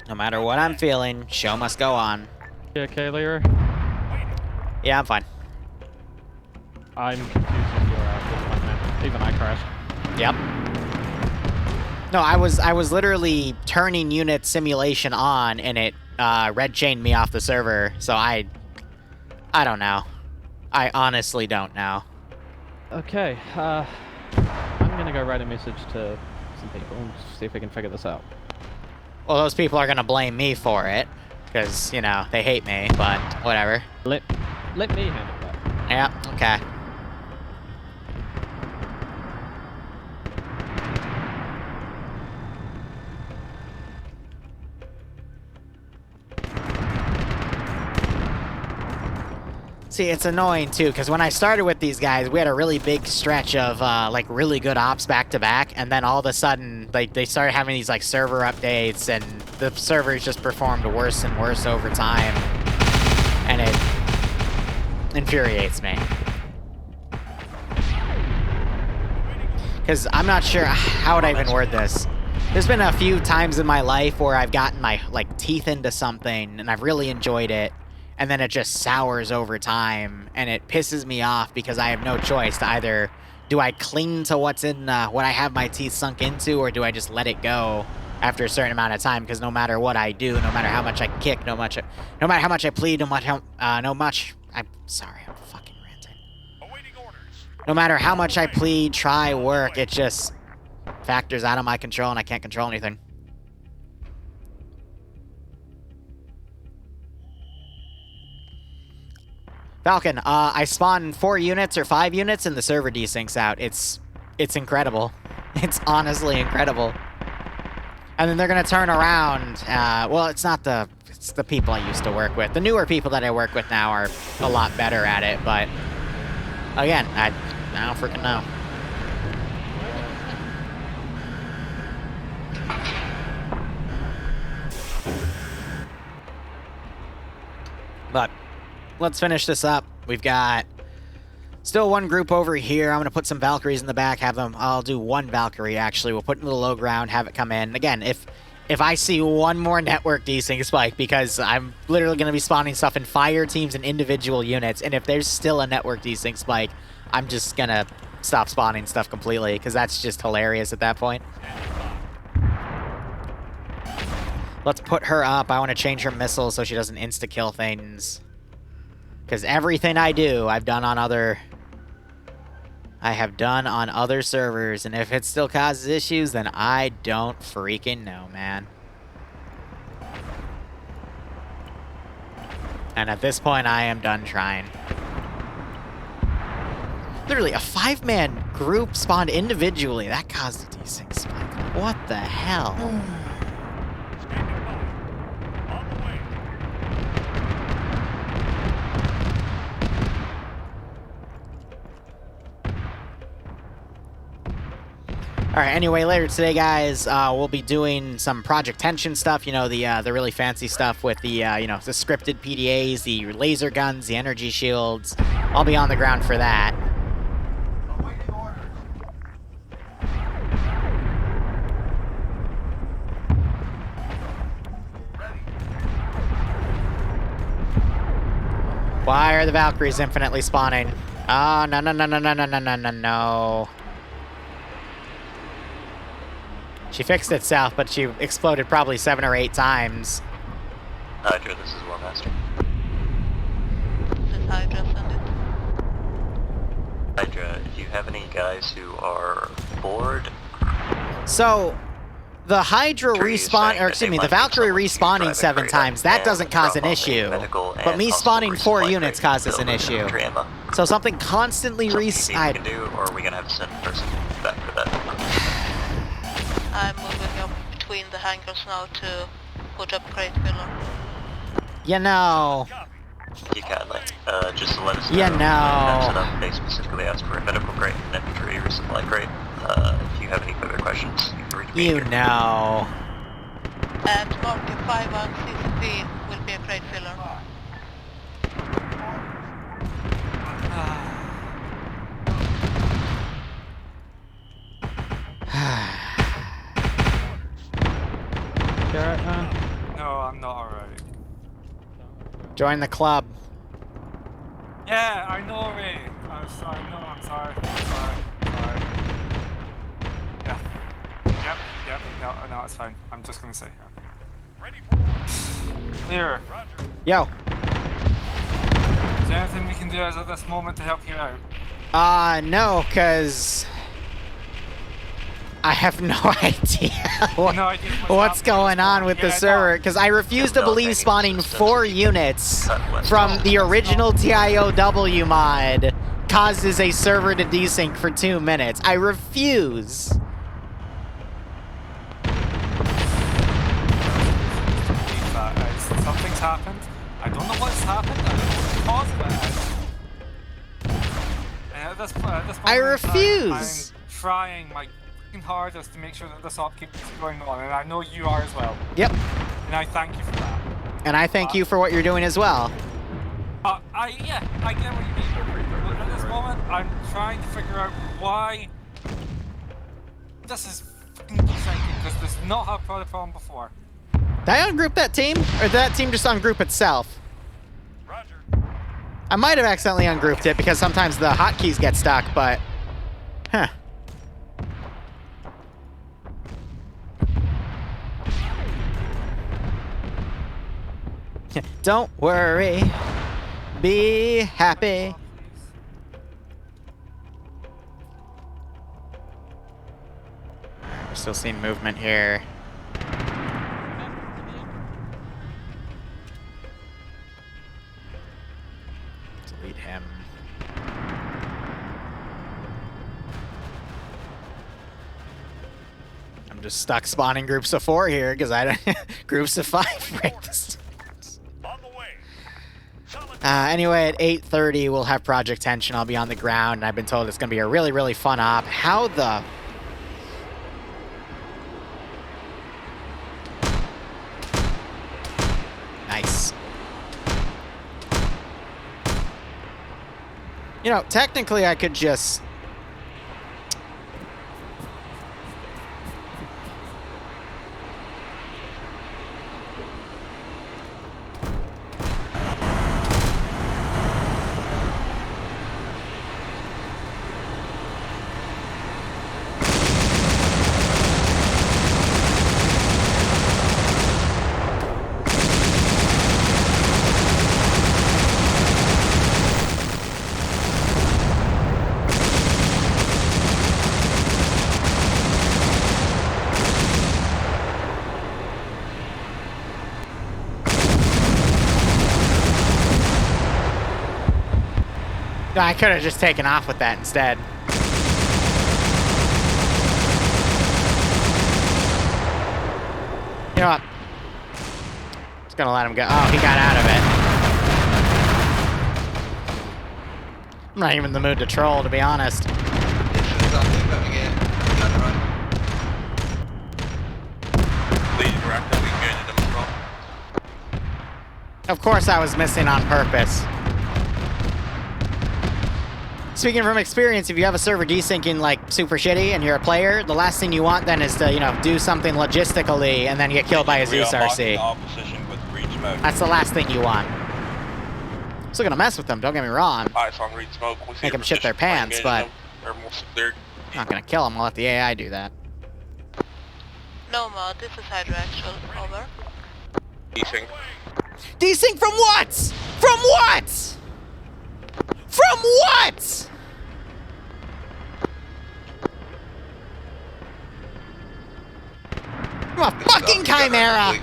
No matter what I'm feeling, show must go on. You okay, Liru? Yeah, I'm fine. I'm confused with your outfit, man. Even I crashed. Yep. No, I was literally turning unit simulation on, and it red chained me off the server. So I don't know. I honestly don't know. Okay. I'm gonna go write a message to some people and see if we can figure this out. Well, those people are gonna blame me for it, because, you know, they hate me, but whatever. Let me handle that. Yeah, okay. See, it's annoying, too, because when I started with these guys, we had a really big stretch of, like, really good ops back-to-back, and then all of a sudden, like, they started having these, like, server updates, and the servers just performed worse and worse over time, and it infuriates me. Because I'm not sure, how would I even word this? There's been a few times in my life where I've gotten my, like, teeth into something, and I've really enjoyed it, and then it just sours over time, and it pisses me off because I have no choice to either, do I cling to what's in, what I have my teeth sunk into, or do I just let it go after a certain amount of time? Because no matter what I do, no matter how much I kick, no matter how much I plead, I'm sorry, I'm fucking ranting. No matter how much I plead, try, work, it just factors out of my control, and I can't control anything. Falcon, I spawned 4 units or 5 units and the server desyncs out. It's incredible. It's honestly incredible. And then they're gonna turn around, well, it's the people I used to work with. The newer people that I work with now are a lot better at it, but again, I don't freaking know. But let's finish this up. We've got still one group over here. I'm going to put some Valkyries in the back, have them... I'll do one Valkyrie, actually. We'll put it in the low ground, have it come in. Again, if I see one more network desync spike, because I'm literally going to be spawning stuff in fire teams and individual units, and if there's still a network desync spike, I'm just going to stop spawning stuff completely, because that's just hilarious at that point. Let's put her up. I want to change her missiles so she doesn't insta-kill things. Because everything I do, I have done on other servers, and if it still causes issues, then I don't freaking know, man. And at this point, I am done trying. Literally, a 5-man group spawned individually. That caused a desync spike. What the hell? Alright, anyway, later today, guys, we'll be doing some Project Tension stuff, you know, the really fancy stuff with the, you know, the scripted PDAs, the laser guns, the energy shields. I'll be on the ground for that. Why are the Valkyries infinitely spawning? Oh, no, no, no, no, no, no, no, no, no, no. She fixed itself, but she exploded probably 7 or 8 times. Hydra, this is Warmaster. This is Hydra, send it. Hydra, if you have any guys who are bored... So, the Hydra Tree respawn, saying or that excuse they me, the might be Valkyrie someone who respawning drive a 7 crate times, up that and doesn't cause an drop off a issue. medical But and me possible spawning 4 resupply units crate causes an filled with issue. infantry ammo. So something constantly Something you think you can do, or are we gonna have to send a person back for that? I'm moving up between the hangars now to put up crate filler. You know. You kindly. Just to let us You know. know. Set up, they specifically asked for a medical crate and infantry resupply crate. If you have any further questions, you can reach me You here. know. And Mark 5 on CCP will be a crate filler. You alright, man? No, I'm not alright. Join the club. Yeah, I know, Ray. I'm sorry. No, I'm sorry. Sorry. Yeah. Yep. No, it's fine. I'm just gonna sit here. Clear. Yo. Is there anything we can do as of this moment to help you out? No, cause I have no idea what's going on with the server, because I refuse to believe spawning 4 units from the original TIOW mod causes a server to desync for 2 minutes. I refuse. Something's happened. I don't know what's happened. I don't know what the cause of it is. And at this point, I refuse. I'm trying my hardest to make sure that this op keeps going on, and I know you are as well. Yep. And I thank you for that. And I thank you for what you're doing as well. I get what you mean. But at this moment, I'm trying to figure out why this is fucking desyncing, because this did not have a problem before. Did I ungroup that team? Or did that team just ungroup itself? Roger. I might have accidentally ungrouped it because sometimes the hotkeys get stuck, but... Huh. Don't worry. Be happy. We're still seeing movement here. Delete him. I'm just stuck spawning groups of 4 here because I don't groups of 5 right this. Anyway, at 8:30 we'll have Project Tension. I'll be on the ground, and I've been told it's going to be a really, really fun op. How the... Nice. You know, technically I could just... No, I could have just taken off with that instead. You know what? Just gonna let him go. Oh, he got out of it. I'm not even in the mood to troll, to be honest. Of course I was missing on purpose. Speaking from experience, if you have a server desyncing like super shitty and you're a player, the last thing you want then is to, you know, do something logistically and then get killed by a Zeus RC. That's the last thing you want. Still gonna mess with them, don't get me wrong. Make them shit their pants, but I'm not gonna kill them. I'll let the AI do that. Nomad, this is Hydroaxial, over. Desync. Desync from what? From what? From what? From a fucking Chimera!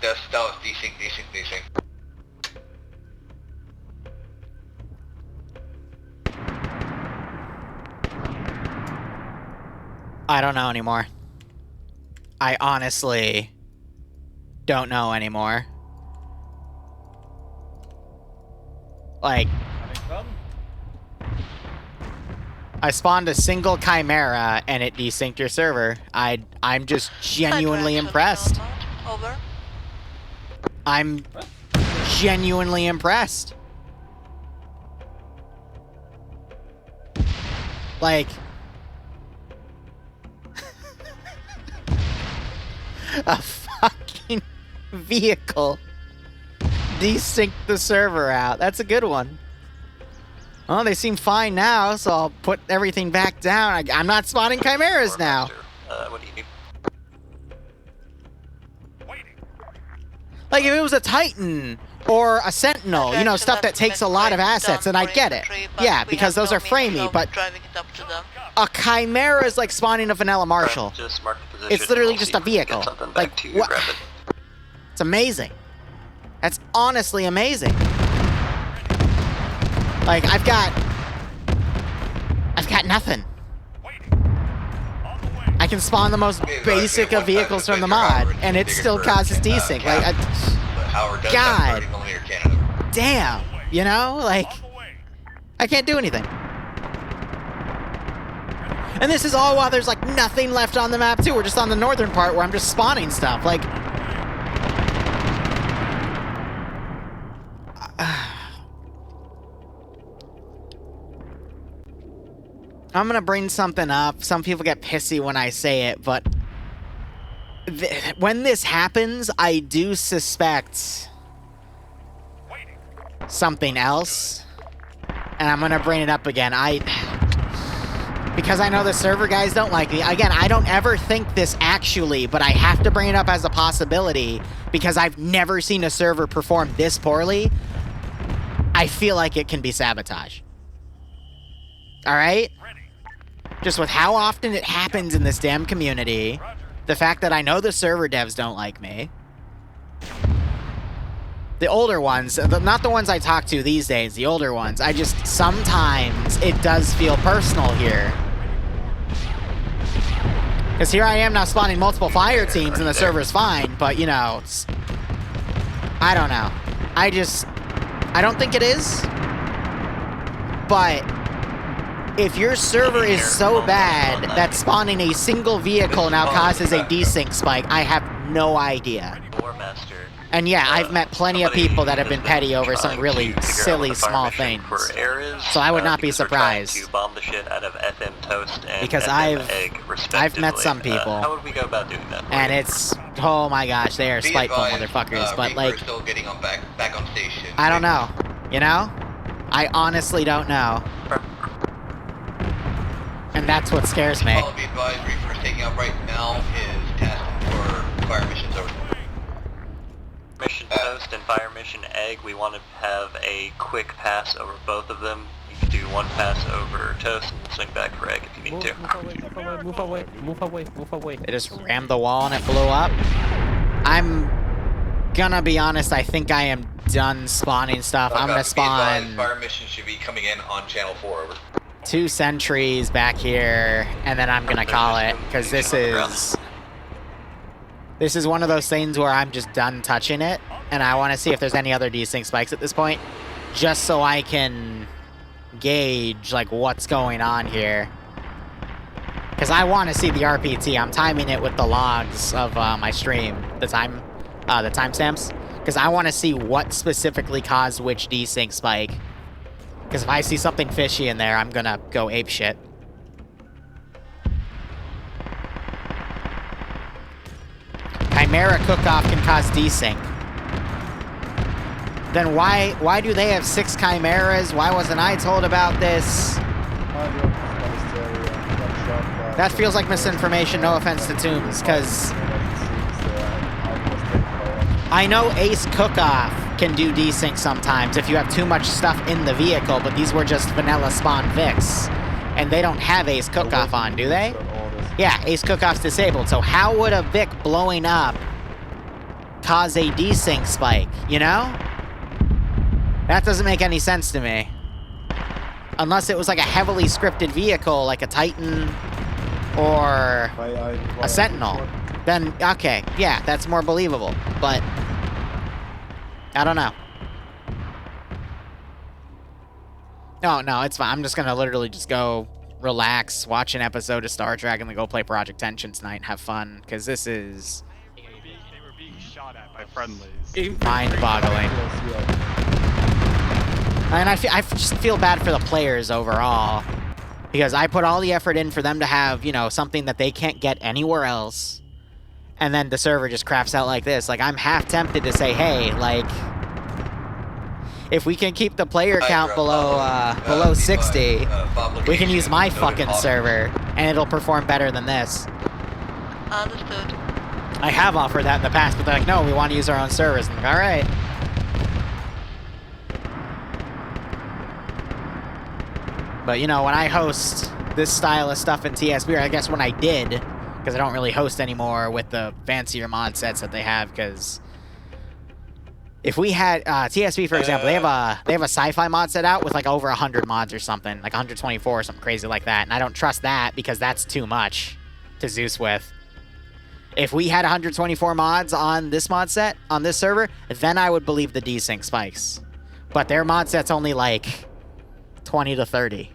Yes, that was desync. I don't know anymore. I honestly don't know anymore. Like, I spawned a single Chimera and it desynced your server. I'm just genuinely impressed. Over. I'm genuinely impressed. Like, a fucking vehicle desynced the server out. That's a good one. Well, they seem fine now, so I'll put everything back down. I'm not spawning Chimeras now. What do you need? Like, if it was a Titan or a Sentinel, you know, stuff that takes a lot of assets, then I'd get it. Yeah, because those are framey, but a Chimera is like spawning a vanilla Marshal. It's literally just a vehicle. Like, what? It's amazing. That's honestly amazing. Like, I've got nothing. I can spawn the most basic of vehicles from the mod, and it still causes desync. Like, God damn, you know? Like, I can't do anything. And this is all while there's, like, nothing left on the map, too. We're just on the northern part where I'm just spawning stuff. Like, I'm gonna bring something up. Some people get pissy when I say it, but when this happens, I do suspect something else, and I'm gonna bring it up again. Because I know the server guys don't like me. Again, I don't ever think this actually, but I have to bring it up as a possibility because I've never seen a server perform this poorly. I feel like it can be sabotage. All right? Just with how often it happens in this damn community, the fact that I know the server devs don't like me. The older ones, not the ones I talk to these days, the older ones, sometimes it does feel personal here. Because here I am now spawning multiple fire teams and the server's fine, but you know, I don't know. I don't think it is, but if your server is so bad that spawning a single vehicle now causes a desync spike, I have no idea. And yeah, I've met plenty of people that have been petty over some really silly small things. So I would not be surprised. Because I've met some people. How would we go about doing that? And it's, oh my gosh, they are spiteful motherfuckers. But like, I don't know. You know? I honestly don't know. And that's what scares me. All of the advisory for taking up right now is tasking for fire missions over. Mission Toast and Fire Mission Egg, we want to have a quick pass over both of them. You can do one pass over Toast and swing back for Egg if you need to. Move away. They just rammed the wall and it blew up. I'm gonna be honest, I think I am done spawning stuff. I'm gonna spawn Fire mission should be coming in on channel 4 over. 2 sentries back here, and then I'm gonna call it, because this is one of those things where I'm just done touching it, and I want to see if there's any other desync spikes at this point, just so I can gauge, like, what's going on here. Because I want to see the RPT. I'm timing it with the logs of my stream, the timestamps, because I want to see what specifically caused which desync spike. Because if I see something fishy in there, I'm gonna go apeshit. Chimera cook-off can cause desync. Then why do they have 6 chimeras? Why wasn't I told about this? That feels like misinformation, no offense to Tombs, because I know Ace Cook-Off can do desync sometimes if you have too much stuff in the vehicle, but these were just vanilla spawn Vics. And they don't have Ace Cook-Off on, do they? Yeah, Ace Cook-Off's disabled, so how would a Vic blowing up cause a desync spike, you know? That doesn't make any sense to me. Unless it was like a heavily scripted vehicle, like a Titan or a Sentinel. Then, okay, yeah, that's more believable. But, I don't know. No, it's fine. I'm just gonna literally just go relax, watch an episode of Star Trek, and then go play Project Tension tonight and have fun, because this is They were being shot at by friendlies. mind-boggling. And I just feel bad for the players overall, because I put all the effort in for them to have, you know, something that they can't get anywhere else, and then the server just craps out like this. Like, I'm half tempted to say, hey, like, if we can keep the player count below 60, we can use my fucking server, and it'll perform better than this. Understood. I have offered that in the past, but they're like, no, we want to use our own servers. I'm like, all right. But, you know, when I host this style of stuff in TSB, or I guess when I did, because I don't really host anymore with the fancier mod sets that they have, because if we had TSB, for example, they have a sci-fi mod set out with like over 100 mods or something, like 124 or something crazy like that, and I don't trust that because that's too much to Zeus with. If we had 124 mods on this mod set, on this server, then I would believe the desync spikes. But their mod set's only like 20 to 30.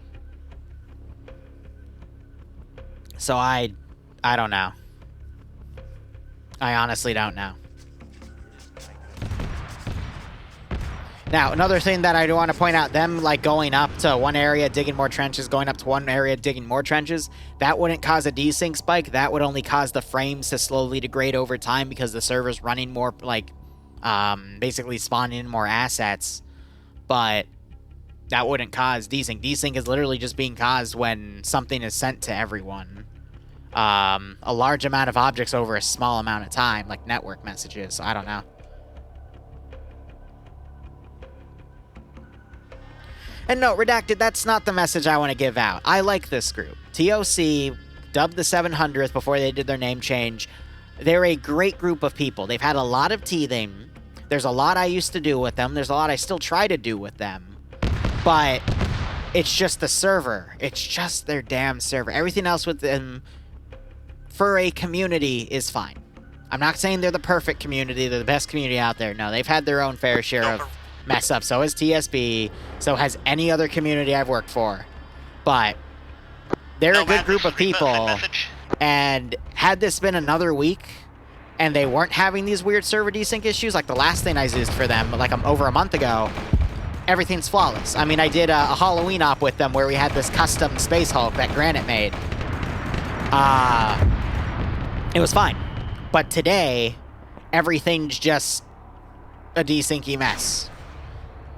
So I don't know. I honestly don't know. Now, another thing that I do want to point out, them like going up to one area, digging more trenches, going up to one area, digging more trenches, that wouldn't cause a desync spike. That would only cause the frames to slowly degrade over time because the server's running more, like, basically spawning in more assets. But that wouldn't cause desync. Desync is literally just being caused when something is sent to everyone. A large amount of objects over a small amount of time, like network messages. I don't know. And no, Redacted, that's not the message I want to give out. I like this group. TOC, dubbed the 700th before they did their name change. They're a great group of people. They've had a lot of teething. There's a lot I used to do with them. There's a lot I still try to do with them. But it's just the server. It's just their damn server. Everything else with them, for a community, is fine. I'm not saying they're the perfect community. They're the best community out there. No, they've had their own fair share of mess up. So has TSB. So has any other community I've worked for. But they're a good group of people. And had this been another week and they weren't having these weird server desync issues, like the last thing I used for them, like over a month ago, everything's flawless. I mean, I did a Halloween op with them where we had this custom Space Hulk that Granite made. It was fine. But today, everything's just a desyncy mess.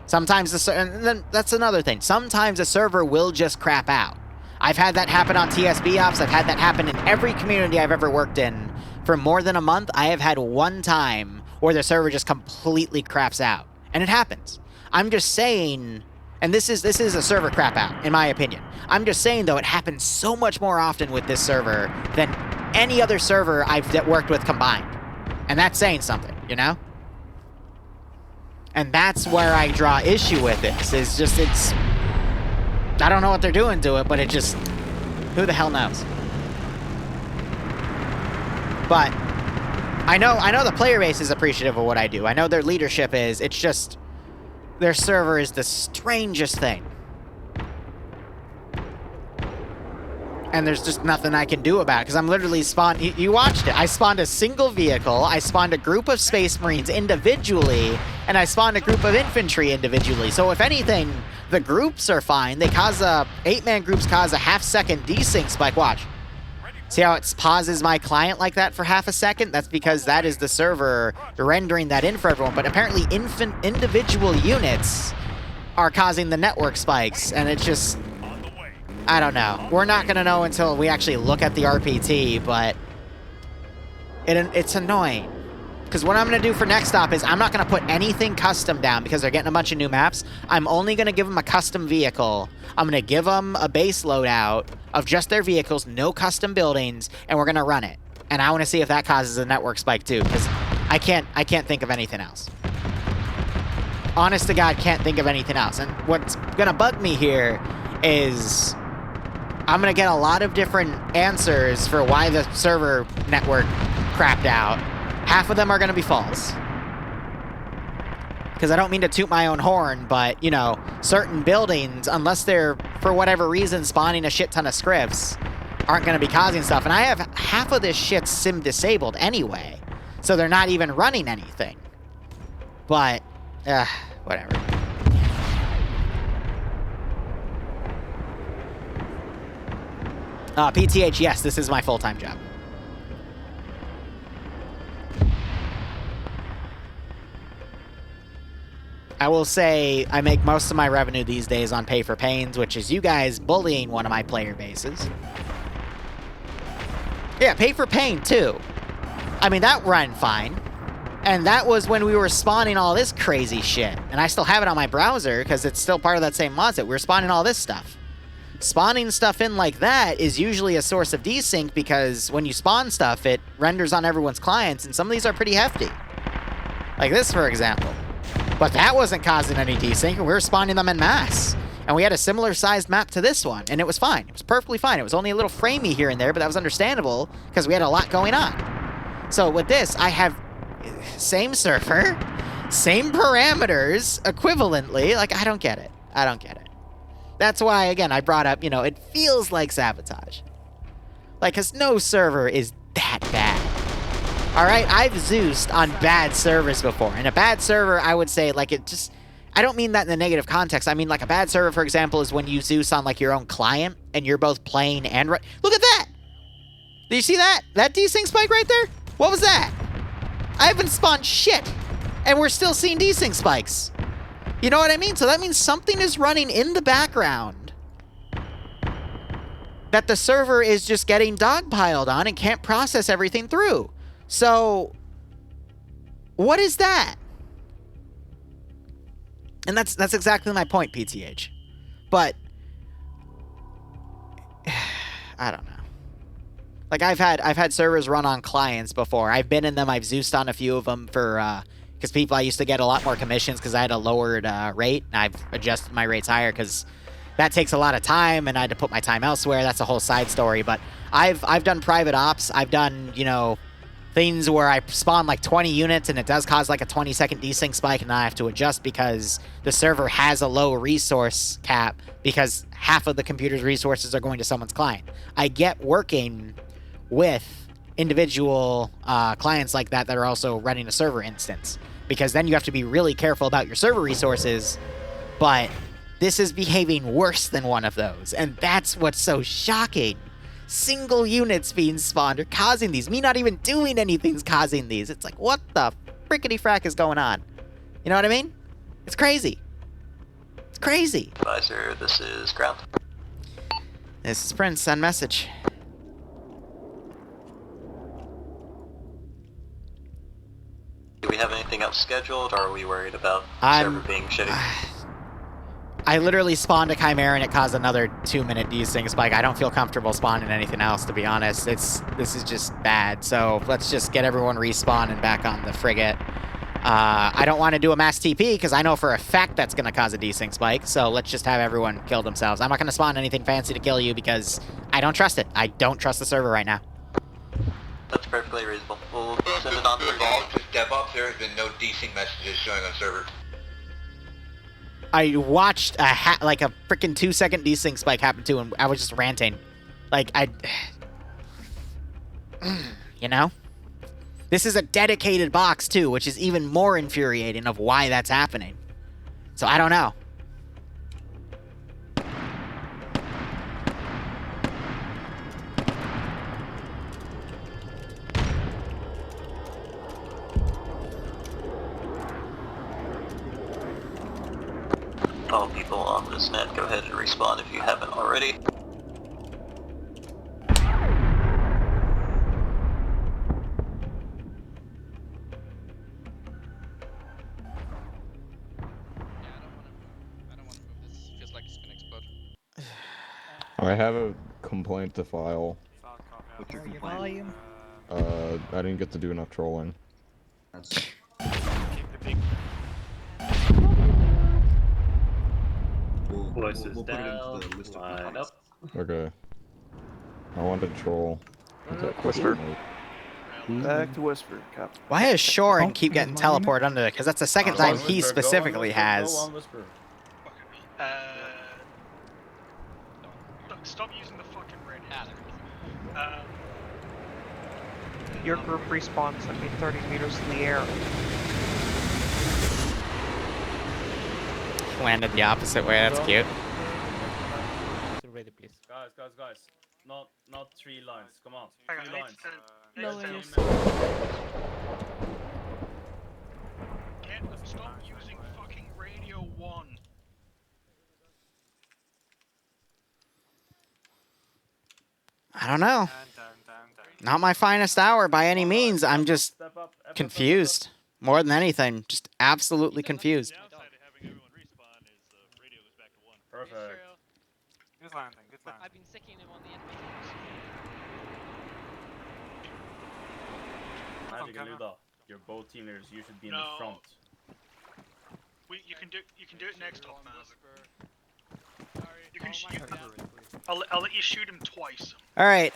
Sometimes and then that's another thing. Sometimes a server will just crap out. I've had that happen on TSB ops. I've had that happen in every community I've ever worked in. For more than a month, I have had one time where the server just completely craps out. And it happens. I'm just saying, and this is a server crap out, in my opinion. I'm just saying, though, it happens so much more often with this server than any other server I've worked with combined. And that's saying something, you know? And that's where I draw issue with this, is just, it's... I don't know what they're doing to it, but it just... Who the hell knows? But I know the player base is appreciative of what I do. I know their leadership is. It's just... Their server is the strangest thing. And there's just nothing I can do about it, because I'm literally spawned... You watched it. I spawned a single vehicle, I spawned a group of Space Marines individually, and I spawned a group of infantry individually. So if anything, the groups are fine. They cause 8-man groups cause a half-second desync spike. Watch. See how it pauses my client like that for half a second? That's because that is the server rendering that in for everyone. But apparently individual units are causing the network spikes. And it's just... I don't know. We're not going to know until we actually look at the RPT, but... It's annoying. Because what I'm going to do for next stop is I'm not going to put anything custom down because they're getting a bunch of new maps. I'm only going to give them a custom vehicle. I'm going to give them a base loadout of just their vehicles, no custom buildings, and we're going to run it. And I want to see if that causes a network spike too, because I can't think of anything else. Honest to God, can't think of anything else. And what's going to bug me here is I'm going to get a lot of different answers for why the server network crapped out. Half of them are going to be false. Because I don't mean to toot my own horn, but, you know, certain buildings, unless they're, for whatever reason, spawning a shit ton of scripts, aren't going to be causing stuff. And I have half of this shit sim disabled anyway. So they're not even running anything. But, whatever. PTH, yes, this is my full-time job. I will say I make most of my revenue these days on pay for pains, which is you guys bullying one of my player bases. Yeah, pay for pain too. I mean, that ran fine. And that was when we were spawning all this crazy shit. And I still have it on my browser because it's still part of that same mod set. We were spawning all this stuff. Spawning stuff in like that is usually a source of desync because when you spawn stuff, it renders on everyone's clients, and some of these are pretty hefty. Like this, for example. But that wasn't causing any desync, and we were spawning them en masse. And we had a similar sized map to this one, and it was fine. It was perfectly fine. It was only a little framey here and there, but that was understandable because we had a lot going on. So with this, I have same server, same parameters, equivalently. Like, I don't get it. I don't get it. That's why, again, I brought up, you know, it feels like sabotage. Like, because no server is that bad. Alright, I've Zeused on bad servers before. And a bad server, I would say, like, it just... I don't mean that in the negative context. I mean, like, a bad server, for example, is when you Zeus on, like, your own client, and you're both playing and... Look at that! Do you see that? That desync spike right there? What was that? I haven't spawned shit! And we're still seeing desync spikes. You know what I mean? So that means something is running in the background that the server is just getting dogpiled on and can't process everything through. So, what is that? And that's exactly my point, PTH. But I don't know. Like I've had servers run on clients before. I've been in them. I've Zeused on a few of them for because I used to get a lot more commissions because I had a lowered rate. And I've adjusted my rates higher because that takes a lot of time, and I had to put my time elsewhere. That's a whole side story. But I've done private ops. I've done, you know, things where I spawn like 20 units and it does cause like a 20-second desync spike, and I have to adjust because the server has a low resource cap because half of the computer's resources are going to someone's client. I get working with individual clients like that that are also running a server instance, because then you have to be really careful about your server resources, but this is behaving worse than one of those, and that's what's so shocking. Single units being spawned are causing these. Me not even doing anything's causing these. It's like, what the frickety frack is going on? You know what I mean? It's crazy. It's crazy. Advisor, this is ground. This is Prince, send message. Do we have anything else scheduled, or are we worried about the server being shitty? I literally spawned a Chimera and it caused another 2-minute desync spike. I don't feel comfortable spawning anything else, to be honest. This is just bad. So let's just get everyone respawn and back on the frigate. I don't want to do a mass TP because I know for a fact that's going to cause a desync spike. So let's just have everyone kill themselves. I'm not going to spawn anything fancy to kill you because I don't trust it. I don't trust the server right now. That's perfectly reasonable. We'll send it on to DevOps, there has been no desync messages showing on server. I watched like a freaking 2-second desync spike happen too, and I was just ranting. Like, you know? This is a dedicated box too, which is even more infuriating of why that's happening. So I don't know. all people on this net, go ahead and respawn if you haven't already. I have a complaint to file. What's your complaint? I didn't get to do enough trolling. That's... Voices we'll put it down, into the list of line complaints. up. Okay. I wanted to troll. Whisper. Back to Whisper. Copy. Why is Shorin keep getting teleported under there? Because that's the second time he specifically has. Stop using the fucking radio. Your group respawns at me 30 meters in the air. Landed the opposite way, that's cute. Ready, please. Guys. Not 3 lines. Come on. Hang on, 3 lines. Stop using fucking Radio 1. I don't know. Not my finest hour by any means. I'm just confused. More than anything, just absolutely confused. Perfect. Good landing, good landing. I've been sicking him on the enemy. Magic and Luda, you're both team leaders. You should be in the front. You can do it next time, man. You can shoot. I'll let you shoot him twice. All right,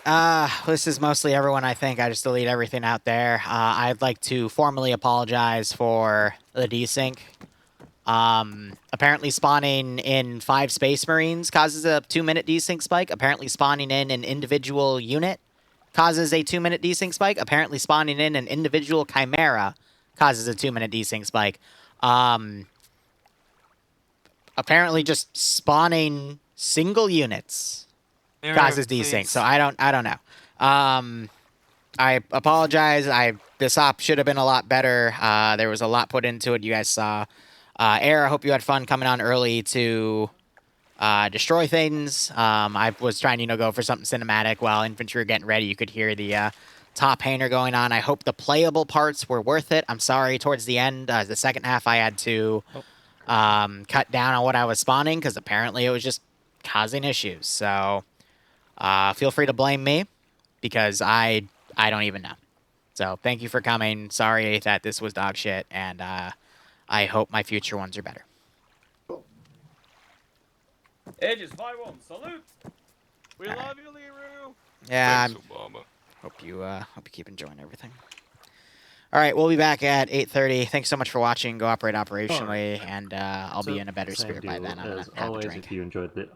this is mostly everyone, I think. I just delete everything out there. I'd like to formally apologize for the desync. Apparently spawning in 5 Space Marines causes a 2-minute desync spike. Apparently spawning in an individual unit causes a 2-minute desync spike. Apparently spawning in an individual Chimera causes a 2-minute desync spike. Apparently just spawning single units causes desync, so I don't know. I apologize. This op should have been a lot better. There was a lot put into it. You guys saw. Air, I hope you had fun coming on early to destroy things. I was trying to, go for something cinematic while infantry were getting ready. You could hear the top hanger going on. I hope the playable parts were worth it. I'm sorry, towards the end, the second half, I had to cut down on what I was spawning because apparently it was just causing issues. So feel free to blame me because I don't even know. So thank you for coming. Sorry that this was dog shit, and I hope my future ones are better. Aegis 5-1, salute! We love you, Liru! Yeah, hope you keep enjoying everything. All right, we'll be back at 8:30. Thanks so much for watching. Go operate operationally, and I'll be in a better spirit by then. I'm gonna have a drink. If you enjoyed the